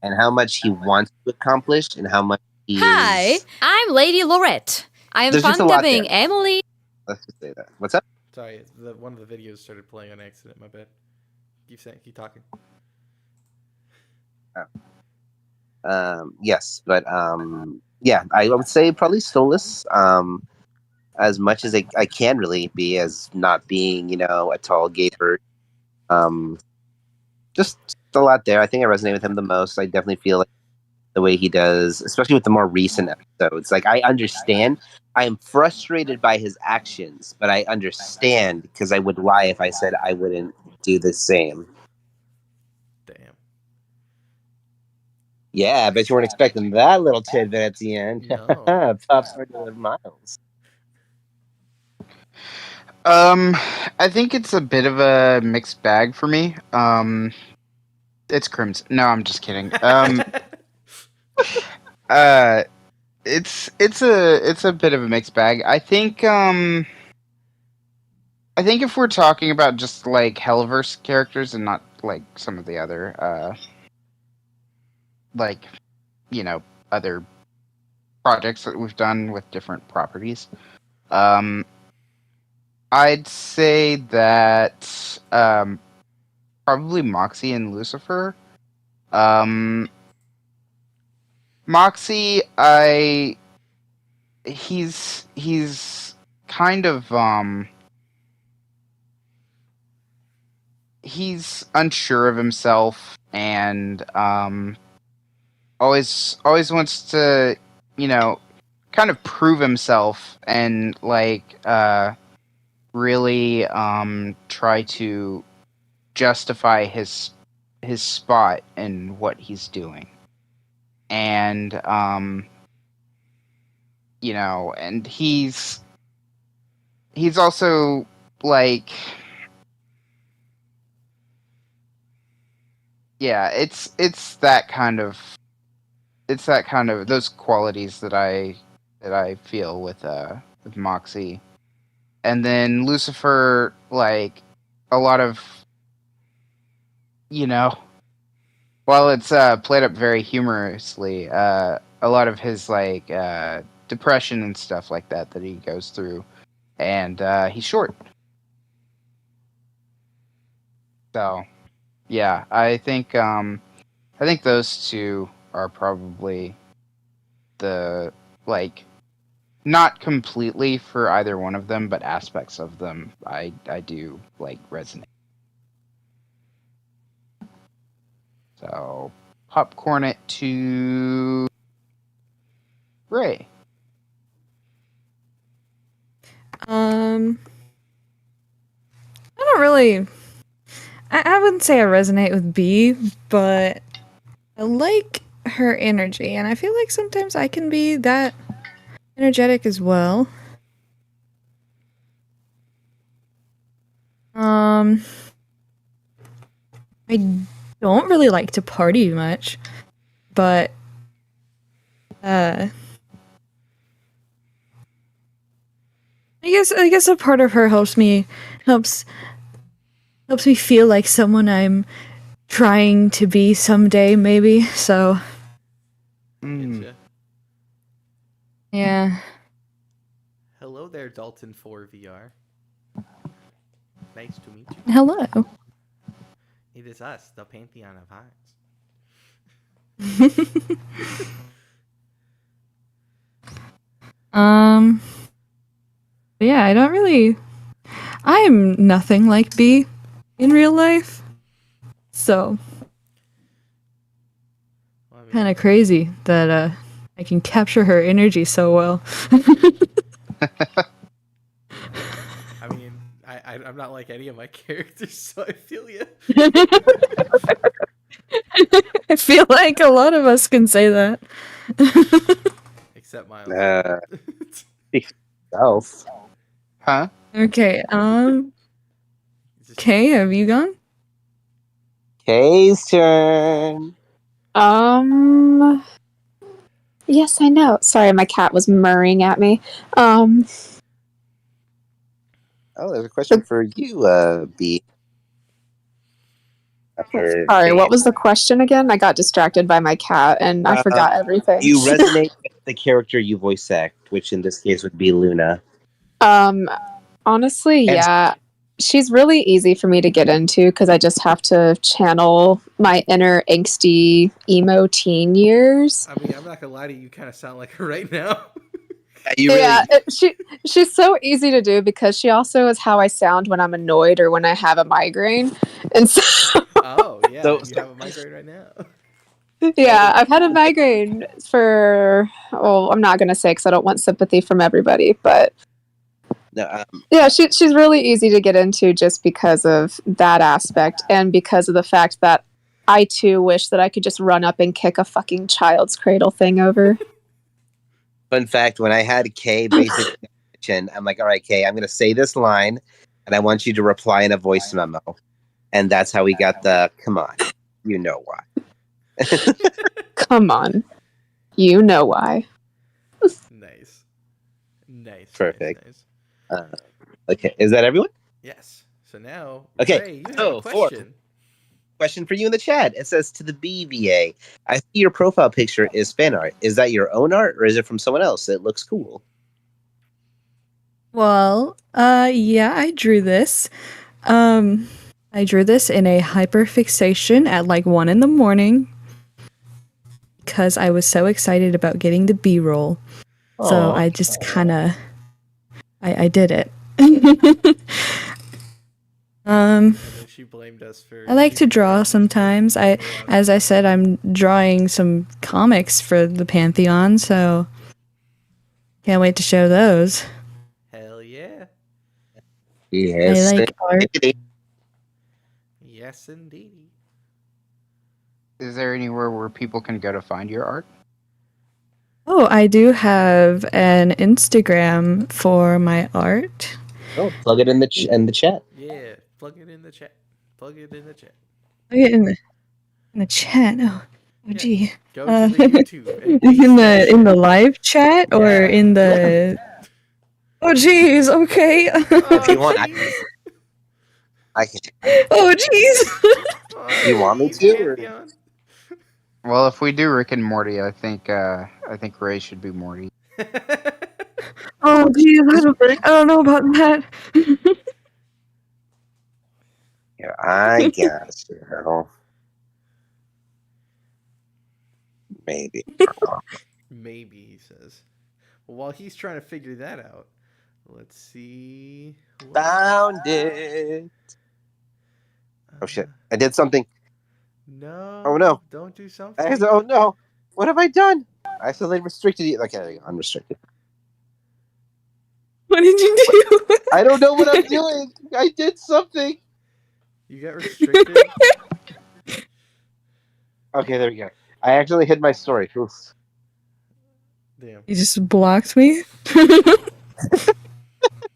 And how much he wants to accomplish and how much he Hi, I'm Lady Lorette. I am fun-dubbing Emily. Let's just say that. What's up? Sorry, one of the videos started playing on accident. My bad. Keep talking. Yes, but yeah, I would say probably Stolas. As much as I can really be as not being, a tall gator. Just a lot there. I think I resonate with him the most. I definitely feel like the way he does, especially with the more recent episodes. Like, I understand. I am frustrated by his actions, but I understand because I would lie if I said I wouldn't do the same. Damn. Yeah, I bet you weren't expecting that little tidbit at the end. No. Pops regular Miles. I think it's a bit of a mixed bag for me. It's Crimson. No, I'm just kidding. It's a bit of a mixed bag. I think if we're talking about just like Hellverse characters and not like some of the other other projects that we've done with different properties, I'd say that probably Moxie and Lucifer. Moxie, he's kind of he's unsure of himself and always wants to, kind of prove himself and really try to justify his spot in what he's doing. And and he's also it's that kind of those qualities that I feel with Moxie. And then Lucifer, a lot of, while it's played up very humorously, a lot of his depression and stuff like that he goes through, and he's short. So, yeah, I think those two are probably the not completely for either one of them, but aspects of them I do resonate. So, popcorn it to Ray. I don't really. I wouldn't say I resonate with B, but I like her energy, and I feel like sometimes I can be that energetic as well. I don't really like to party much, but I guess a part of her helps me feel like someone I'm trying to be someday, maybe. So yeah. Hello there, Dalton 4 VR. Nice to meet you. Hello. It is us, the Pantheon of Hearts. Yeah, I don't really. I'm nothing like B in real life, so kind of crazy that I can capture her energy so well. I mean, I'm not like any of my characters, so I feel you. I feel like a lot of us can say that. Except Miles. Self. Huh? Okay, Kay, have you gone? Kay's turn. Yes, I know. Sorry, my cat was murring at me. Oh, there's a question for you, B. Sorry, what was the question again? I got distracted by my cat and I forgot everything. You resonate with the character you voice act, which in this case would be Luna. Honestly, yeah. She's really easy for me to get into because I just have to channel my inner angsty emo teen years. I mean, I'm not gonna lie to you, you kind of sound like her right now. She's so easy to do because she also is how I sound when I'm annoyed or when I have a migraine. And so Oh, yeah, you have a migraine right now. Yeah, I've had a migraine for, I'm not going to say because I don't want sympathy from everybody, but yeah, she's really easy to get into just because of that aspect and because of the fact that I too wish that I could just run up and kick a fucking child's cradle thing over. Fun fact, when I had Kay basically I'm like, all right, Kay, I'm going to say this line and I want you to reply in a voice memo. And that's how we got the, come on, you know why. Come on, you know why. Nice. Perfect. Nice. Okay, is that everyone? Yes. So now, okay. Ray, you have a question. Question for you in the chat. It says to the BVA, I see your profile picture is fan art. Is that your own art or is it from someone else? It looks cool. Well, yeah, I drew this. I drew this in a hyperfixation at 1 a.m. because I was so excited about getting the B-roll. So I just kind of I did it. she blamed us for. I like to draw sometimes. As I said, I'm drawing some comics for the Pantheon, so can't wait to show those. Hell yeah. Yes. I like art. Yes, indeed. Is there anywhere where people can go to find your art? Oh, I do have an Instagram for my art. Oh, plug it in the chat. Yeah, plug it in the chat. Plug it in the chat. Plug it in the chat. Oh gee. Go to the YouTube. And in the live chat or in the. Oh jeez. Okay. If you want, I can. Oh jeez. You want me to? Well, if we do Rick and Morty, I think Ray should be Morty. Oh jeez. I don't know about that. Yeah, I guess. Maybe. Maybe, he says. Well, while he's trying to figure that out, let's see. Found it. Oh shit! I did something. No. Oh no! Don't do something. Oh no! What have I done? I accidentally restricted you. Okay, there you go. Unrestricted. What did you do? I don't know what I'm doing. I did something. You got restricted. Okay, there we go. I actually hid my story. Oof. Damn. You just blocked me?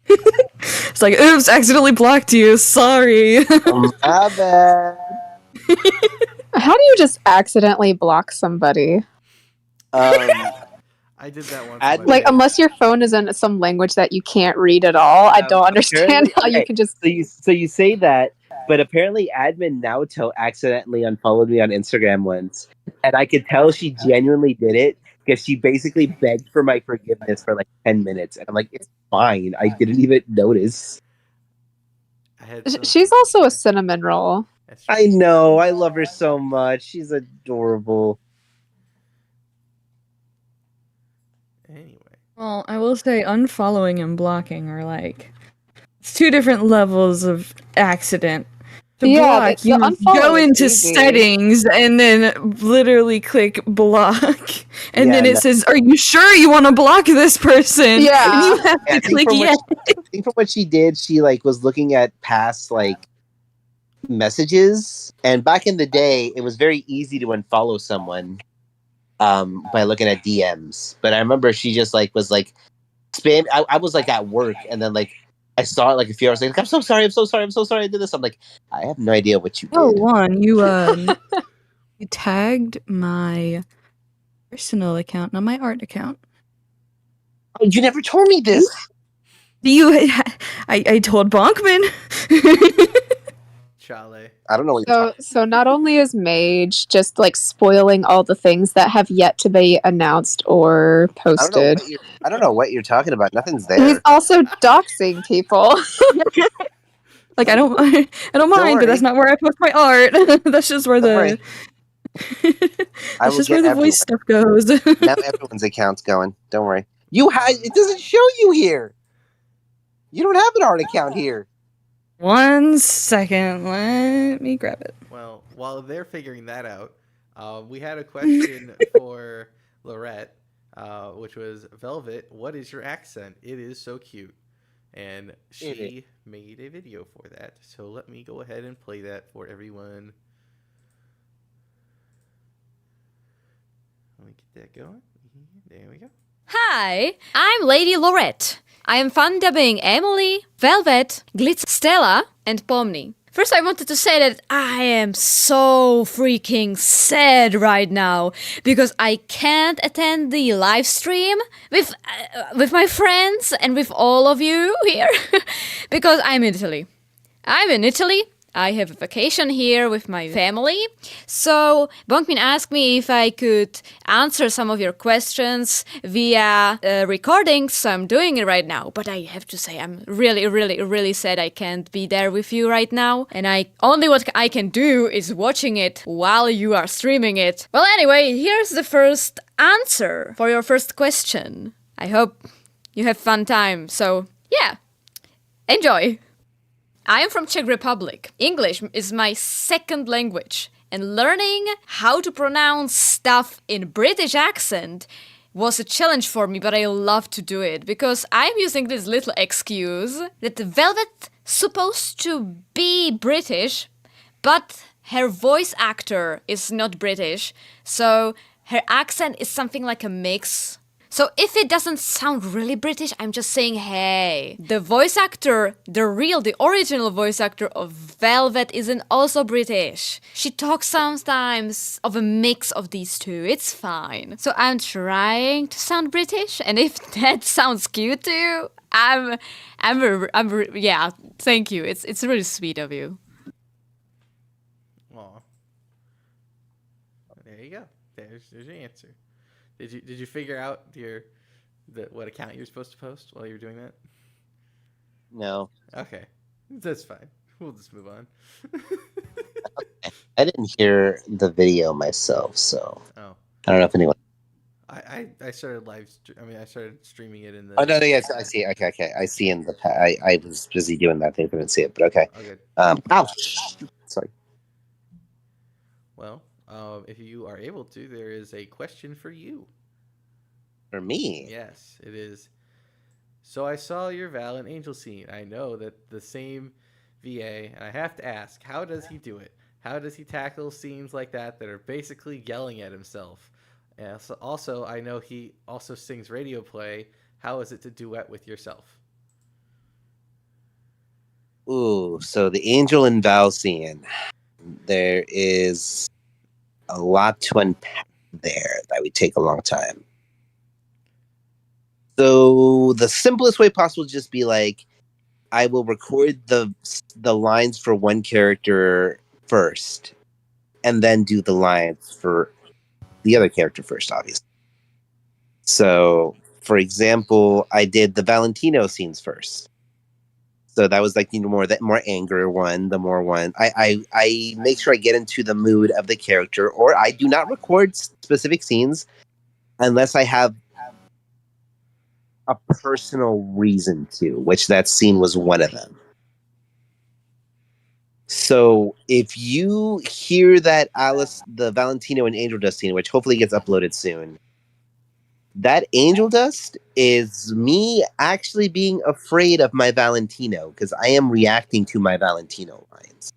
It's like, oops, accidentally blocked you. Sorry. My bad. How do you just accidentally block somebody? I did that once. Like, unless your phone is in some language that you can't read at all, I don't understand how you can just. So you say that, but apparently admin Naoto accidentally unfollowed me on Instagram once, and I could tell she genuinely did it because she basically begged for my forgiveness for like 10 minutes, and I'm like, it's fine. I didn't even notice. She's also a cinnamon roll. I know. I love her so much. She's adorable. Anyway. Well, I will say unfollowing and blocking are like it's two different levels of accident. To block, you go into settings and then literally click block, and then it says, "Are you sure you want to block this person?" Yeah, and you have to click yes. I think from what she did, she like was looking at past like messages, and back in the day, it was very easy to unfollow someone by looking at DMs. But I remember she just like was like spam. I was like at work, and then like I saw it like a few hours later. Like, I'm so sorry. I did this. I'm like, I have no idea what you did. Oh, Juan, you you tagged my personal account, not my art account. Oh, you never told me this. I told Bonkman. Chale. I don't know what you're talking. So not only is Mage just like spoiling all the things that have yet to be announced or posted. I don't know what you're talking about. Nothing's there. He's also doxing people. Like I don't mind, but that's not where I post my art. That's just where the that's just where the voice stuff goes. Now everyone's account's going. Don't worry. It doesn't show you here. You don't have an art account here. 1 second, let me grab it. Well, while they're figuring that out, we had a question for Lorette, which was, Velvet, what is your accent? It is so cute. And she made a video for that. So let me go ahead and play that for everyone. Let me get that going. There we go. Hi, I'm Lady Lorette. I am fun dubbing Emily, Velvet, Glitz, Stella, and Pomni. First, I wanted to say that I am so freaking sad right now because I can't attend the live stream with my friends and with all of you here because I'm in Italy. I'm in Italy. I have a vacation here with my family. So Bonkmin asked me if I could answer some of your questions via recording, so I'm doing it right now. But I have to say, I'm really, really, really sad I can't be there with you right now. And what I can do is watching it while you are streaming it. Well, anyway, here's the first answer for your first question. I hope you have fun time. So, yeah, enjoy. I am from Czech Republic. English is my second language, and learning how to pronounce stuff in British accent was a challenge for me, but I love to do it because I'm using this little excuse that the Velvet supposed to be British, but her voice actor is not British, so her accent is something like a mix. So if it doesn't sound really British, I'm just saying, hey, the voice actor, the original voice actor of Velvet isn't also British. She talks sometimes of a mix of these two. It's fine. So I'm trying to sound British, and if that sounds cute to you, yeah, thank you. It's really sweet of you. Aw. There you go. There's your answer. Did you figure out what account you're supposed to post while you were doing that? No, Okay, that's fine. We'll just move on. I didn't hear the video myself, so Oh, I don't know if anyone. I started I started streaming it in the. Oh no, yes, I see. Okay. I see in the. I was busy doing that thing, couldn't see it, but okay. Oh, good. Ouch. Sorry. Well, if you are able to, there is a question for you. For me. Yes, it is. So I saw your Val and Angel scene. I know that the same VA, and I have to ask, how does he do it? How does he tackle scenes like that are basically yelling at himself? And also, I know he also sings radio play. How is it to duet with yourself? Ooh, so the Angel and Val scene. There is a lot to unpack there that would take a long time. So the simplest way possible would just be like, I will record the lines for one character first, and then do the lines for the other character first, obviously. So, for example, I did the Valentino scenes first. So that was like more anger one, the more one. I make sure I get into the mood of the character, or I do not record specific scenes unless I have a personal reason to, which that scene was one of them. So if you hear that the Valentino and Angel Dust scene, which hopefully gets uploaded soon, that Angel Dust is me actually being afraid of my Valentino because I am reacting to my Valentino lines.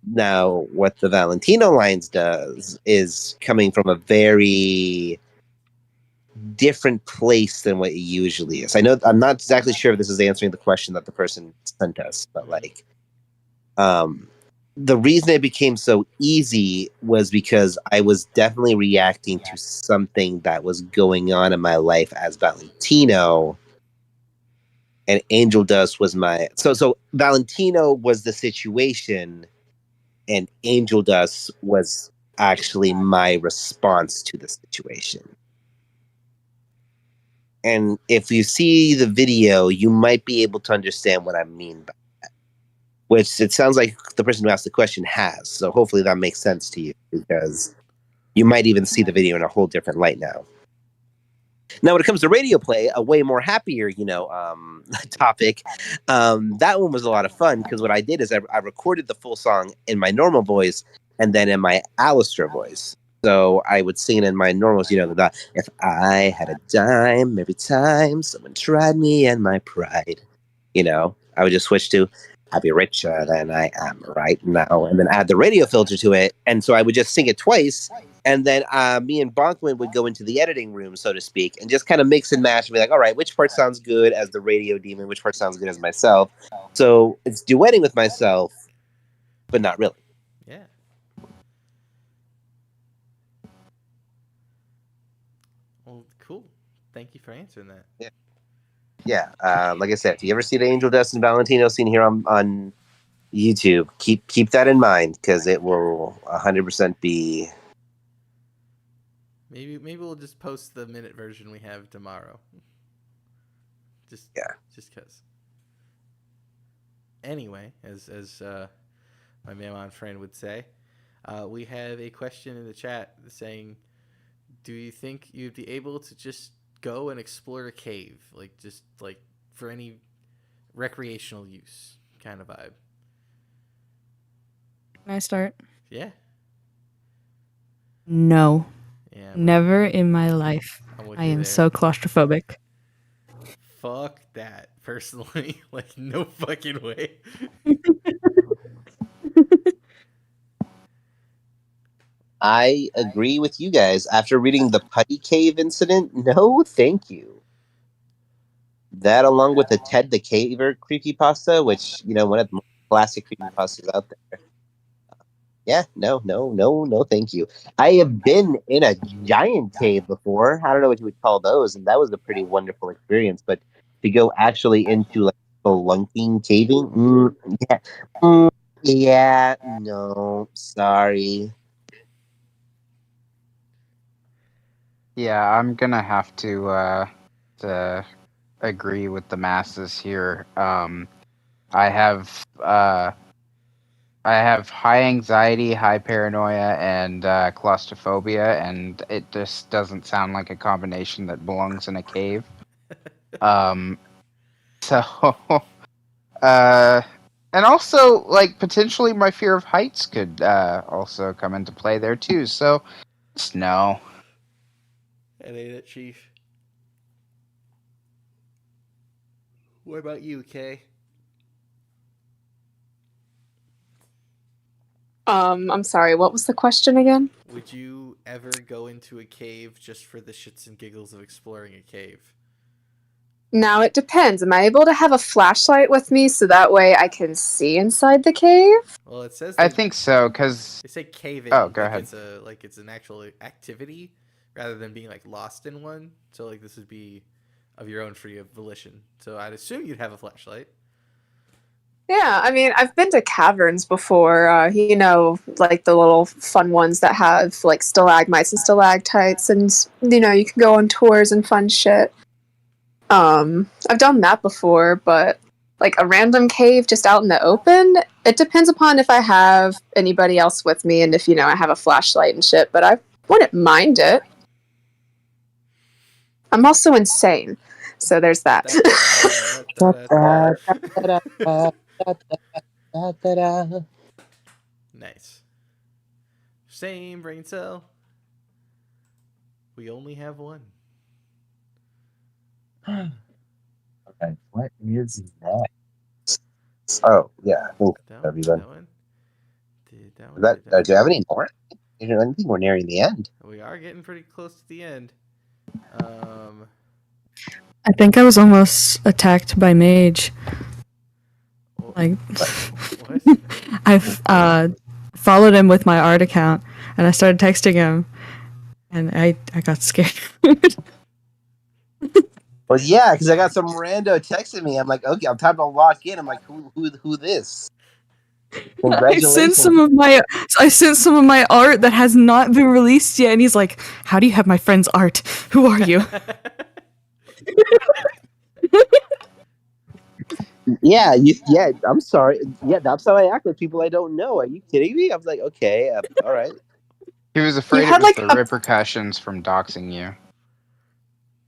Now, what the Valentino lines does is coming from a very different place than what it usually is. I know I'm not exactly sure if this is answering the question that the person sent us, but like, the reason it became so easy was because I was definitely reacting to something that was going on in my life as Valentino, and Angel Dust was my so Valentino was the situation, and Angel Dust was actually my response to the situation. And if you see the video, you might be able to understand what I mean by that. Which it sounds like the person who asked the question has. So hopefully that makes sense to you, because you might even see the video in a whole different light now. Now, when it comes to radio play, a way more happier, topic, that one was a lot of fun, because what I did is I recorded the full song in my normal voice and then in my Alistair voice. So I would sing it in my normals, if I had a dime every time someone tried me and my pride, I would just switch to I'd be richer than I am right now, and then add the radio filter to it. And so I would just sing it twice, and then me and Bonkman would go into the editing room, so to speak, and just kind of mix and match and be like, all right, which part sounds good as the radio demon, which part sounds good as myself. So it's duetting with myself, but not really. Yeah. Well, cool. Thank you for answering that. Yeah. Like I said, if you ever see the Angel Dust and Valentino scene here on YouTube, keep that in mind, because it will 100% be. Maybe we'll just post the minute version we have tomorrow. Just because. Anyway, as my Mammon friend would say, we have a question in the chat saying, do you think you'd be able to just go and explore a cave, just for any recreational use kind of vibe. Can I start? Yeah. No. Yeah. Never in my life. I am so claustrophobic. Fuck that. Personally, like no fucking way. I agree with you guys. After reading the Putty Cave incident, no, thank you. That, along with the Ted the Caver creepypasta, which, you know, one of the most classic creepypastas out there. Yeah, no, thank you. I have been in a giant cave before. I don't know what you would call those, and that was a pretty wonderful experience. But to go actually into like spelunking caving, yeah, no, sorry. Yeah, I'm gonna have to agree with the masses here. I have high anxiety, high paranoia, and claustrophobia, and it just doesn't sound like a combination that belongs in a cave. So, and also, like, potentially my fear of heights could also come into play there too. So, just no. That ain't it, Chief. What about you, Kay? I'm sorry, what was the question again? Would you ever go into a cave just for the shits and giggles of exploring a cave? Now it depends. Am I able to have a flashlight with me so that way I can see inside the cave? Well, it says I think so, because they say cave-in. Oh, go like ahead. It's an actual activity rather than being like lost in one. So like this would be of your own free volition. So I'd assume you'd have a flashlight. Yeah, I mean, I've been to caverns before, you know, like the little fun ones that have like stalagmites and stalactites, and you know, you can go on tours and fun shit. I've done that before, but like a random cave just out in the open, it depends upon if I have anybody else with me and if, you know, I have a flashlight and shit, but I wouldn't mind it. I'm also insane, so there's that. Nice. Same brain cell. We only have one. Okay, what is that? Oh, yeah, I think everyone. Do you have any more? I think we're nearing the end. We are getting pretty close to the end. I think I was almost attacked by Mage. Like, I've followed him with my art account, and I started texting him, and I got scared. Well, yeah, because I got some rando texting me. I'm like, okay, I'm time to lock in. I'm like, who this? I sent some of my art that has not been released yet, and he's like, "How do you have my friend's art? Who are you?" Yeah, I'm sorry. Yeah, that's how I act with people I don't know. Are you kidding me? I was like, okay, all right. He was afraid of the repercussions from doxing you.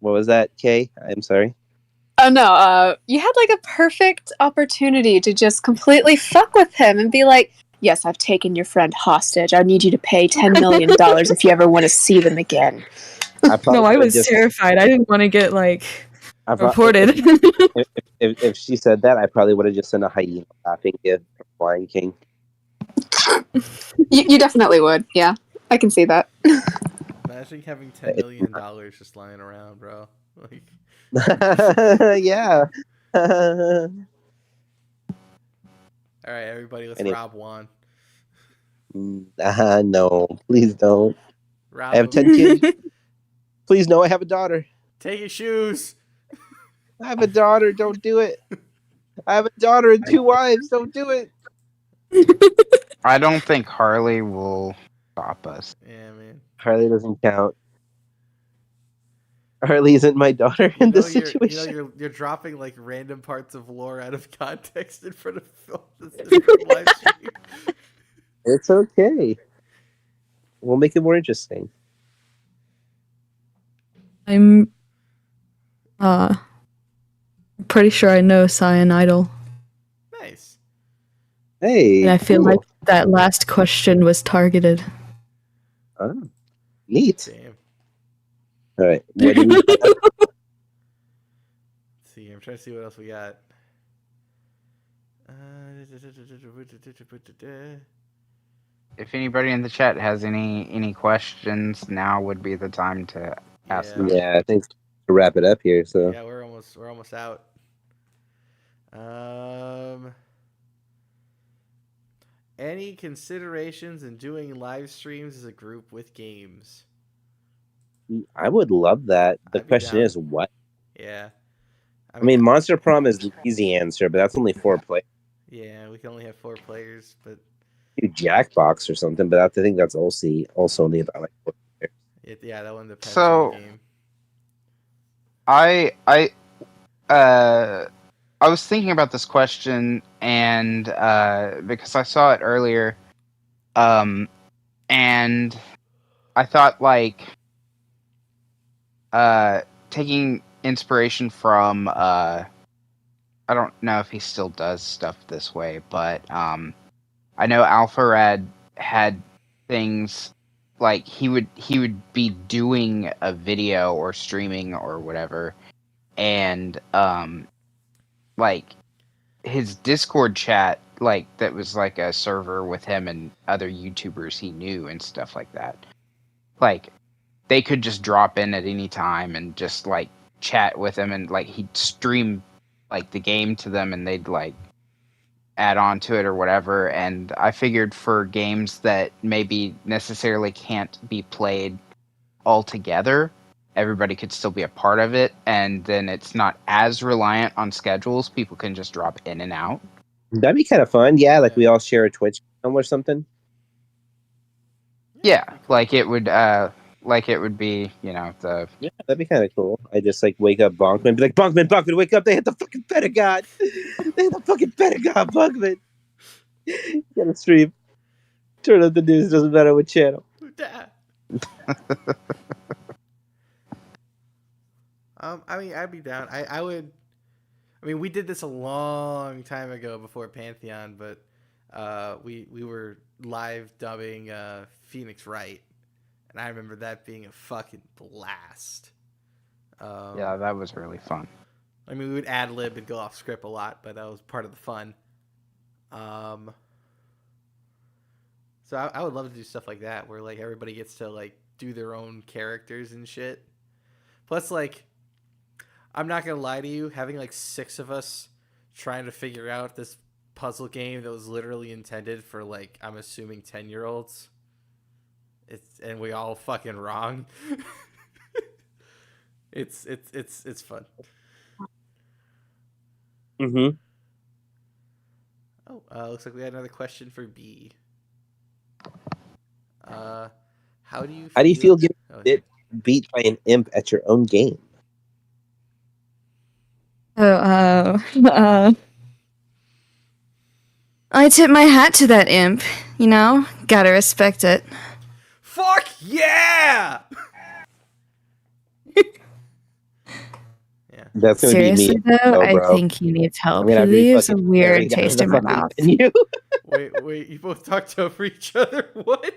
What was that, Kay? I'm sorry. Oh no, you had like a perfect opportunity to just completely fuck with him and be like, yes, I've taken your friend hostage. I need you to pay $10 million if you ever want to see them again. No, I was terrified. I didn't want to get like reported. If she said that, I probably would have just sent a hyena laughing gift from Lion King. You definitely would. Yeah, I can see that. Imagine having $10 million just lying around, bro. Like, yeah. All right, everybody, let's rob Juan. No, please don't. Rob I have 10 kids. Please, no, I have a daughter. Take your shoes. I have a daughter. Don't do it. I have a daughter and 2 wives. Don't do it. I don't think Harley will stop us. Yeah, man. Harley doesn't count. Harley isn't my daughter in this situation. You know, you're dropping like random parts of lore out of context in front of live stream. It's okay. We'll make it more interesting. pretty sure I know Cyan Idol. Nice. Hey, And I feel cool. like that last question was targeted. Oh, neat. Damn. All right. What do we have? Let's see. I'm trying to see what else we got. If anybody in the chat has any questions, now would be the time to ask them. Yeah, I think to wrap it up here. So Yeah, we're almost out. Any considerations in doing live streams as a group with games? I would love that. The I'd be question down. is what? Yeah. I mean, Monster Prom is the easy answer, but that's only 4 players. Yeah, we can only have 4 players, but Do Jackbox or something, but I think that's also only about like 4 players. yeah, that one depends So- on the game. I was thinking about this question, and because I saw it earlier, and I thought like taking inspiration from I don't know if he still does stuff this way, but I know Alpharad had things like he would be doing a video or streaming or whatever, and like his Discord chat, like that was like a server with him and other YouTubers he knew and stuff like that. Like they could just drop in at any time and just like chat with him, and like he'd stream like the game to them and they'd like add on to it or whatever. And I figured for games that maybe necessarily can't be played all together, everybody could still be a part of it, and then it's not as reliant on schedules. People can just drop in and out. That'd be kind of fun. Yeah, like we all share a Twitch channel or something. Yeah, like it would be, you know, the Yeah, that'd be kind of cool. I just like wake up Bonkman and be like, Bonkman, wake up! They hit the fucking Pentagon! They hit the fucking Pentagon, Bonkman! Get a stream. Turn on the news, doesn't matter what channel. I mean, I'd be down. I would. I mean, we did this a long time ago before Pantheon, but we were live dubbing Phoenix Wright, and I remember that being a fucking blast. yeah, that was really fun. I mean, we would ad lib and go off script a lot, but that was part of the fun. So I would love to do stuff like that, where like everybody gets to like do their own characters and shit. Plus, like, I'm not gonna lie to you, having like 6 of us trying to figure out this puzzle game that was literally intended for like, I'm assuming 10-year-olds. And we all fucking wrong. It's fun. Mm-hmm. Oh, looks like we had another question for B. How do you feel getting it beat by an imp at your own game? I tip my hat to that imp, you know? Gotta respect it. Fuck yeah! That's gonna Seriously, be me. though, I bro. think he needs help. I'm He gonna be leaves a fucking weird carried out of taste the in my fucking mouth. venue. Wait, you both talked over each other? What?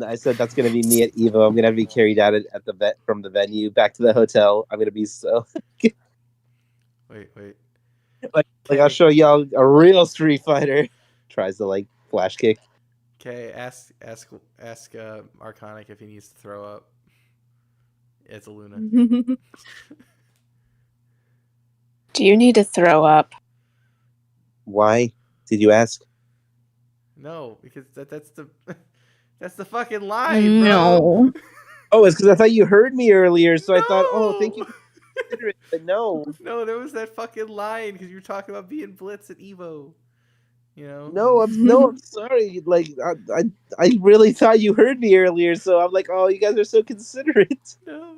I said that's gonna be me at Evo. I'm gonna have to be carried out at the vet from the venue back to the hotel. I'm gonna be so Wait. like I'll show y'all a real Street Fighter. Tries to like flash kick. Okay, ask Arconic if he needs to throw up. It's a Luna. Do you need to throw up? Why did you ask? No, because that's the fucking line, bro. No. Oh, it's because I thought you heard me earlier, so I thought, oh, No! thank you for considering it. But no, No, there was that fucking line because you were talking about being Blitz at Evo. You know? no, I'm sorry. Like I really thought you heard me earlier, so I'm like, oh, you guys are so considerate. No.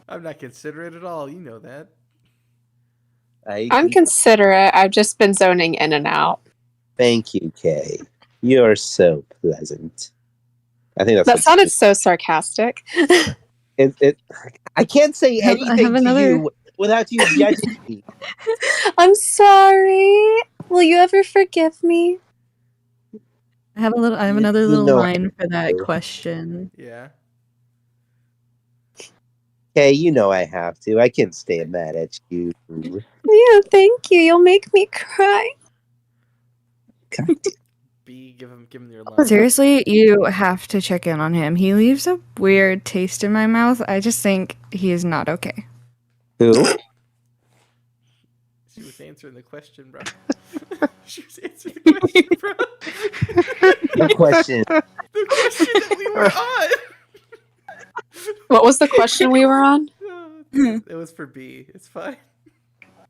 I'm not considerate at all. You know that. I'm considerate. I've just been zoning in and out. Thank you, Kay. You're so pleasant. I think That sounded so sarcastic. I can't say I have anything to another- you without you judging me. I'm sorry. Will you ever forgive me? I have another You little know line for that do. question. Yeah. Okay, you know I have to. I can't stay mad at you. Yeah, thank you. You'll make me cry. God B, give him your line. Seriously, you have to check in on him. He leaves a weird taste in my mouth. I just think he is not okay. Who? She was answering the question, bro. She was answering the question, bro. What question? The question that we were on. What was the question we were on? It was for B. It's fine.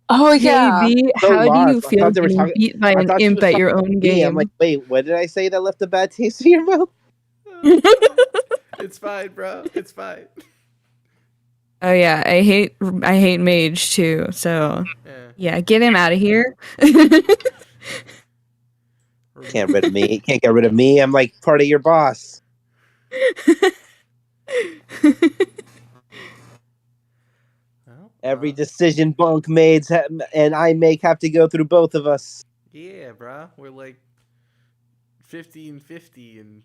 Oh, yeah. Hey, B, So how do you lost. I feel thought they were getting talking. beat by I an thought she imp was at talking your to own me. I'm game? like, wait, what did I say that left a bad taste in your mouth? It's fine, bro. It's fine. Oh yeah, I hate Mage too. So Yeah. yeah, get him out of here. Can't rid of me. Can't get rid of me. I'm like part of your boss. Well, Every decision Bunk made and I make have to go through both of us. yeah, bro. We're like 50 and 50, and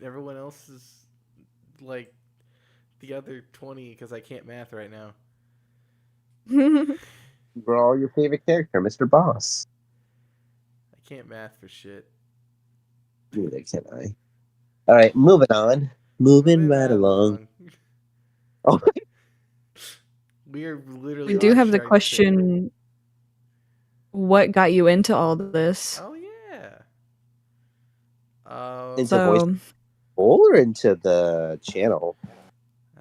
everyone else is like the other 20 because I can't math right now. We're all your favorite character, Mr. Boss. I can't math for shit. Neither can I. All right, moving on. Moving right along. Oh, We are literally. We do on have the Shark Tip. question: what got you into all this? Oh yeah. into voice So or into the channel.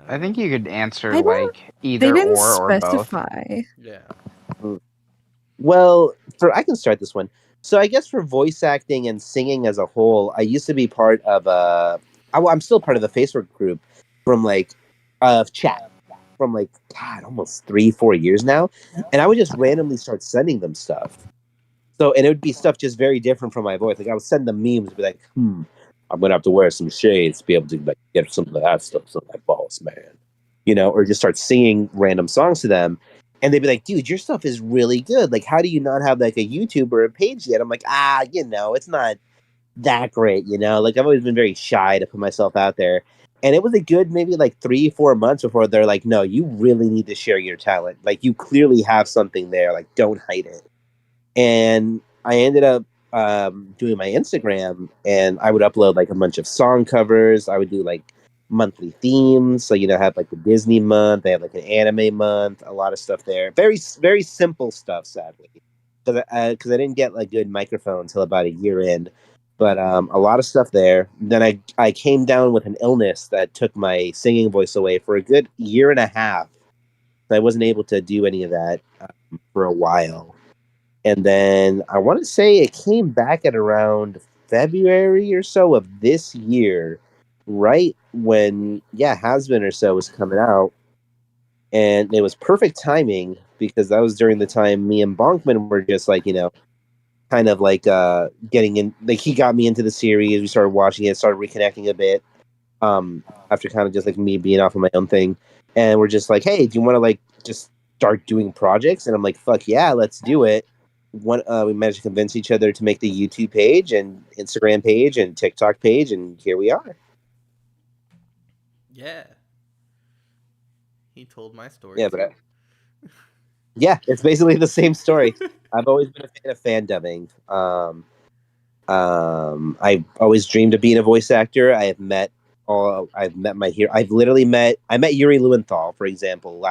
I think you could answer I don't- like they either didn't or both. specify. Yeah. Well, I can start this one. So I guess for voice acting and singing as a whole, I used to be part of I'm still part of the Facebook group from chat from God, almost 3-4 years now, and I would just randomly start sending them stuff. So and it would be stuff just very different from my voice. Like I would send them memes, and be like, I'm gonna have to wear some shades to be able to get some of that stuff, some of that boss man, or just start singing random songs to them. And they'd be like, dude, your stuff is really good. Like, how do you not have like a YouTube or a page yet? I'm like, it's not that great, Like I've always been very shy to put myself out there. And it was a good maybe like 3-4 months before they're like, no, you really need to share your talent. Like you clearly have something there. Like don't hide it. And I ended up doing my Instagram, and I would upload like a bunch of song covers. I would do like monthly themes, so have like the Disney month. They have like an anime month. A lot of stuff there. Very very simple stuff, sadly, because I didn't get like good microphone until about a year in. But a lot of stuff there. Then I came down with an illness that took my singing voice away for a good year and a half. So I wasn't able to do any of that for a while. And then I want to say it came back at around February or so of this year, right when, Has Been or So was coming out. And it was perfect timing because that was during the time me and Bonkman were just like, kind of like getting in. Like he got me into the series. We started watching it, started reconnecting a bit after kind of just like me being off of my own thing. And we're just like, hey, do you want to like just start doing projects? And I'm like, fuck yeah, let's do it. We managed to convince each other to make the YouTube page and Instagram page and TikTok page, and here we are. Yeah. He told my story. Yeah, but it's basically the same story. I've always been a fan of fan dubbing. I've always dreamed of being a voice actor. I've met my hero. I met Yuri Lowenthal, for example,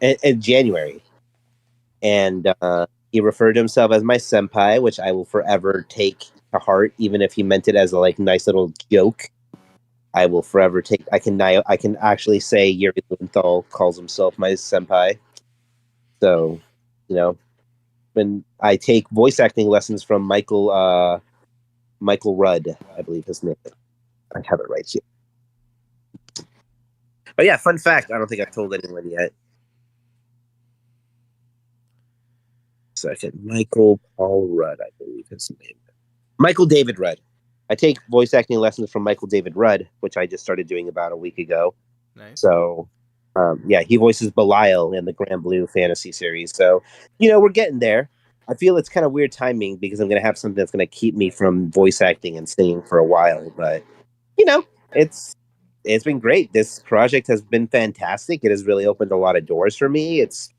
in January, and he referred to himself as my senpai, which I will forever take to heart, even if he meant it as a nice little joke. I will forever take. I can actually say Yuri Lowenthal calls himself my senpai. So, when I take voice acting lessons from Michael Rudd, I believe his name. I have it right here. But yeah, fun fact. I don't think I've told anyone yet. Second, Michael Paul Rudd, I believe his name. Michael David Rudd. I take voice acting lessons from Michael David Rudd, which I just started doing about a week ago. Nice. So, Yeah, he voices Belial in the Grand Blue fantasy series. So, we're getting there. I feel it's kind of weird timing because I'm going to have something that's going to keep me from voice acting and singing for a while. But, it's been great. This project has been fantastic. It has really opened a lot of doors for me. It's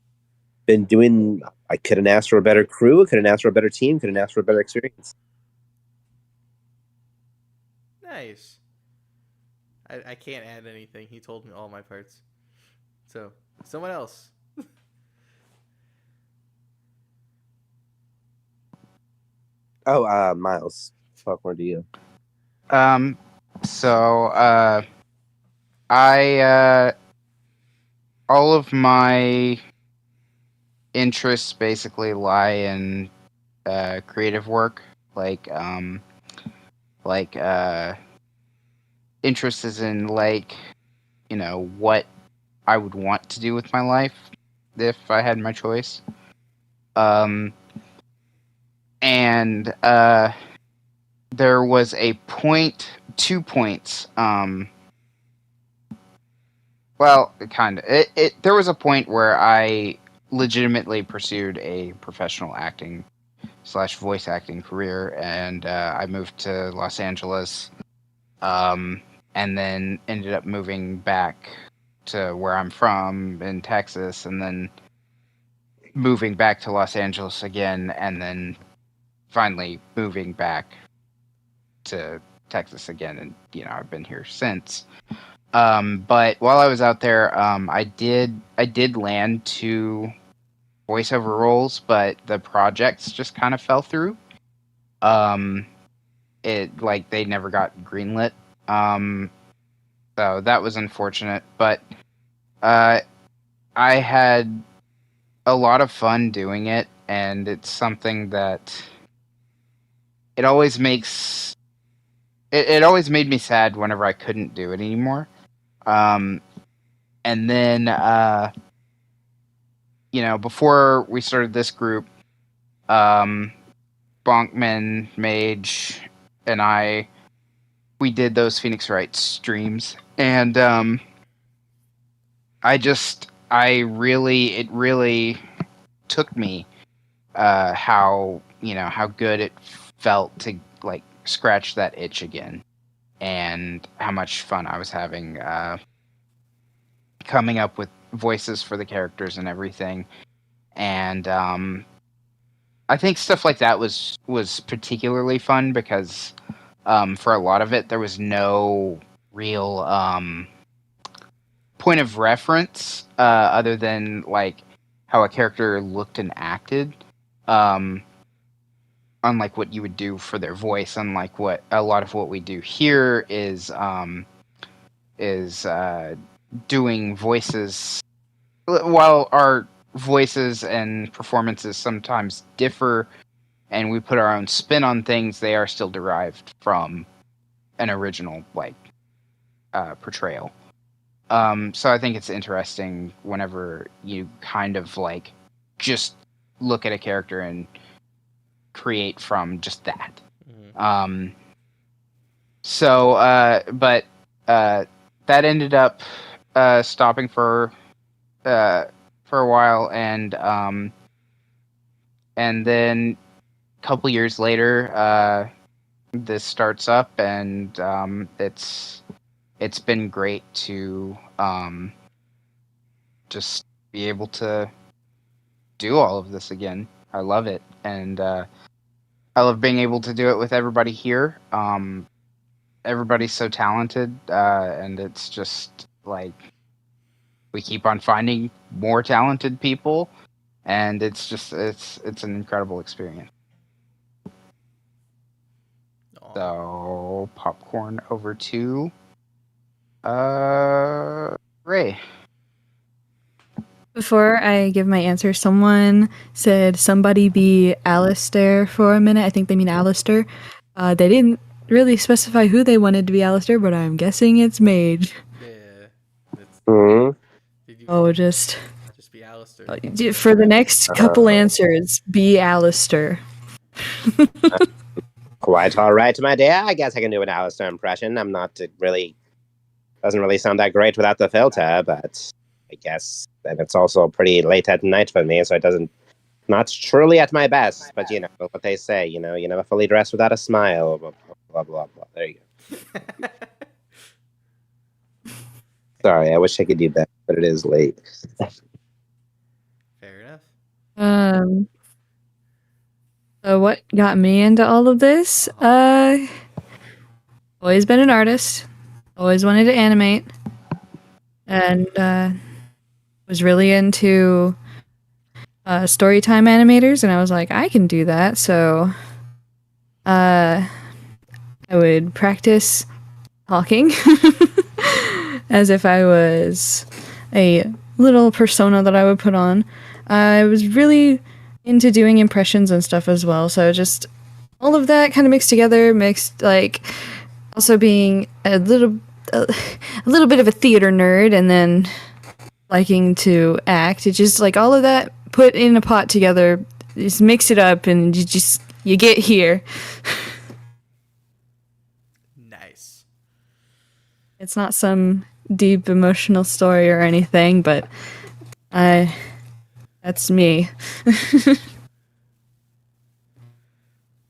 been doing. I couldn't ask for a better crew. Couldn't ask for a better team. Couldn't ask for a better experience. Nice. I can't add anything. He told me all my parts. So, someone else. Oh, Miles, talk more to you. So I all of my interests basically lie in creative work, like interest is in what I would want to do with my life if I had my choice. And there was a point, 2 points. Well, kind of. There was a point where I legitimately pursued a professional acting / voice acting career, and I moved to Los Angeles, and then ended up moving back to where I'm from in Texas, and then moving back to Los Angeles again, and then finally moving back to Texas again, and I've been here since. But while I was out there, I did land 2 voiceover roles, but the projects just kind of fell through. They never got greenlit. So that was unfortunate, but I had a lot of fun doing it, and it's something that it always makes it always made me sad whenever I couldn't do it anymore. And then before we started this group, Bonkman, Mage, and we did those Phoenix Wright streams, and it really took me how good it felt to scratch that itch again, and how much fun I was having coming up with voices for the characters and everything. And I think stuff like that was particularly fun because for a lot of it there was no real point of reference other than how a character looked and acted, unlike what you would do for their voice, unlike what a lot of what we do here is doing voices. While our voices and performances sometimes differ and we put our own spin on things, they are still derived from an original portrayal. So I think it's interesting whenever you kind of just look at a character and create from just that. Mm-hmm. But that ended up stopping for a while, and then a couple years later, this starts up, and it's been great to just be able to do all of this again. I love it, and I love being able to do it with everybody here. Everybody's so talented, and it's just we keep on finding more talented people, and it's an incredible experience. Aww. So popcorn over to Ray. Before I give my answer, someone said somebody be Alistair for a minute. I think they mean Alistair. They didn't really specify who they wanted to be Alistair, but I'm guessing it's Mage. Yeah. Just be Alistair. For the next couple answers, be Alistair. Quite all right, my dear. I guess I can do an Alistair impression. I'm not doesn't really sound that great without the filter, but I guess. And it's also pretty late at night for me, so it doesn't. Not truly at my best, but you know what they say. You never fully dress without a smile. Blah blah blah blah. There you go. Sorry, I wish I could do that, but it is late. Fair enough. So what got me into all of this? Always been an artist. Always wanted to animate. And was really into storytime animators, and I was like, I can do that. So I would practice talking as if I was a little persona that I would put on. I was really into doing impressions and stuff as well, so just all of that kind of mixed together, also being a little bit of a theater nerd, and then liking to act. It's just like all of that put in a pot together, just mix it up, and you get here. Nice. It's not some deep emotional story or anything, but that's me.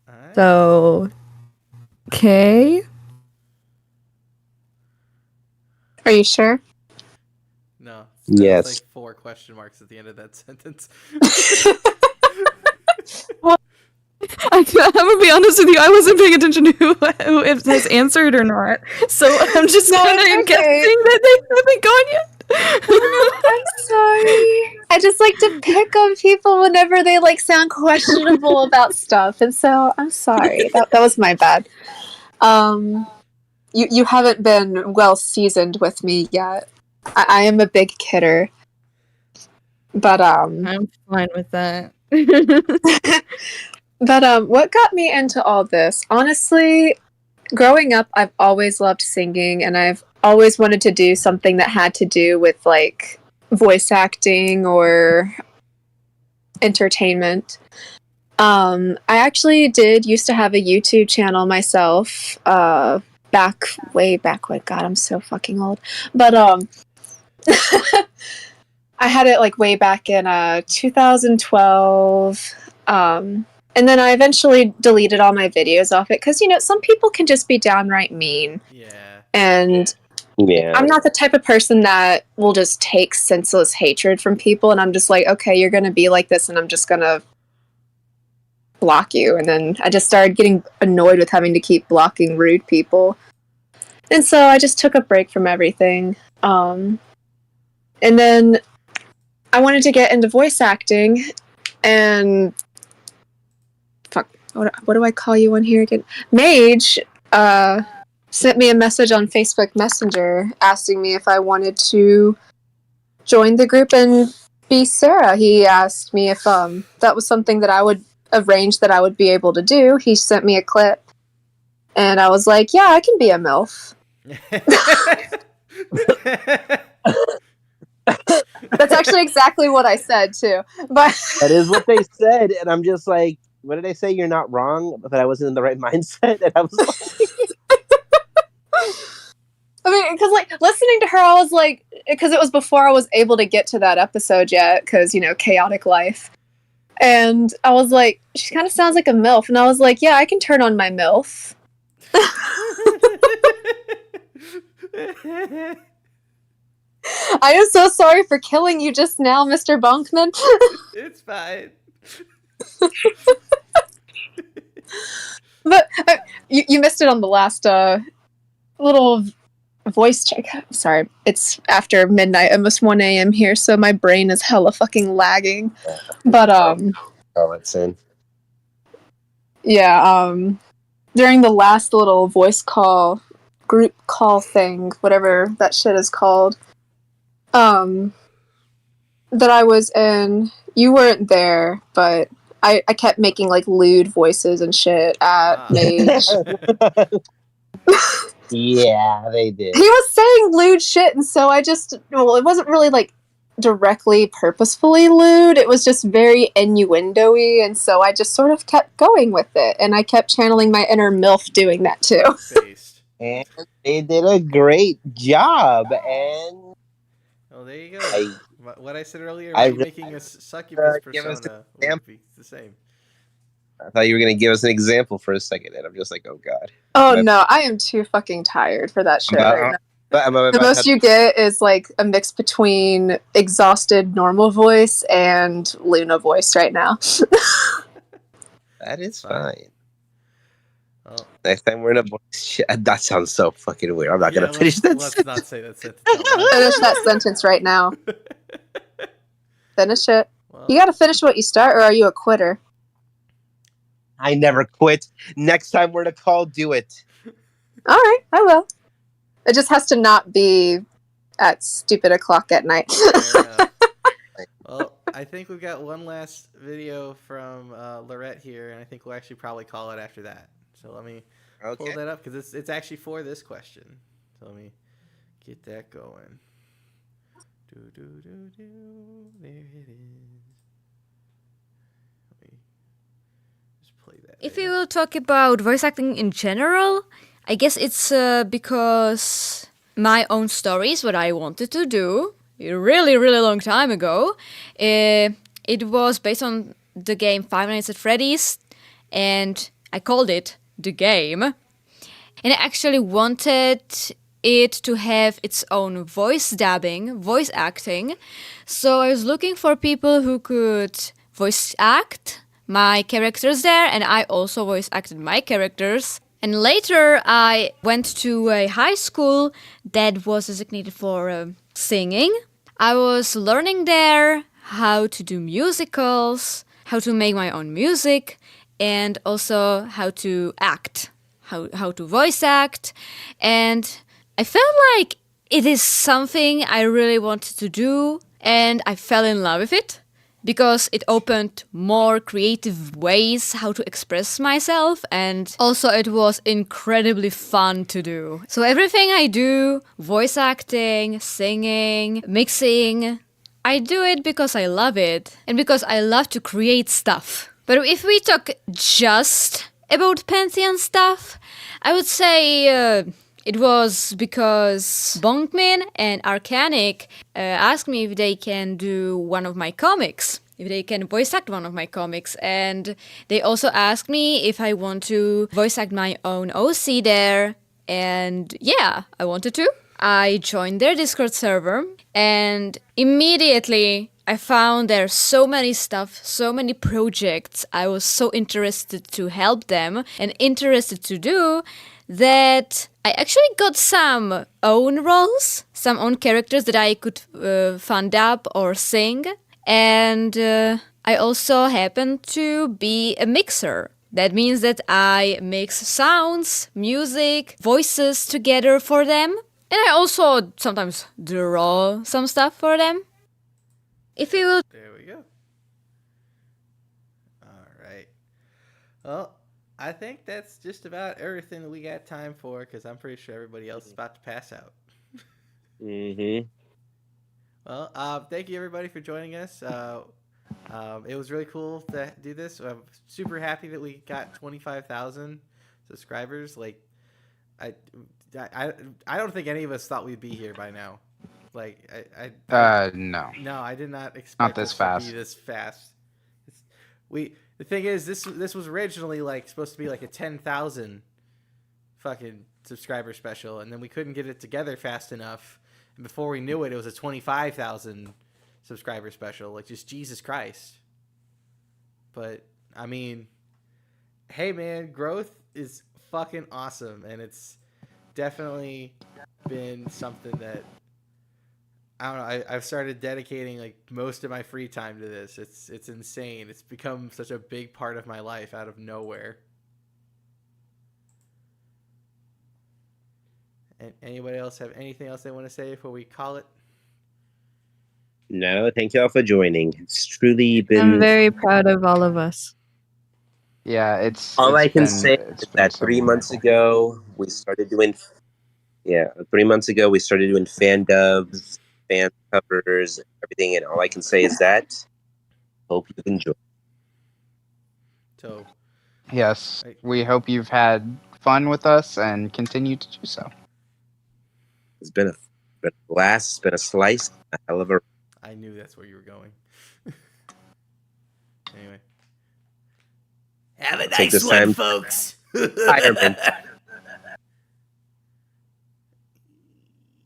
Alright. So, okay. Are you sure? No. Yes. Like 4 question marks at the end of that sentence. I'm gonna be honest with you, I wasn't paying attention to who if has answered or not. So I'm just kind of guessing that they haven't gone yet. I'm sorry. I just like to pick on people whenever they sound questionable about stuff, and so I'm sorry. That was my bad. You haven't been well seasoned with me yet. I am a big kidder, but I'm fine with that. But what got me into all this? Honestly, growing up, I've always loved singing, and I've always wanted to do something that had to do with voice acting or entertainment. I actually used to have a YouTube channel myself, way back when. God, I'm so fucking old. But I had it way back in 2012. And then I eventually deleted all my videos off it because, some people can just be downright mean. Yeah. And Yeah. I'm not the type of person that will just take senseless hatred from people, and I'm just like, okay, you're going to be like this, and I'm just going to block you. And then I just started getting annoyed with having to keep blocking rude people. And so I just took a break from everything. And then I wanted to get into voice acting, and what do I call you on here again? Mage sent me a message on Facebook Messenger asking me if I wanted to join the group and be Sarah. He asked me if that was something that I would arrange that I would be able to do. He sent me a clip, and I was like, yeah, I can be a MILF. That's actually exactly what I said, too. But that is what they said, and I'm just like, what did I say? You're not wrong, but I wasn't in the right mindset, and I was like... I mean, because listening to her, I was like, because it was before I was able to get to that episode yet, because chaotic life, and I was like, she kind of sounds like a MILF, and I was like, yeah, I can turn on my MILF. I am so sorry for killing you just now, Mr. Bonkman. It's fine. But you missed it on the last little voice check. Sorry, it's after midnight, almost 1 a.m. here, so my brain is hella fucking lagging. But it's in. Yeah, during the last little voice call, group call thing, whatever that shit is called, that I was in, you weren't there, but I kept making lewd voices and shit at Mage. Yeah, they did. He was saying lewd shit, and so it wasn't really directly purposefully lewd. It was just very innuendo-y, and so I just sort of kept going with it, and I kept channeling my inner MILF doing that too. And they did a great job, and Well, there you go. I What I said earlier I about you really making a succubus give us an persona would example. be the same. I thought you were gonna give us an example for a second, and I'm just like, oh god. Oh My- no, I am too fucking tired for that shit right now. I'm The about most to- you get is like a mix between exhausted normal voice and Luna voice right now. That is Fine. fine. Well, Next time we're in a voice. That sounds so fucking weird. I'm not yeah, gonna finish that. let's not say that sentence out loud. Finish that sentence right now. Finish it. Well, You gotta finish what you start, or are you a quitter? I never quit. Next time we're in a call, do it. Alright, I will. It just has to not be at stupid o'clock at night. fair enough. Well, I think we've got one last video from Lorette here, and I think we'll actually probably call it after that. So let me pull that up because it's actually for this question. So let me get that going. There it is. Let me just play that. If we will talk about voice acting in general, I guess it's because my own stories, what I wanted to do a really, really long time ago. It was based on the game Five Nights at Freddy's, and I called it The Game. And I actually wanted it to have its own voice dubbing, voice acting. So I was looking for people who could voice act my characters there, and I also voice acted my characters. And later I went to a high school that was designated for singing. I was learning there how to do musicals, how to make my own music, and also how to act, how to voice act. And I felt like it is something I really wanted to do, and I fell in love with it because it opened more creative ways how to express myself, and also it was incredibly fun to do. So everything I do, voice acting, singing, mixing, I do it because I love it and because I love to create stuff. But if we talk just about Pantheon stuff, I would say it was because Bonkmin and Arcanic asked me if they can do one of my comics, if they can voice act one of my comics. And they also asked me if I want to voice act my own OC there. And yeah, I wanted to. I joined their Discord server, and immediately I found there so many stuff, so many projects I was so interested to help them and interested to do that I actually got some own roles, some own characters that I could fund up or sing. And I also happen to be a mixer. That means that I mix sounds, music, voices together for them. And I also sometimes draw some stuff for them. If you will... There we go. All right. Well, I think that's just about everything that we got time for, because I'm pretty sure everybody else is about to pass out. Mm-hmm. Well, thank you everybody for joining us. It was really cool to do this. I'm super happy that we got 25,000 subscribers. Like, I don't think any of us thought we'd be here by now. Like, No. No, I did not expect Not this us fast. to be this fast. The thing is, this was originally like supposed to be like a 10,000 fucking subscriber special, and then we couldn't get it together fast enough. And before we knew it, it was a 25,000 subscriber special. Like, just Jesus Christ. But I mean, hey man, growth is fucking awesome, and it's definitely been something that I don't know. I've started dedicating like most of my free time to this. It's insane. It's become such a big part of my life out of nowhere. And anybody else have anything else they want to say before we call it? No, thank you all for joining. It's truly been. I'm very proud of all of us. Yeah, it's All I can been- say it's is been that so 3 months wonderful. ago we started doing. Yeah, 3 months ago we started doing fan dubs, fan covers, everything, and all I can say is that hope you enjoy. So Yes, Right. we hope you've had fun with us and continue to do so. It's been a been a blast. It's been a slice. A hell of a. I knew that's where you were going. Anyway. Have a Take nice this one, time. folks. Retirement.